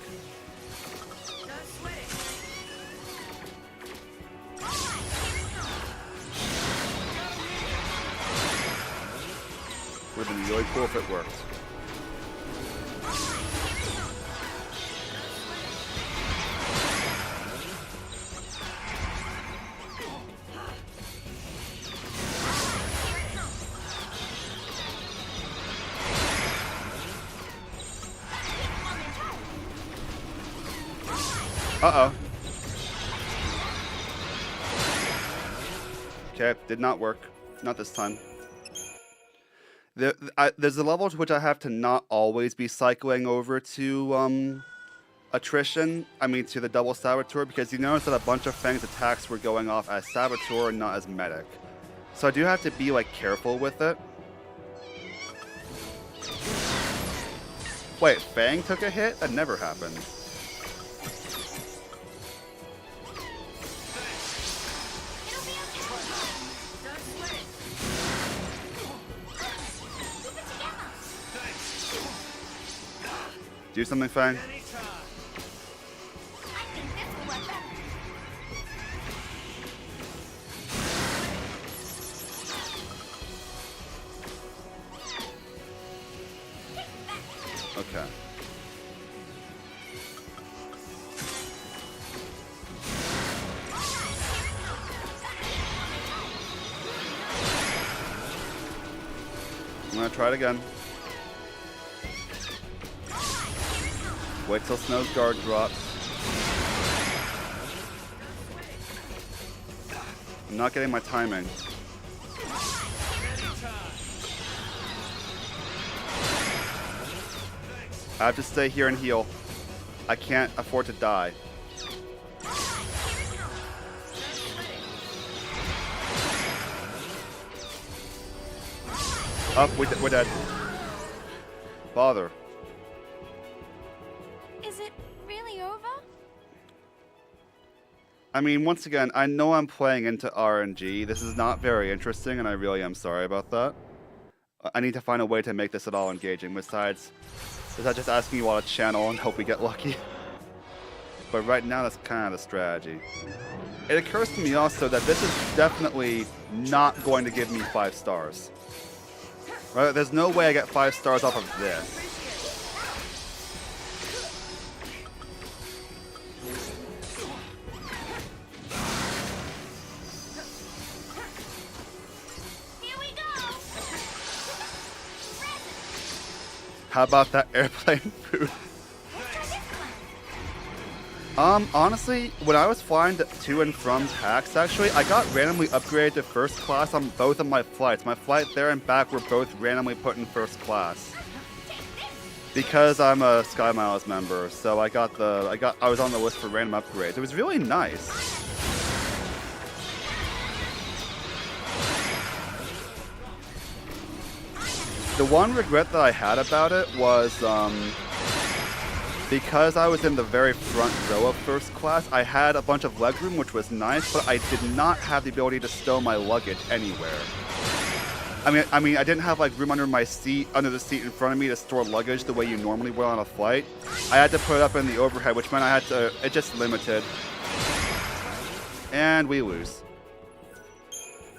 Would have been really cool if it worked. Uh-oh. Okay, did not work. Not this time. There's a level to which I have to not always be cycling over to attrition. I mean, to the double saboteur, because you notice that a bunch of Fang's attacks were going off as saboteur and not as medic. So I do have to be like careful with it. Wait, Fang took a hit? That never happened. Do something, Fang. Okay. I'm gonna try it again. Wait till Snow's guard drops. I'm not getting my timing. I have to stay here and heal. I can't afford to die. Up, we're dead. Bother. Is it really over? I mean, once again, I know I'm playing into RNG. This is not very interesting, and I really am sorry about that. I need to find a way to make this at all engaging. Besides just asking you all to channel and hope we get lucky. But right now, that's kind of the strategy. It occurs to me also that this is definitely not going to give me 5 stars. Right? There's no way I get 5 stars off of this. Here we go. How about that airplane food? Honestly, when I was flying to and from tax, actually, I got randomly upgraded to first class on both of my flights. My flight there and back were both randomly put in first class. Because I'm a Sky Miles member, so I was on the list for random upgrades. It was really nice. The one regret that I had about it was, because I was in the very front row of first class, I had a bunch of legroom, which was nice, but I did not have the ability to stow my luggage anywhere. I mean, I didn't have like room under my seat, under the seat in front of me to store luggage the way you normally would on a flight. I had to put it up in the overhead, which meant I had to, it just limited. And we lose.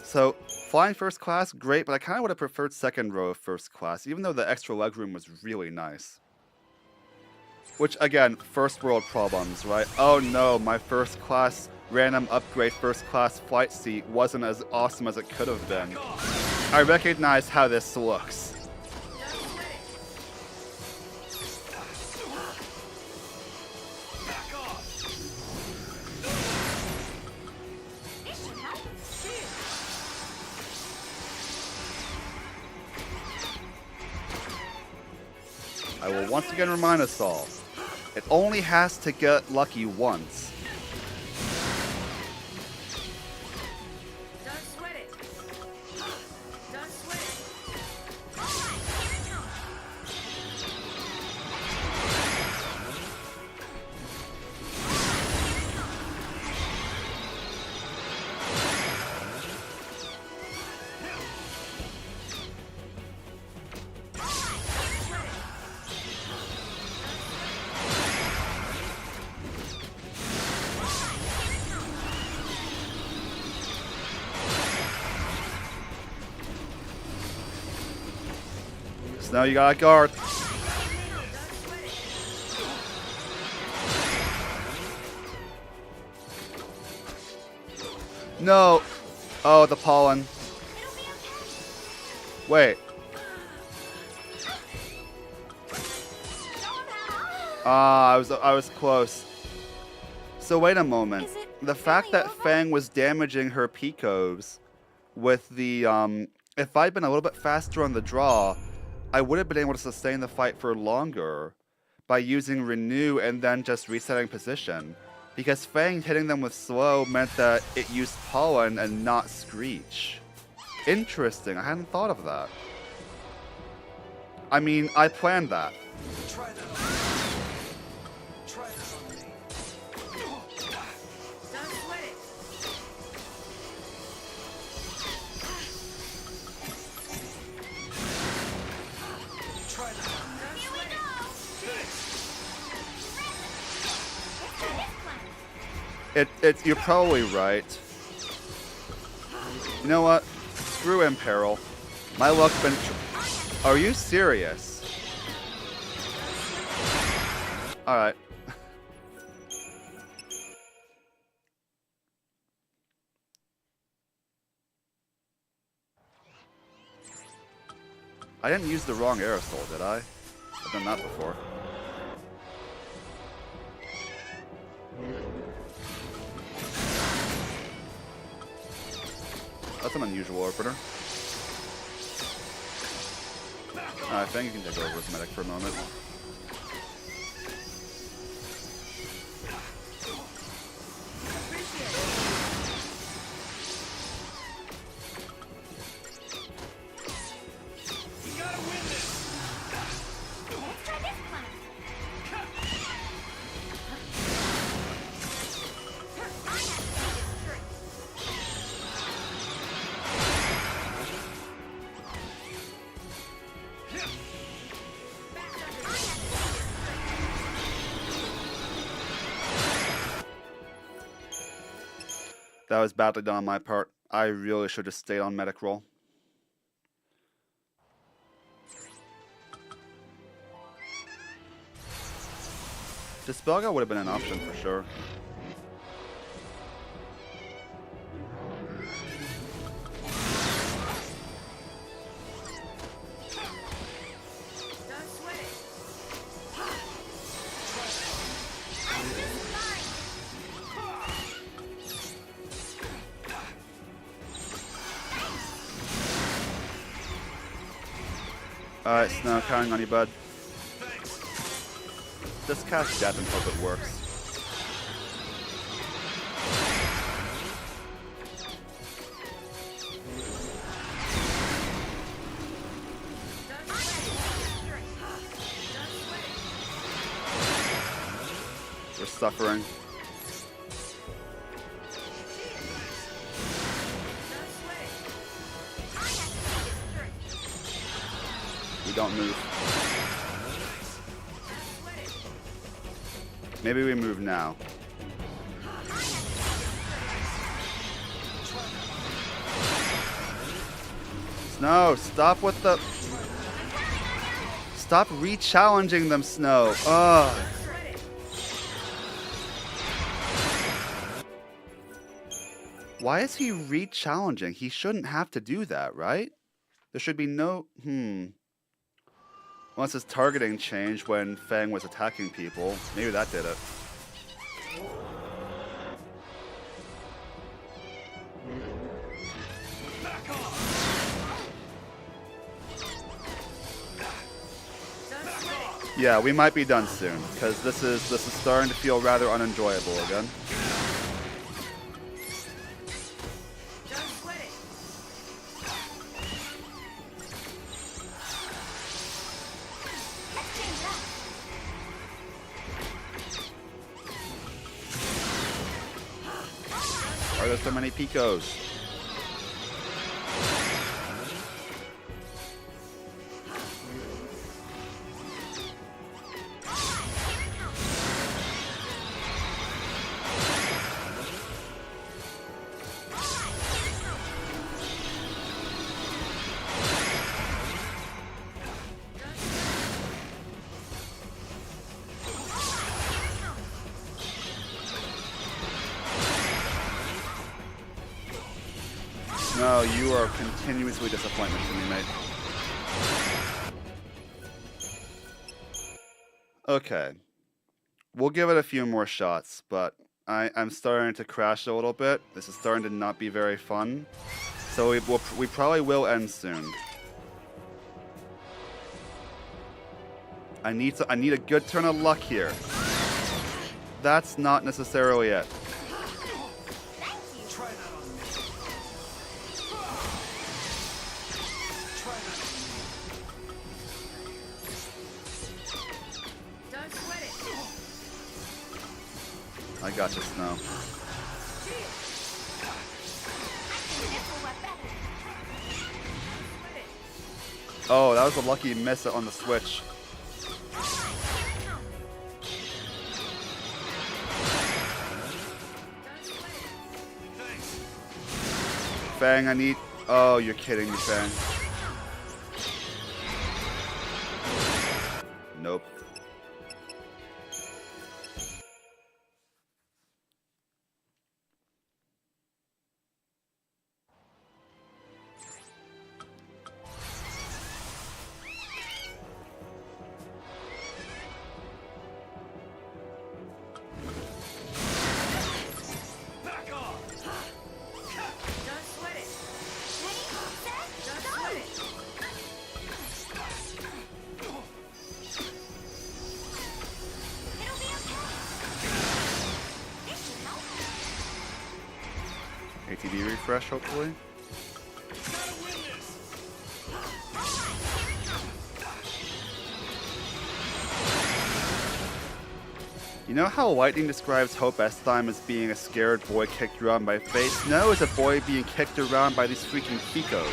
So, flying first class, great, but I kind of would have preferred second row of first class, even though the extra legroom was really nice. Which, again, first world problems, right? Oh no, my first class random upgrade first class flight seat wasn't as awesome as it could have been. I recognize how this looks. I will once again remind us all, it only has to get lucky once. Don't sweat it. Don't sweat it. So now you got a guard. No. Oh, the pollen. Wait. I was close. So wait a moment. Is it The fact really that over? Fang was damaging her Picos with the if I'd been a little bit faster on the draw, I would have been able to sustain the fight for longer by using Renew and then just resetting position. Because Fang hitting them with slow meant that it used Pollen and not Screech. Interesting, I hadn't thought of that. I mean, I planned that. Try that on Try this on me. Don't sweat it. Try that on me. Here we go! Let's try this plan. You're probably right. You know what? Screw Imperil. My luck's been. Are you serious? Alright. I didn't use the wrong aerosol, did I? I've done that before. That's an unusual opener. I think you can take over as medic for a moment. We gotta win this. Let's try this plan. I have to do this trick. That was badly done on my part. I really should have stayed on medic roll. Dispelga would have been an option for sure. Don't sweat it. I'm just fine. Alright, Snow, counting on you, bud. Thanks. Just cast Death and hope it works. Don't sweat it. Don't sweat it. We're suffering. Don't sweat it. I have to do this trick. We don't move. Don't sweat it. Maybe we move now. Snow, stop with the... Stop re-challenging them, Snow. Ugh. Sweat it. Why is he re-challenging? He shouldn't have to do that, right? There should be no... Once his targeting changed when Fang was attacking people. Maybe that did it. Back off. Don't sweat it. Yeah, we might be done soon, because this is starting to feel rather unenjoyable again. Don't sweat it. Let's change that. Are there so many Picos? No, you are continuously disappointment to me, mate. Okay. We'll give it a few more shots, but I'm starting to crash a little bit. This is starting to not be very fun. So we probably will end soon. I need a good turn of luck here. That's not necessarily it. Don't sweat it. I got you, Snow. Oh, that was a lucky miss on the switch. Fang, I need... Oh, you're kidding me, Fang. Nope. ATB refresh, hopefully. You know how Lightning describes Hope Estheim as being a scared boy kicked around by fate? Snow is a boy being kicked around by these freaking Picos.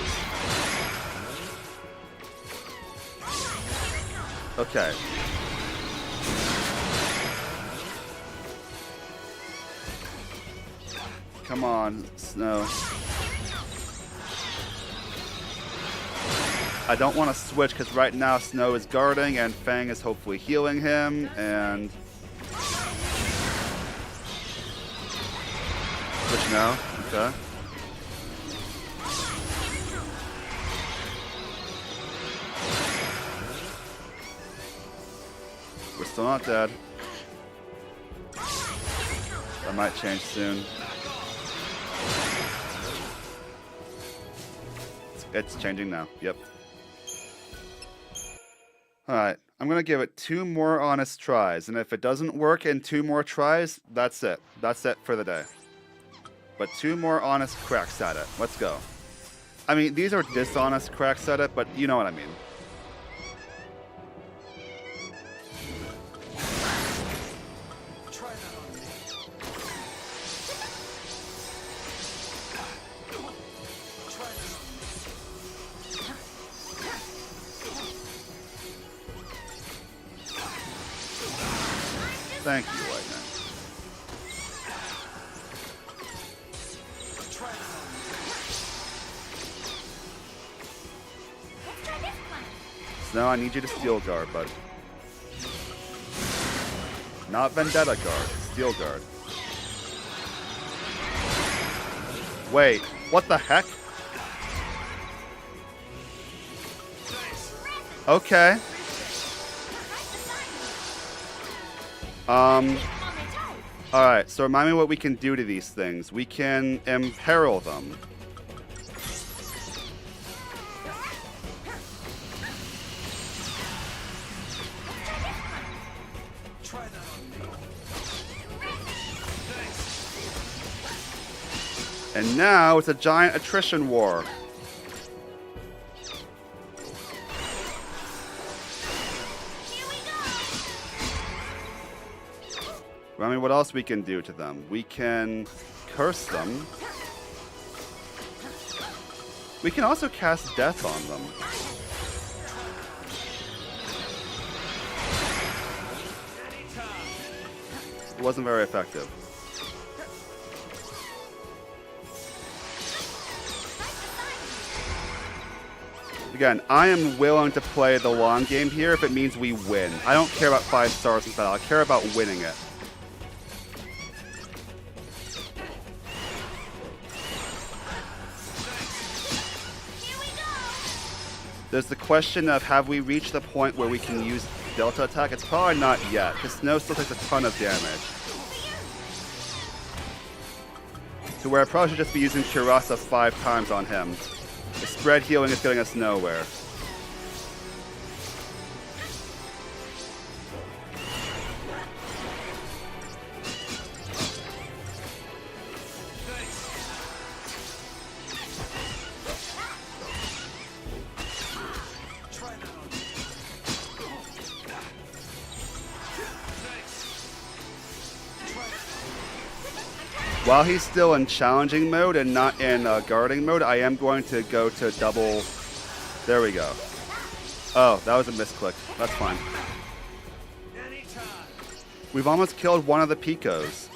Okay. Come on, Snow. I don't want to switch because right now Snow is guarding and Fang is hopefully healing him, and... Switch now? Okay. We're still not dead. That might change soon. It's changing now. Yep. Alright. I'm going to give it 2 more honest tries. And if it doesn't work in 2 more tries, that's it. That's it for the day. But 2 more honest cracks at it. Let's go. I mean, these are dishonest cracks at it, but you know what I mean. Thank you, Lightning. So now I need you to Steel Guard, bud. Not Vendetta Guard, Steel Guard. Wait, what the heck? Okay. Alright, so remind me what we can do to these things. We can imperil them. And now it's a giant attrition war. I mean, what else we can do to them? We can curse them. We can also cast death on them. It wasn't very effective. Again, I am willing to play the long game here if it means we win. I don't care about 5 stars in battle. I care about winning it. There's the question of, have we reached the point where we can use Delta Attack? It's probably not yet, because Snow still takes a ton of damage. To where I probably should just be using Kurasa 5 times on him. The spread healing is getting us nowhere. While he's still in challenging mode and not in guarding mode, I am going to go to double. There we go. Oh, that was a misclick. That's fine. We've almost killed one of the Picos.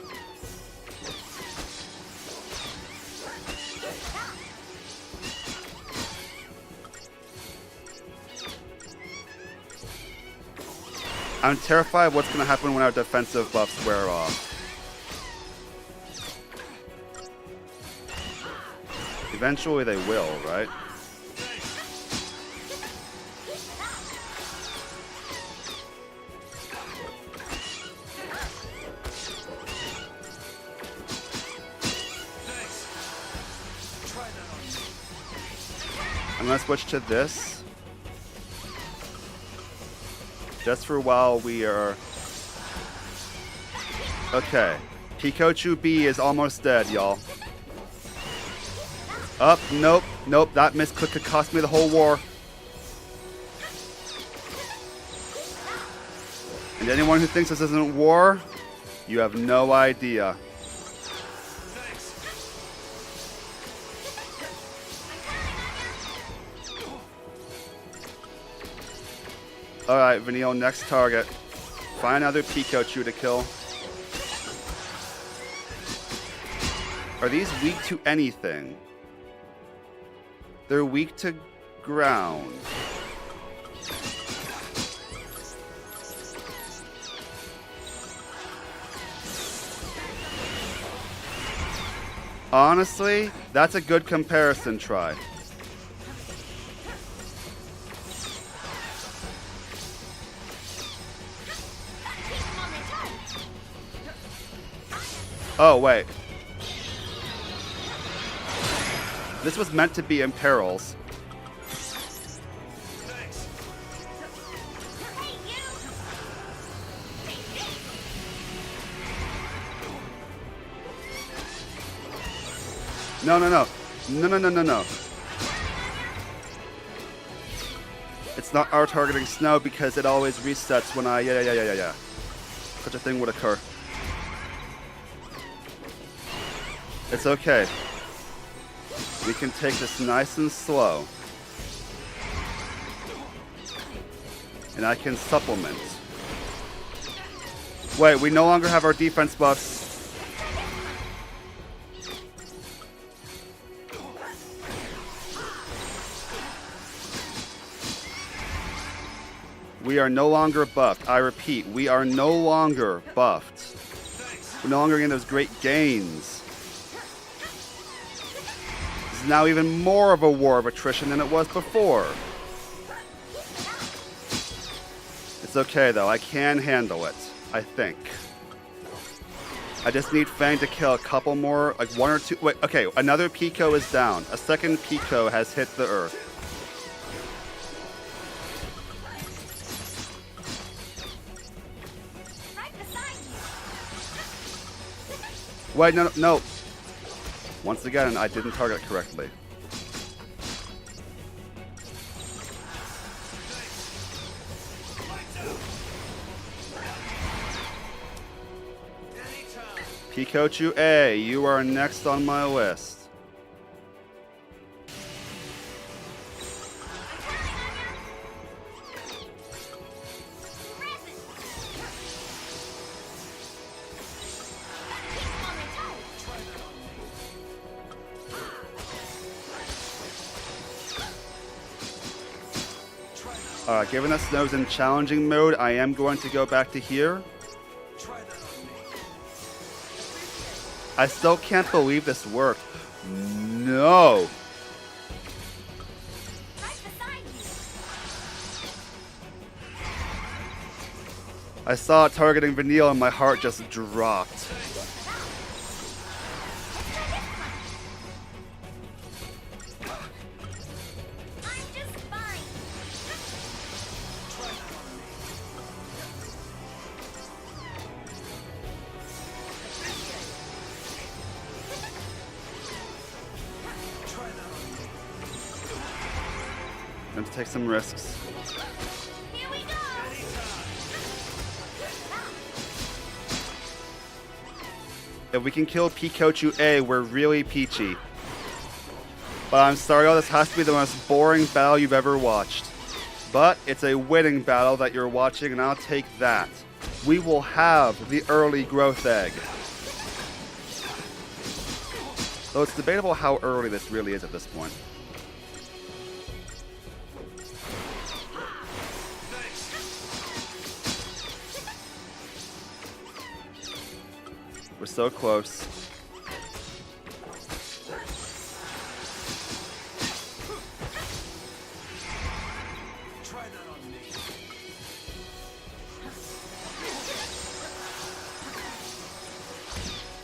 I'm terrified of what's going to happen when our defensive buffs wear off. Eventually they will, right? I'm gonna switch to this. Just for while we are... Okay. Pikachu B is almost dead, y'all. Up, nope, nope, that misclick could cost me the whole war. And anyone who thinks this isn't war, you have no idea. Alright, Vanille, next target. Find another Pikachu to kill. Are these weak to anything? They're weak to ground. Honestly, that's a good comparison try. Oh, wait. This was meant to be in perils. No, no, no. No, no, no, no, no. It's not our targeting snow because it always resets when I... Yeah. Such a thing would occur. It's okay. We can take this nice and slow. And I can supplement. Wait, we no longer have our defense buffs. We are no longer buffed. I repeat, we are no longer buffed. We're no longer getting those great gains. This is now even more of a war of attrition than it was before. It's okay though, I can handle it, I think. I just need Fang to kill a couple more, like one or two. Wait, okay, another Pico is down. A second Pico has hit the earth. Wait, no, no, no. Once again, I didn't target correctly. Pikachu A, you are next on my list. Given that Snow's in challenging mode, I am going to go back to here. I still can't believe this worked. No! I saw it targeting Vanille and my heart just dropped. Going to take some risks. Here we go. If we can kill Pikachu A, we're really peachy. But I'm sorry, this has to be the most boring battle you've ever watched. But it's a winning battle that you're watching, and I'll take that. We will have the early growth egg. Though it's debatable how early this really is at this point. We're so close.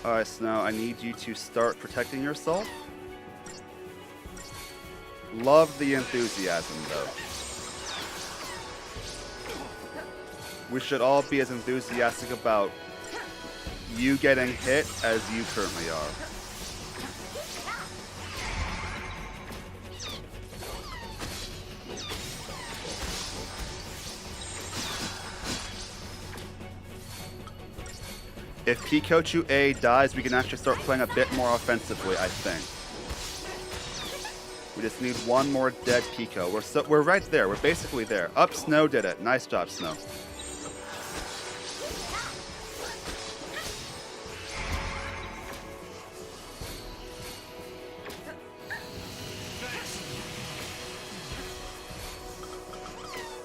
Alright, Snow, I need you to start protecting yourself. Love the enthusiasm, though. We should all be as enthusiastic about you getting hit as you currently are. If Pikachu A dies, we can actually start playing a bit more offensively, I think. We just need one more dead Pico. We're right there. We're basically there. Up, Snow did it. Nice job, Snow.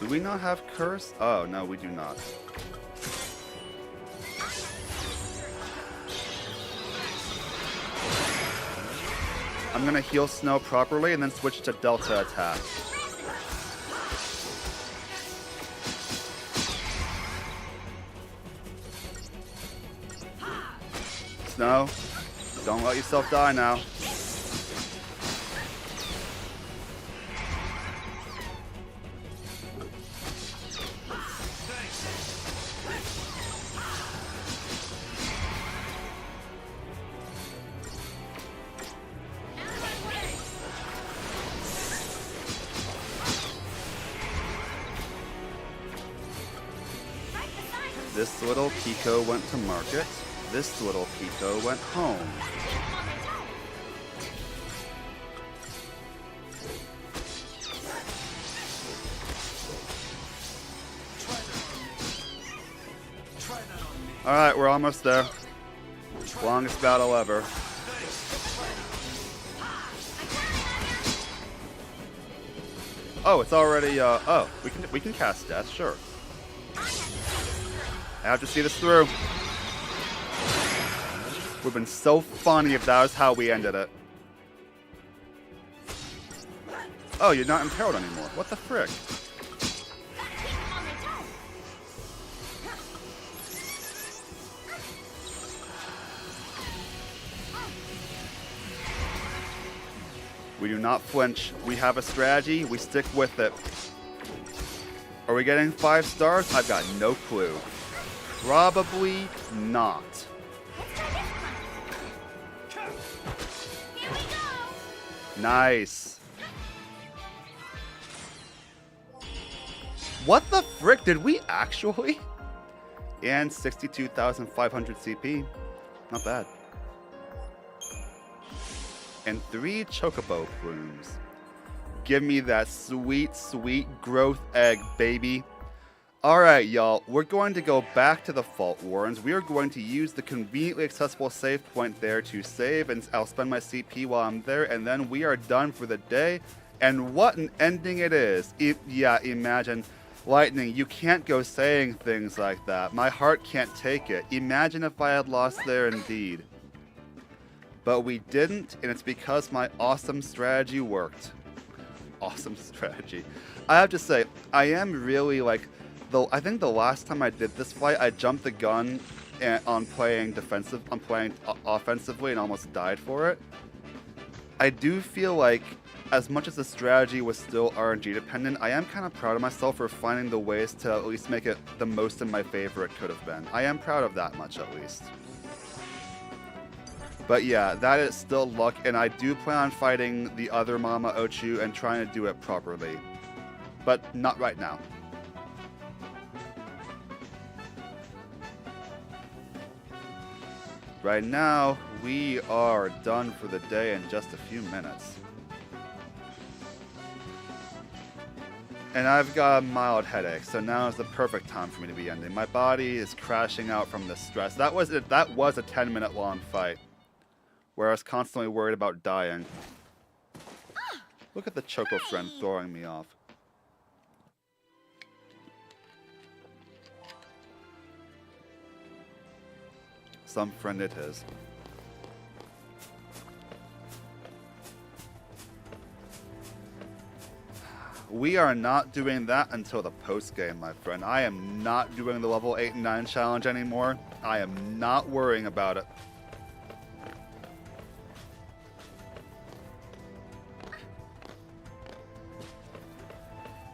Do we not have Curse? Oh, no, we do not. I'm gonna heal Snow properly and then switch to Delta attack. Snow, don't let yourself die now. This little Pico went to market. This little Pico went home. Alright, we're almost there. Longest battle ever. Oh, it's already, oh, we can cast Death, sure. I have to see this through. Would have been so funny if that was how we ended it. Oh, you're not imperiled anymore. What the frick? We do not flinch. We have a strategy. We stick with it. Are we getting 5 stars? I've got no clue. Probably not. Nice. What the frick? Did we actually? And 62,500 CP. Not bad. And 3 Chocobo plumes. Give me that sweet, sweet growth egg, baby. Alright, y'all. We're going to go back to the Faultwarrens. We are going to use the conveniently accessible save point there to save, and I'll spend my CP while I'm there, and then we are done for the day. And what an ending it is. Yeah, imagine. Lightning, you can't go saying things like that. My heart can't take it. Imagine if I had lost there indeed. But we didn't, and it's because my awesome strategy worked. Awesome strategy. I have to say, I am really like, I think the last time I did this fight, I jumped the gun on playing offensively and almost died for it. I do feel like, as much as the strategy was still RNG dependent, I am kind of proud of myself for finding the ways to at least make it the most in my favor it could have been. I am proud of that much, at least. But yeah, that is still luck, and I do plan on fighting the other Mama Ochu and trying to do it properly. but not right now. Right now, we are done for the day in just a few minutes. And I've got a mild headache, so now is the perfect time for me to be ending. My body is crashing out from the stress. That was a 10-minute long fight, where I was constantly worried about dying. Look at the Choco friend throwing me off. Some friend it is. We are not doing that until the post game, my friend. I am not doing the level 8 and 9 challenge anymore. I am not worrying about it.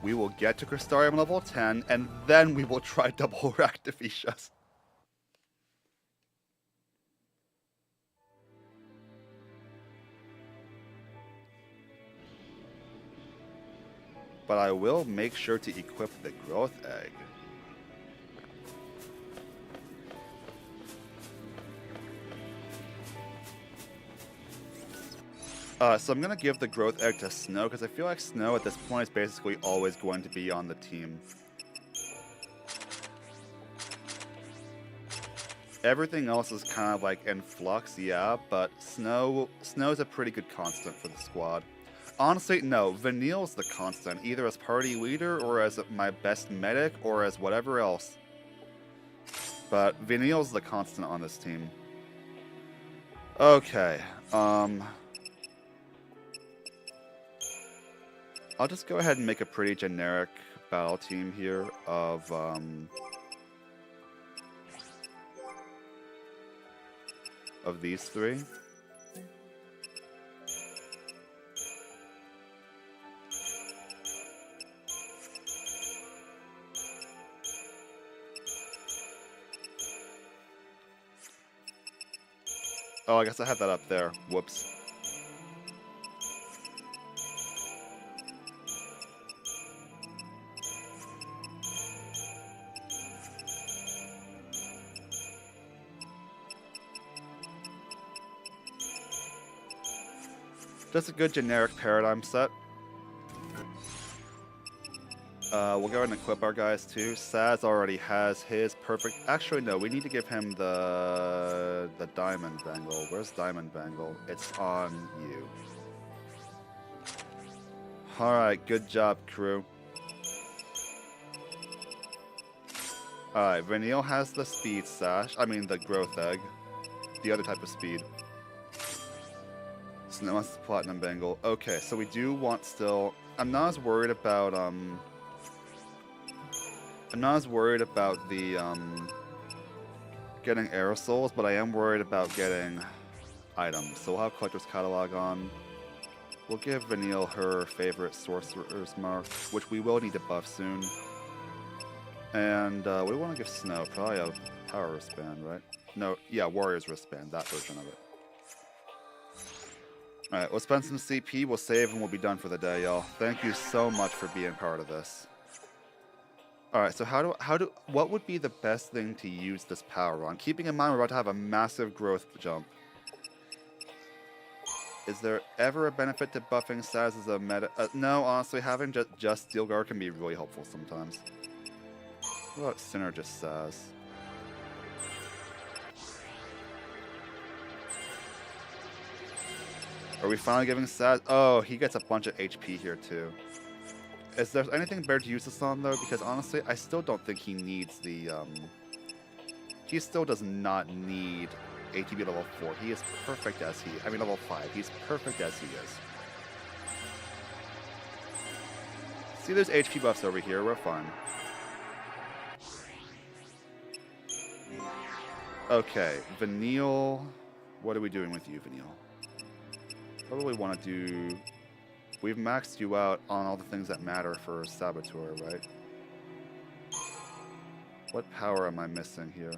We will get to Crystarium level 10, and then we will try double Raktifishas. But I will make sure to equip the growth egg. So I'm going to give the growth egg to Snow, because I feel like Snow at this point is basically always going to be on the team. Everything else is kind of like in flux, yeah, but Snow's a pretty good constant for the squad. Honestly, no, Vanille's the constant, either as party leader, or as my best medic, or as whatever else. But Vanille's the constant on this team. Okay, I'll just go ahead and make a pretty generic battle team here of these three. Oh, I guess I had that up there. Whoops. Just a good generic paradigm set. We'll go ahead and equip our guys too. Saz already has his perfect... Actually, no, we need to give him the Diamond Bangle. Where's Diamond Bangle? It's on you. Alright, good job, crew. Alright, Vanille has the Speed Sash. I mean, the Growth Egg. The other type of speed. Snow has the Platinum Bangle. Okay, so we do want still... I'm not as worried about, I'm not as worried about the, getting aerosols, but I am worried about getting items. So we'll have Collector's Catalog on. We'll give Vanille her favorite Sorcerer's Mark, which we will need to buff soon. And, what do we want to give Snow? Probably a Power Wristband, right? No, yeah, Warrior's Wristband, that version of it. Alright, we'll spend some CP, we'll save, and we'll be done for the day, y'all. Thank you so much for being part of this. Alright, so what would be the best thing to use this power on? Keeping in mind we're about to have a massive growth jump. Is there ever a benefit to buffing Saz as a meta? No, honestly, having just Steel Guard can be really helpful sometimes. What about Synergist Saz? Are we finally giving Saz? Oh, he gets a bunch of HP here too. Is there anything better to use this on, though? Because honestly, I still don't think he needs the, he still does not need ATB level 4. He is perfect as he... I mean, level 5. He's perfect as he is. See, there's HP buffs over here. We're fine. Okay, Vanille... What are we doing with you, Vanille? What do we want to do... We've maxed you out on all the things that matter for Saboteur, right? What power am I missing here?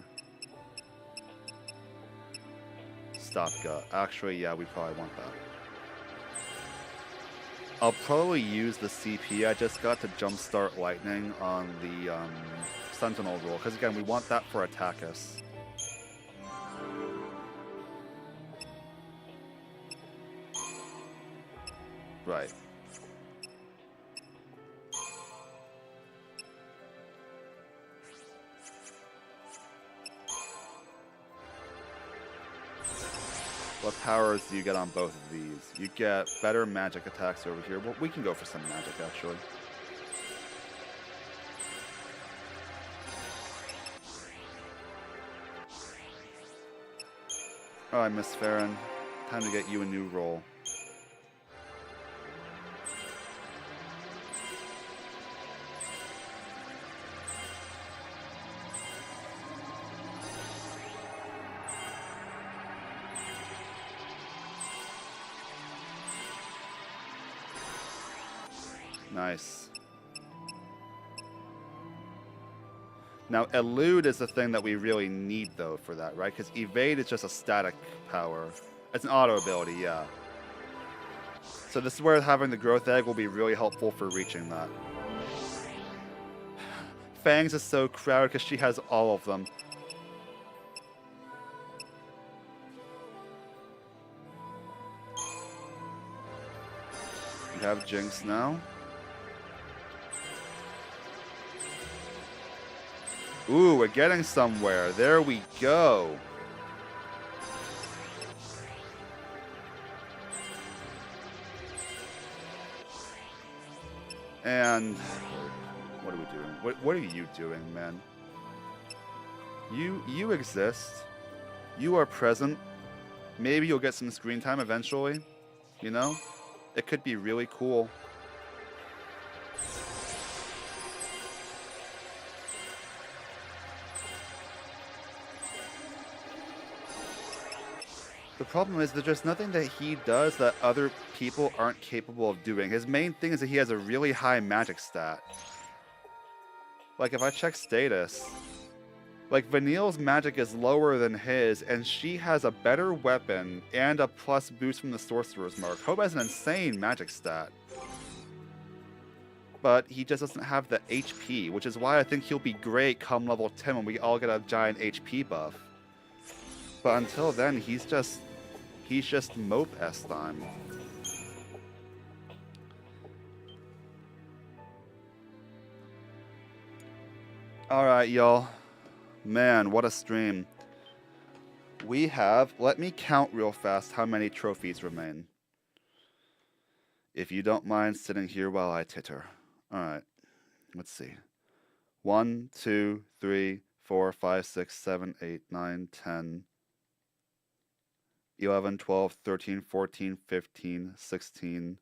Stop Gut. Actually, yeah, we probably want I'll probably use the CP I just got to jumpstart lightning on the Sentinel roll, because again, we want that for Attack-us. Right. What powers do you get on both of these? You get better magic attacks over here. Well, we can go for some magic, actually. Alright, Miss Farron. Time to get you a new role. Nice. Now, Elude is the thing that we really need, though, for that, right? Because Evade is just a static power. It's an auto ability, yeah. So this is where having the Growth Egg will be really helpful for reaching that. Fangs is so crowded because she has all of them. We have Jinx now. Ooh, we're getting somewhere. There we go. And what are we doing? What are you doing, man? You exist. You are present. Maybe you'll get some screen time eventually. You know? It could be really cool. The problem is that there's nothing that he does that other people aren't capable of doing. His main thing is that he has a really high magic stat. Like, if I check status, like, Vanille's magic is lower than his, and she has a better weapon and a plus boost from the Sorcerer's Mark. Hope has an insane magic stat. But he just doesn't have the HP, which is why I think he'll be great come level 10 when we all get a giant HP buff. But until then, he's just mope time. Alright, y'all. Man, what a stream. We have, let me count real fast how many trophies remain. If you don't mind sitting here while I titter. Alright, let's see. 1, 2, 3, 4, 5, 6, 7, 8, 9, 10, 11, 12, 13, 14, 15, 16,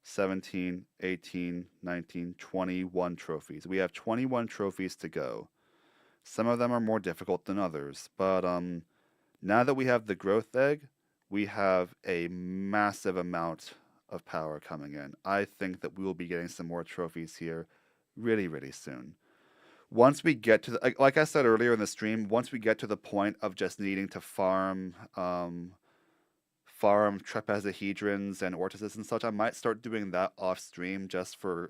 17, 18, 19, 21 trophies. We have 21 trophies to go. Some of them are more difficult than others, but now that we have the growth egg, we have a massive amount of power coming in. I think that we will be getting some more trophies here really, really soon. Once we get to the, like I said earlier in the stream, once we get to the point of just needing to farm trapezahedrons and ortises and such, I might start doing that off stream just for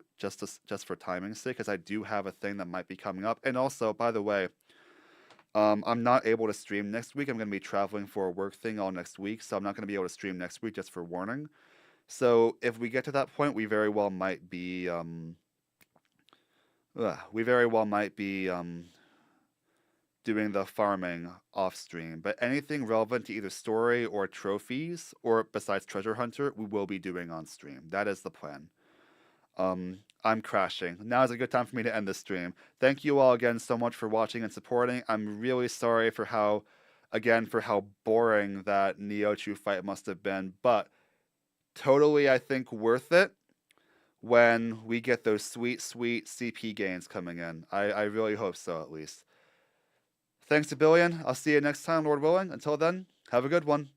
timing's sake, because I do have a thing that might be coming up. And also, by the way, I'm not able to stream next week. I'm going to be traveling for a work thing all next week, so I'm not going to be able to stream next week, just for warning. So if we get to that point, we very well might be doing the farming off stream. But anything relevant to either story or trophies, or besides Treasure Hunter, we will be doing on stream. That is the plan. I'm crashing. Now is a good time for me to end this stream. Thank you all again so much for watching and supporting. I'm really sorry for how boring that Neochu fight must have been, but totally, I think, worth it when we get those sweet, sweet CP gains coming in. I really hope so, at least. Thanks a billion. I'll see you next time, Lord willing. Until then, have a good one.